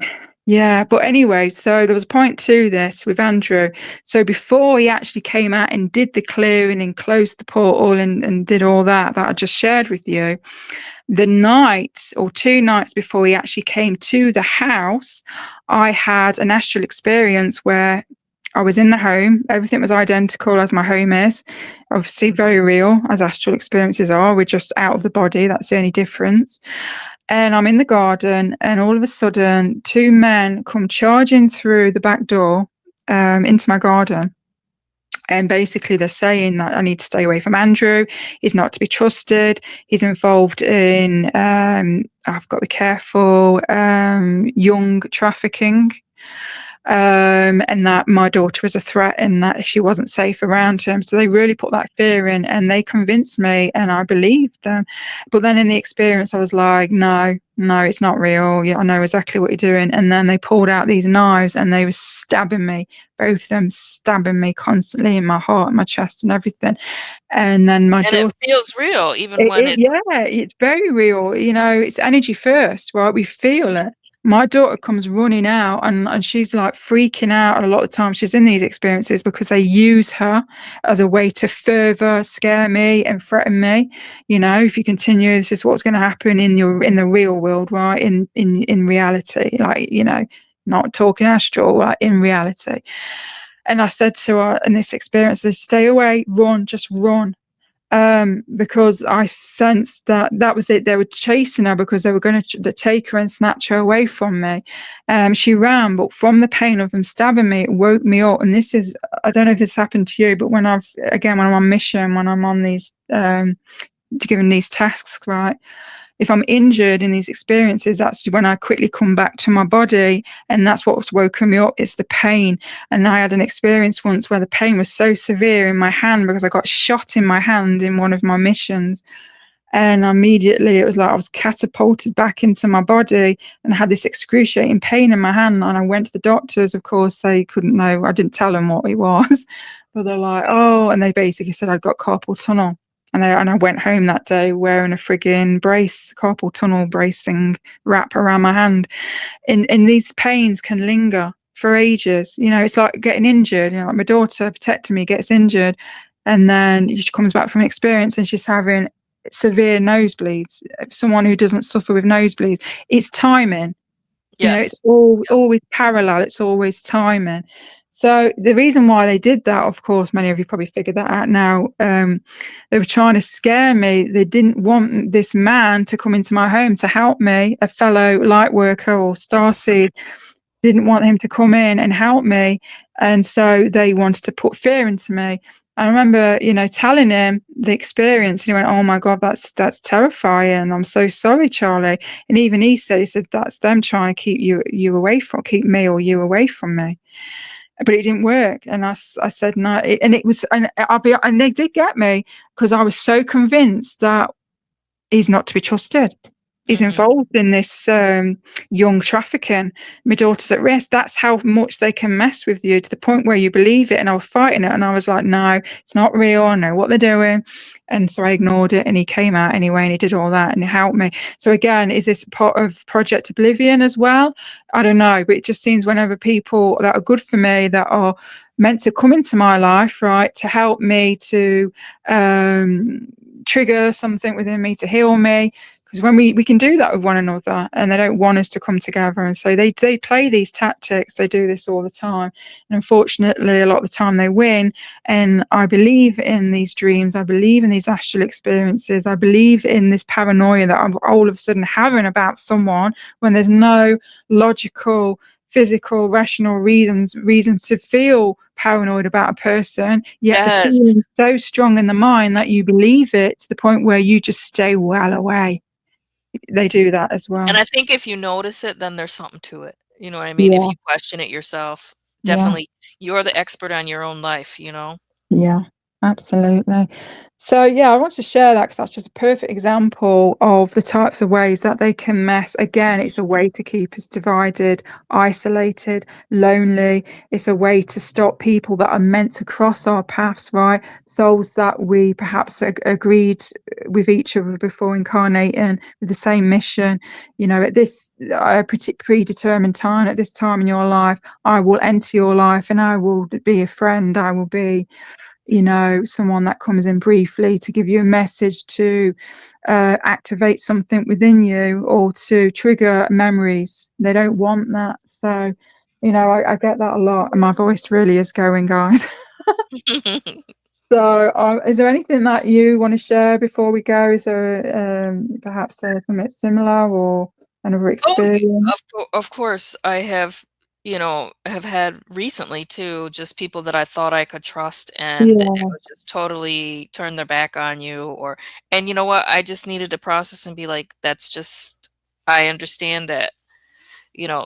yeah, but anyway, so there was a point to this with Andrew. So before he actually came out and did the clearing and closed the portal and did all that I just shared with you, the night or 2 nights before he actually came to the house, I had an astral experience where I was in the home. Everything was identical as my home is. Obviously, very real as astral experiences are. We're just out of the body. That's the only difference. And I'm in the garden, and all of a sudden, 2 men come charging through the back door into my garden. And basically, they're saying that I need to stay away from Andrew. He's not to be trusted. He's involved in, I've got to be careful, young trafficking. And that my daughter was a threat and that she wasn't safe around him. So they really put that fear in, and they convinced me, and I believed them. But then in the experience, I was like, no, it's not real. Yeah, I know exactly what you're doing. And then they pulled out these knives and they were stabbing me, both of them stabbing me constantly in my heart and my chest and everything. And then my And it daughter, feels real even when it's yeah, it's very real. It's energy first, right? We feel it. My daughter comes running out, and she's like freaking out. And a lot of times she's in these experiences because they use her as a way to further scare me and threaten me. If you continue, this is what's going to happen in the real world, right? In reality, like, not talking astral, like in reality. And I said to her in this experience, stay away, run, just run. Because I sensed that was it. They were chasing her because they were going to take her and snatch her away from me. She ran, but from the pain of them stabbing me, it woke me up. And this is, I don't know if this happened to you, but when I'm on mission, when I'm on these, given these tasks, right? If I'm injured in these experiences, that's when I quickly come back to my body, and that's what's woken me up. It's the pain. And I had an experience once where the pain was so severe in my hand because I got shot in my hand in one of my missions. And immediately it was like I was catapulted back into my body and I had this excruciating pain in my hand. And I went to the doctors. Of course, they couldn't know. I didn't tell them what it was, but they're like, oh, and they basically said I'd got carpal tunnel. And I went home that day wearing a frigging brace, carpal tunnel bracing wrap around my hand. And these pains can linger for ages. You know, it's like getting injured. You know, like my daughter protecting me gets injured, and then she comes back from experience and she's having severe nosebleeds. Someone who doesn't suffer with nosebleeds, it's timing. You know, it's Yes. always parallel. It's always timing. So the reason why they did that, of course, many of you probably figured that out now. They were trying to scare me. They didn't want this man to come into my home to help me, a fellow light worker or starseed. Didn't want him to come in and help me, and so they wanted to put fear into me. I remember, you know, telling him the experience, and he went, "Oh my God, that's terrifying. I'm so sorry, Charlie." And even he said, "That's them trying to keep you away from, keep me or you away from me." But it didn't work, and I said no, and it was, and and they did get me because I was so convinced that he's not to be trusted. He's Mhm. involved in this young trafficking. My daughter's at risk. That's how much they can mess with you to the point where you believe it. And I was fighting it, and I was like, no, it's not real. I know what they're doing. And so I ignored it, and he came out anyway, and he did all that, and he helped me. So again, is this part of Project Oblivion as well? I don't know, but it just seems whenever people that are good for me, that are meant to come into my life, right, to help me, to trigger something within me, to heal me, because when we can do that with one another, and they don't want us to come together, and so they play these tactics. They do this all the time, and unfortunately a lot of the time they win. And I believe in these dreams, I believe in these astral experiences, I believe in this paranoia that I'm all of a sudden having about someone when there's no logical, physical, rational reasons to feel paranoid about a person, yet the Yes. feeling is so strong in the mind that you believe it to the point where you just stay well away. They do that as And well. I think if you notice it, then there's something to it. You know what I mean? If Yeah, you question it yourself, yeah. definitely you're the expert on your own life, you know? Yeah, absolutely. So, yeah, I want to share that because that's just a perfect example of the types of ways that they can mess. Again, it's a way to keep us divided, isolated, lonely. It's a way to stop people that are meant to cross our paths, right? Souls that we perhaps agreed with each other before incarnating with the same mission. You know, at this predetermined time, at this time in your life, I will enter your life and I will be a friend. I will be, you know, someone that comes in briefly to give you a message, to activate something within you or to trigger memories. They don't want that. So, you know, I get that a lot. And my voice really is going, guys. So, is there anything that you want to share before we go? Is there perhaps something similar or another Oh, yeah, experience? of course, I have, have had recently too, just people that I thought I could trust, and it Yeah. was just totally turned their back on you, or and you know what? I just needed to process and be like, "That's just." I understand that,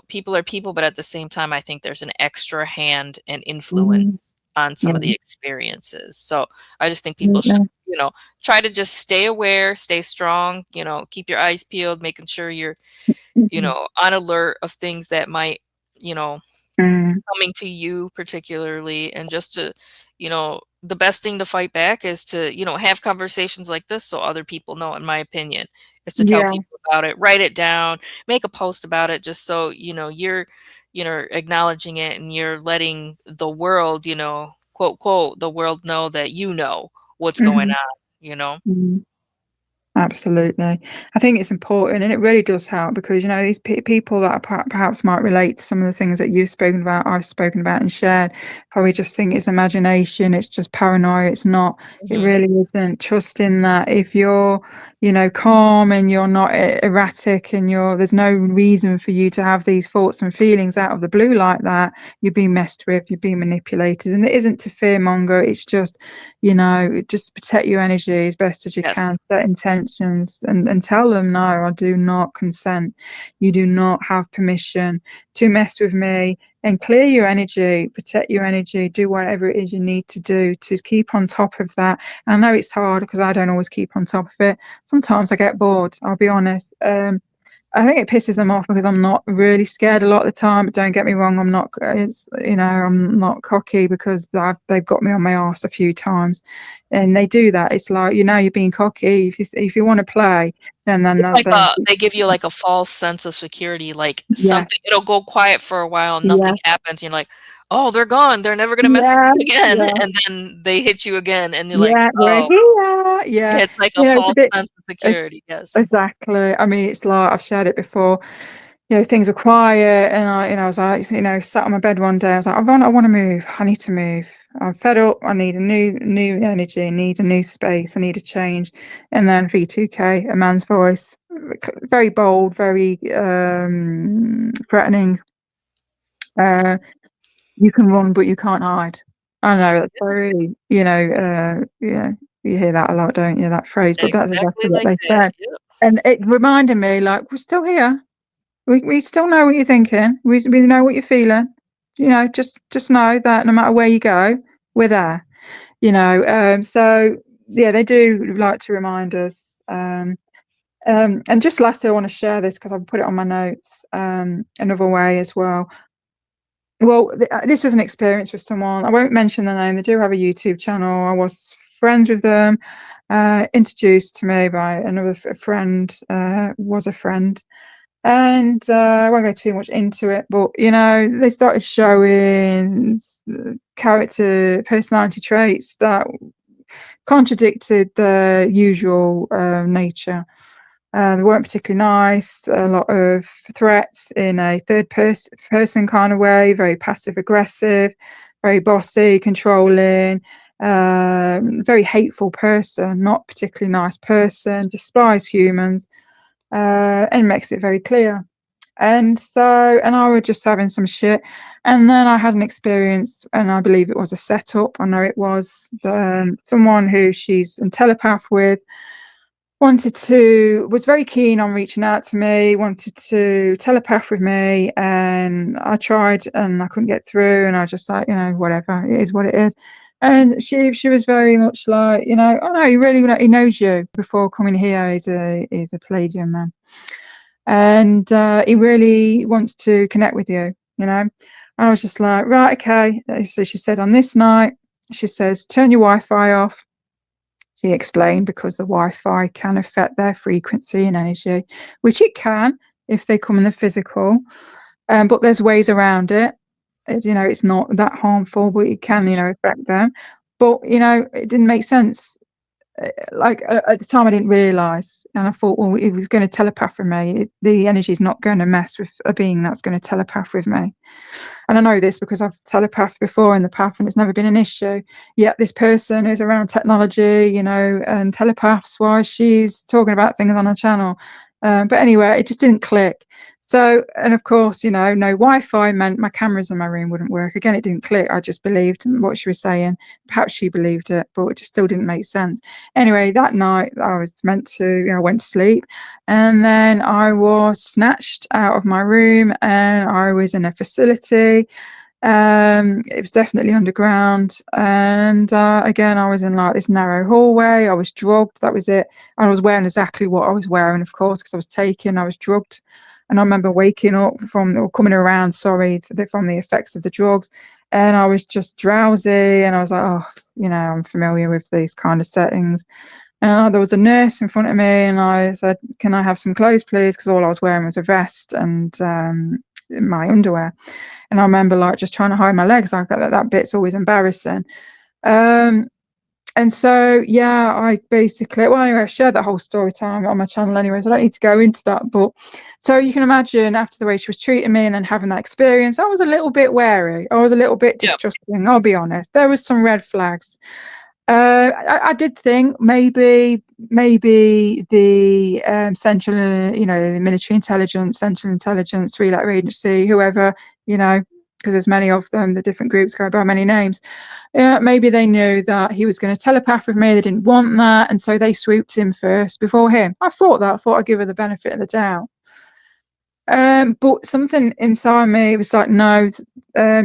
people are people, but at the same time, I think there's an extra hand and Mm, influence on some yeah, of the experiences. So, I just think people should, absolutely. try to just stay aware, stay strong, keep your eyes peeled, making sure you're Mhm. on alert of things that might, you know, Mm, coming to you particularly, and just to, the best thing to fight back is to, have conversations like this so other people know, in my opinion, is to tell yeah. people about it, write it down, make a post about it, just so, you're, acknowledging it, and you're letting the world, quote, quote, the world know that you know what's going Mhm. on, you know? Mm. Absolutely. I think it's important and it really does help because, you know, these people that are perhaps might relate to some of the things that you've spoken about, I've spoken about and shared, probably just think it's imagination, it's just paranoia. It's not, it Mhm. really isn't. Trust in that if you're, you know, calm and you're not erratic and there's no reason for you to have these thoughts and feelings out of the blue like that, you're being messed with, you're being manipulated. And it isn't to fearmonger, it's just, you know, just protect your energy as best as you can, Yes. set intentions and tell them, no, I do not consent. You do not have permission to mess with me and clear your energy, protect your energy, do whatever it is you need to do to keep on top of that. And I know it's hard because I don't always keep on top of it. Sometimes I get bored, I'll be honest. I think it pisses them off because I'm not really scared a lot of the time. But don't get me wrong, I'm not. It's, I'm not cocky because they've got me on my arse a few times, and they do that. It's like you're being cocky. If you want to play, It's like, then they give you, like, a false sense of security, like, yeah, something it'll go quiet for a while, yeah, nothing happens, you're like, "Oh, they're gone, they're never gonna mess with yeah, you again," yeah, and then they hit you again, and you're like, yeah. We're "Oh." here. Yeah, Yeah, it's like a it's a false bit. sense of It's security, yes. exactly. I mean, it's like I've shared it before. Things are quiet, and I was like, sat on my bed one day. I was like, I want to move. I need to move. I'm fed up. I need a new energy. I need a new space. I need a change. And then V2K, a man's voice, very bold, very threatening. Uh, you can run, but you can't hide. I know that's Yeah, very, yeah, you hear that a lot, don't you? That phrase, but that's exactly exactly what like they that, said. yep. And it reminded me, like, we're still here. We still know what you're thinking. We know what you're feeling. Just know that no matter where you go, we're there. So yeah, they do like to remind us. And just lastly, I want to share this because I've put it on my notes. Another way as well. Well, this was an experience with someone. I won't mention the name. They do have a YouTube channel. I was friends with them. Introduced to me by another friend. Was a friend. And I won't go too much into it, but they started showing character personality traits that contradicted the usual nature. They weren't particularly nice. A lot of threats in a third person kind of way. Very passive aggressive, very bossy, controlling. Very hateful person. Not particularly nice person. Despise humans, and makes it very clear. And I was just having some shit. And then I had an experience, and I believe it was a setup. I know it was someone who she's in telepath with was very keen on reaching out to me, wanted to telepath with me, and I tried and I couldn't get through, and I was just like, whatever, it is what it is. And she was very much like, oh no, he knows you before coming here. He's a Palladium man, and he really wants to connect with you. I was just like, right, okay. So she said, on this night, she says, turn your Wi-Fi off. She explained because the Wi-Fi can affect their frequency and energy, which it can if they come in the physical. But there's ways around it. It's not that harmful, but it can, affect them. But it didn't make sense. At the time, I didn't realise, and I thought, well, it was going to telepath with me. The energy is not going to mess with a being that's going to telepath with me. And I know this because I've telepathed before in the past, and it's never been an issue. Yet this person is around technology, and telepaths while she's talking about things on her channel. But anyway, it just didn't click. So, and of course, no Wi-Fi meant my cameras in my room wouldn't work. Again, it didn't click. I just believed what she was saying. Perhaps she believed it, but it just still didn't make sense. Anyway, that night I was meant to, I went to sleep, and then I was snatched out of my room, and I was in a facility. It was definitely underground, and again, I was in like this narrow hallway. I was drugged. That was it. I was wearing exactly what I was wearing, of course, because I was taken. I was drugged, and I remember waking up or coming around. Sorry, from the effects of the drugs, and I was just drowsy, and I was like, oh, I'm familiar with these kind of settings. And there was a nurse in front of me, and I said, "Can I have some clothes, please?" Because all I was wearing was a vest and my underwear. And I remember like just trying to hide my legs. Like that bit's always embarrassing. Um, and so yeah, I basically anyway, I shared that whole story time on my channel anyway, so I don't need to go into that. But so you can imagine after the way she was treating me and then having that experience, I was a little bit wary. I was a little bit Yeah. distrusting. I'll be honest. There was some red flags. I did think maybe the central, the military intelligence, central intelligence, three-letter agency, whoever, because there's many of them, the different groups go by many names. Maybe they knew that he was going to telepath with me. They didn't want that, and so they swooped him first before him. I thought I'd give her the benefit of the doubt. But something inside me was like, no,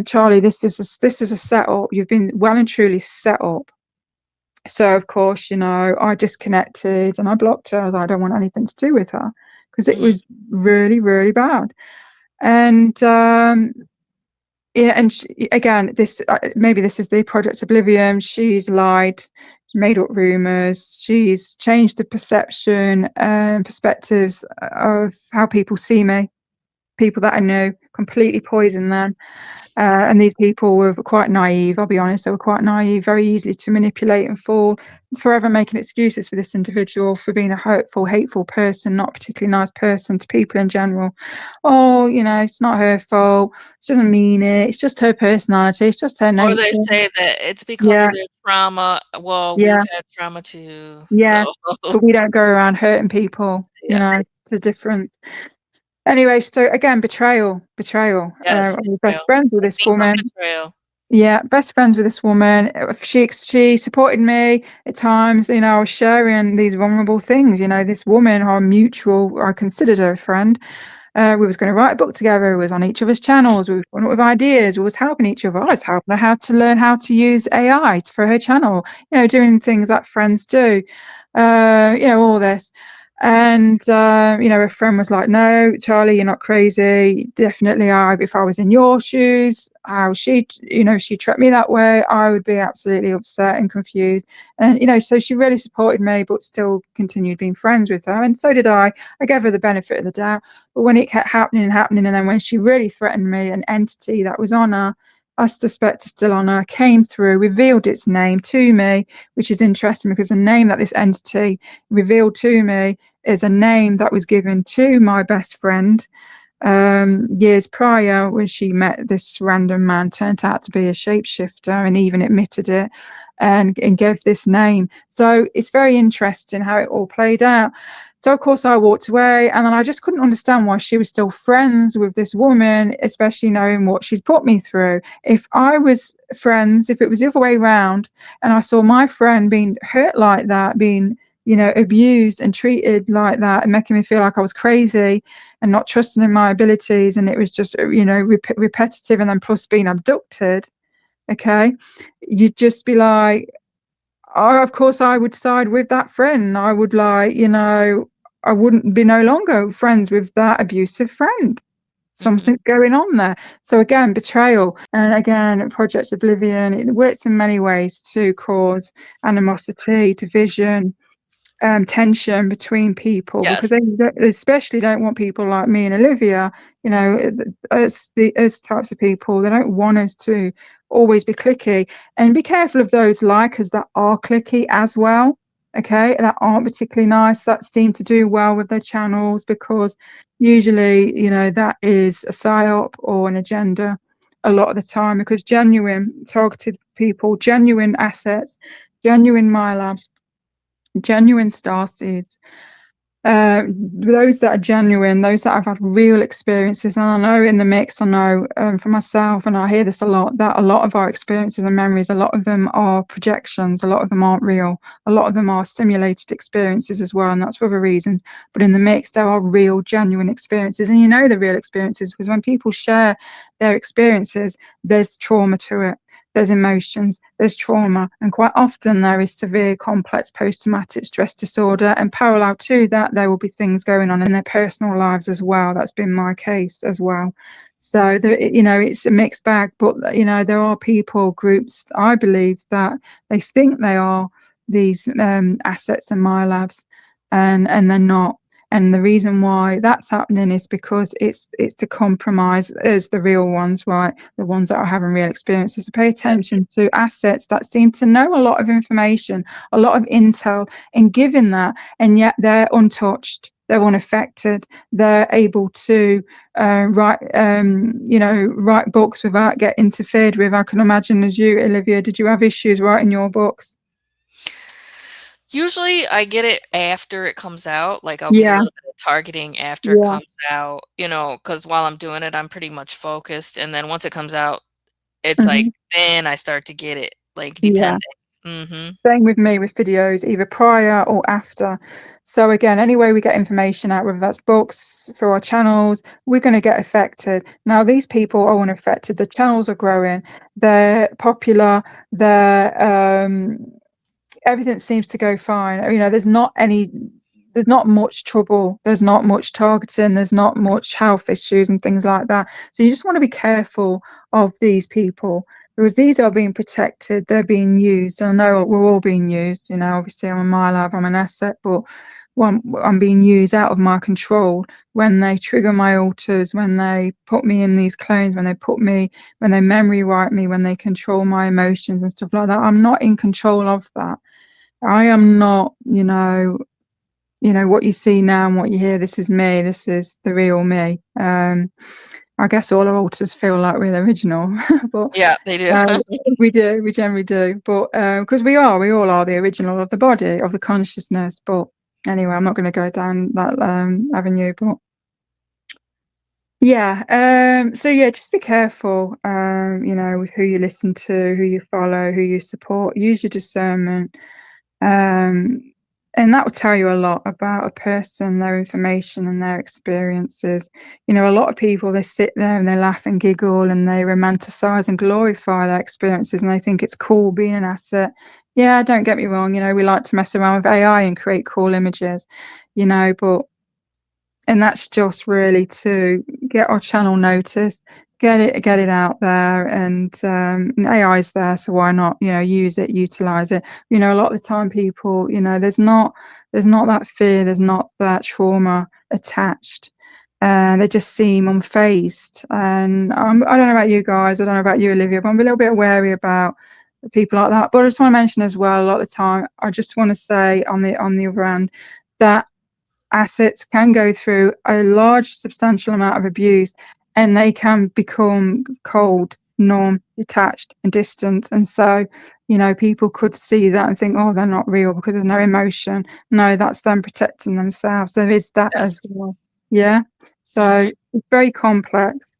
Charlie, this is a setup. You've been well and truly set up. So of course, I disconnected and I blocked her. I don't want anything to do with her because it Mhm. was really, really bad. And yeah, and again, this maybe this is the Project Oblivion. She's lied, made up rumors, she's changed the perception and perspectives of how people see me. People that I knew, completely poisoned them. And these people were quite naive, I'll be honest, they were quite naive, very easy to manipulate and fall, forever making excuses for this individual for being a hurtful, hateful person, not a particularly nice person to people in general. Oh, it's not her fault. She doesn't mean it. It's just her personality. It's just her Or they nature. say that it's because Yeah, of their trauma. Well, we've yeah, had trauma too, yeah. so But we don't go around hurting people, yeah. it's a different. Anyway, so again, betrayal, betrayal. Yes, I was best betrayal. friends with A this deeper woman. betrayal. Yeah, best friends with this woman. She supported me at times. I was sharing these vulnerable things. This woman, our mutual, I considered her a friend. We was going to write a book together. We was on each other's channels. We were coming up with ideas. We was helping each other. I was helping her how to learn how to use AI for her channel. Doing things that friends do. All this. And her friend was like, "No, Charlie, you're not crazy. Definitely, if I was in your shoes, how she treated me that way, I would be absolutely upset and confused." And so she really supported me, but still continued being friends with her, and so did I. I gave her the benefit of the doubt, but when it kept happening and happening, and then when she really threatened me, an entity that was on her, I suspect is still on her, came through, revealed its name to me, which is interesting because the name that this entity revealed to me is a name that was given to my best friend years prior when she met this random man, turned out to be a shapeshifter and even admitted it and gave this name. So it's very interesting how it all played out. So of course I walked away and then I just couldn't understand why she was still friends with this woman, especially knowing what she'd put me through. If I was friends, if it was the other way around and I saw my friend being hurt like that, being abused and treated like that and making me feel like I was crazy and not trusting in my abilities. And it was just, repetitive. And then plus being abducted. Okay. You'd just be like, oh, of course, I would side with that friend. I would I wouldn't be no longer friends with that abusive friend. Mhm. Something's going on there. So again, betrayal. And again, Project Oblivion, it works in many ways to cause animosity, division, tension between people because Yes. they especially don't want people like me and Olivia, us types of people. They don't want us to always be clicky and be careful of those like us that are clicky as well. Okay, that aren't particularly nice, that seem to do well with their channels because usually, that is a psyop or an agenda a lot of the time because genuine targeted people, genuine assets, genuine my labs, genuine star seeds. Those that are genuine, those that have had real experiences, and I know in the mix, I know for myself, and I hear this a lot, that a lot of our experiences and memories, a lot of them are projections, a lot of them aren't real, a lot of them are simulated experiences as well, and that's for other reasons. But in the mix, there are real, genuine experiences, and the real experiences because when people share their experiences, there's trauma to it. There's emotions, there's trauma, and quite often there is severe complex post-traumatic stress disorder. And parallel to that, there will be things going on in their personal lives as well. That's been my case as well. So there, it's a mixed bag, but there are people, groups, I believe that they think they are these assets in my labs, and they're not. And the reason why that's happening is because it's to compromise us, the real ones, right? The ones that are having real experiences. To pay Yeah. attention to assets that seem to know a lot of information, a lot of intel, and giving that, and yet they're untouched. They're unaffected. They're able to write books without getting interfered with. I can imagine as you, Olivia, did you have issues writing your books? Usually, I get it after it comes out, like, I'll get a Yeah, little bit of targeting after it yeah, comes out, because while I'm doing it, I'm pretty much focused, and then once it comes out, it's like, hmm, then I start to get it, like, yeah. depending. Mhm. Same with me with videos, either prior or after. So again, any way we get information out, whether that's books, through our channels, we're going to get affected. Now, these people are unaffected. The channels are growing. They're popular. They're everything seems to go fine. You know, there's not much trouble. There's not much targeting. There's not much health issues and things like that. So you just want to be careful of these people because these are being protected. They're being used. And I know we're all being used. You know, obviously I'm a my lab, I'm an asset, but I'm being used out of my control when they trigger my alters, when they put me in these clones, when they memory write me, when they control my emotions and stuff like that. I'm not in control of that. I am not, what you see now and what you hear, this is me, this is the real me. I guess all our alters feel like we're the original, but Yeah, they do. uh, we generally do. But because we all are the original of the body, of the consciousness. But anyway, I'm not going to go down that avenue. But yeah, so yeah, just be careful, with who you listen to, who you follow, who you support. Use your discernment. Um, and that will tell you a lot about a person, their information and their experiences. You know, a lot of people, they sit there and they laugh and giggle and they romanticize and glorify their experiences and they think it's cool being an asset. Yeah, don't get me wrong, we like to mess around with AI and create cool images, but and that's just really to get our channel noticed, get it out there, and AI is there, so why not, use it, utilize it. A lot of the time people, there's not that fear, there's not that trauma attached. They just seem unfazed. And I don't know about you guys, I don't know about you, Olivia, but I'm a little bit wary about people like that. But I just want to mention as well, a lot of the time, I just want to say on the other end that assets can go through a large, substantial amount of abuse and they can become cold, numb, detached, and distant. And so, people could see that and think, oh, they're not real because there's no emotion. No, that's them protecting themselves. There is that as Yes. well. Yeah. So Mhm. it's very complex.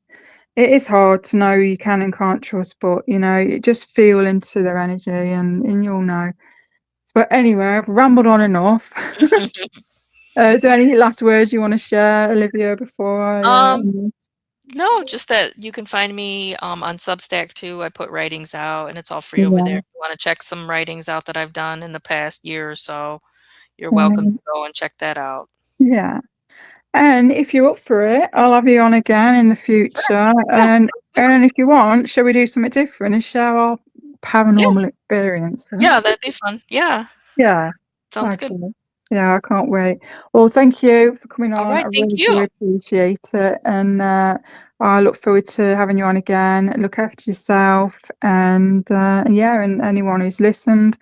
It is hard to know who you can and can't trust, but you just feel into their energy and you'll know. But anyway, I've rambled on enough. Is there any last words you want to share, Olivia, before I Um, no, just that you can find me, on Substack too. I put writings out, and it's all free over there. yeah, If you wanna check some writings out that I've done in the past year or so, you're welcome to um, go and check that out. yeah. And if you're up for it, I'll have you on again in the Sure. future. Yeah, And sounds good. and if you want, shall we do something different and share our Yeah, paranormal experiences? yeah, that'd be fun. Yeah, Yeah. sounds good. Okay. Yeah, I can't wait. Well, thank you for coming on. I Alright, thank really do you. appreciate it. And I look forward to having you on again. Look after yourself and yeah, and anyone who's listened.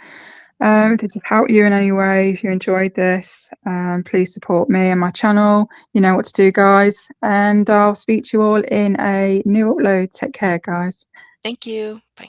If it's helped you in any way, if you enjoyed this, please support me and my channel. You know what to do, guys. And I'll speak to you all in a new upload. Take care, guys. Thank you. Bye.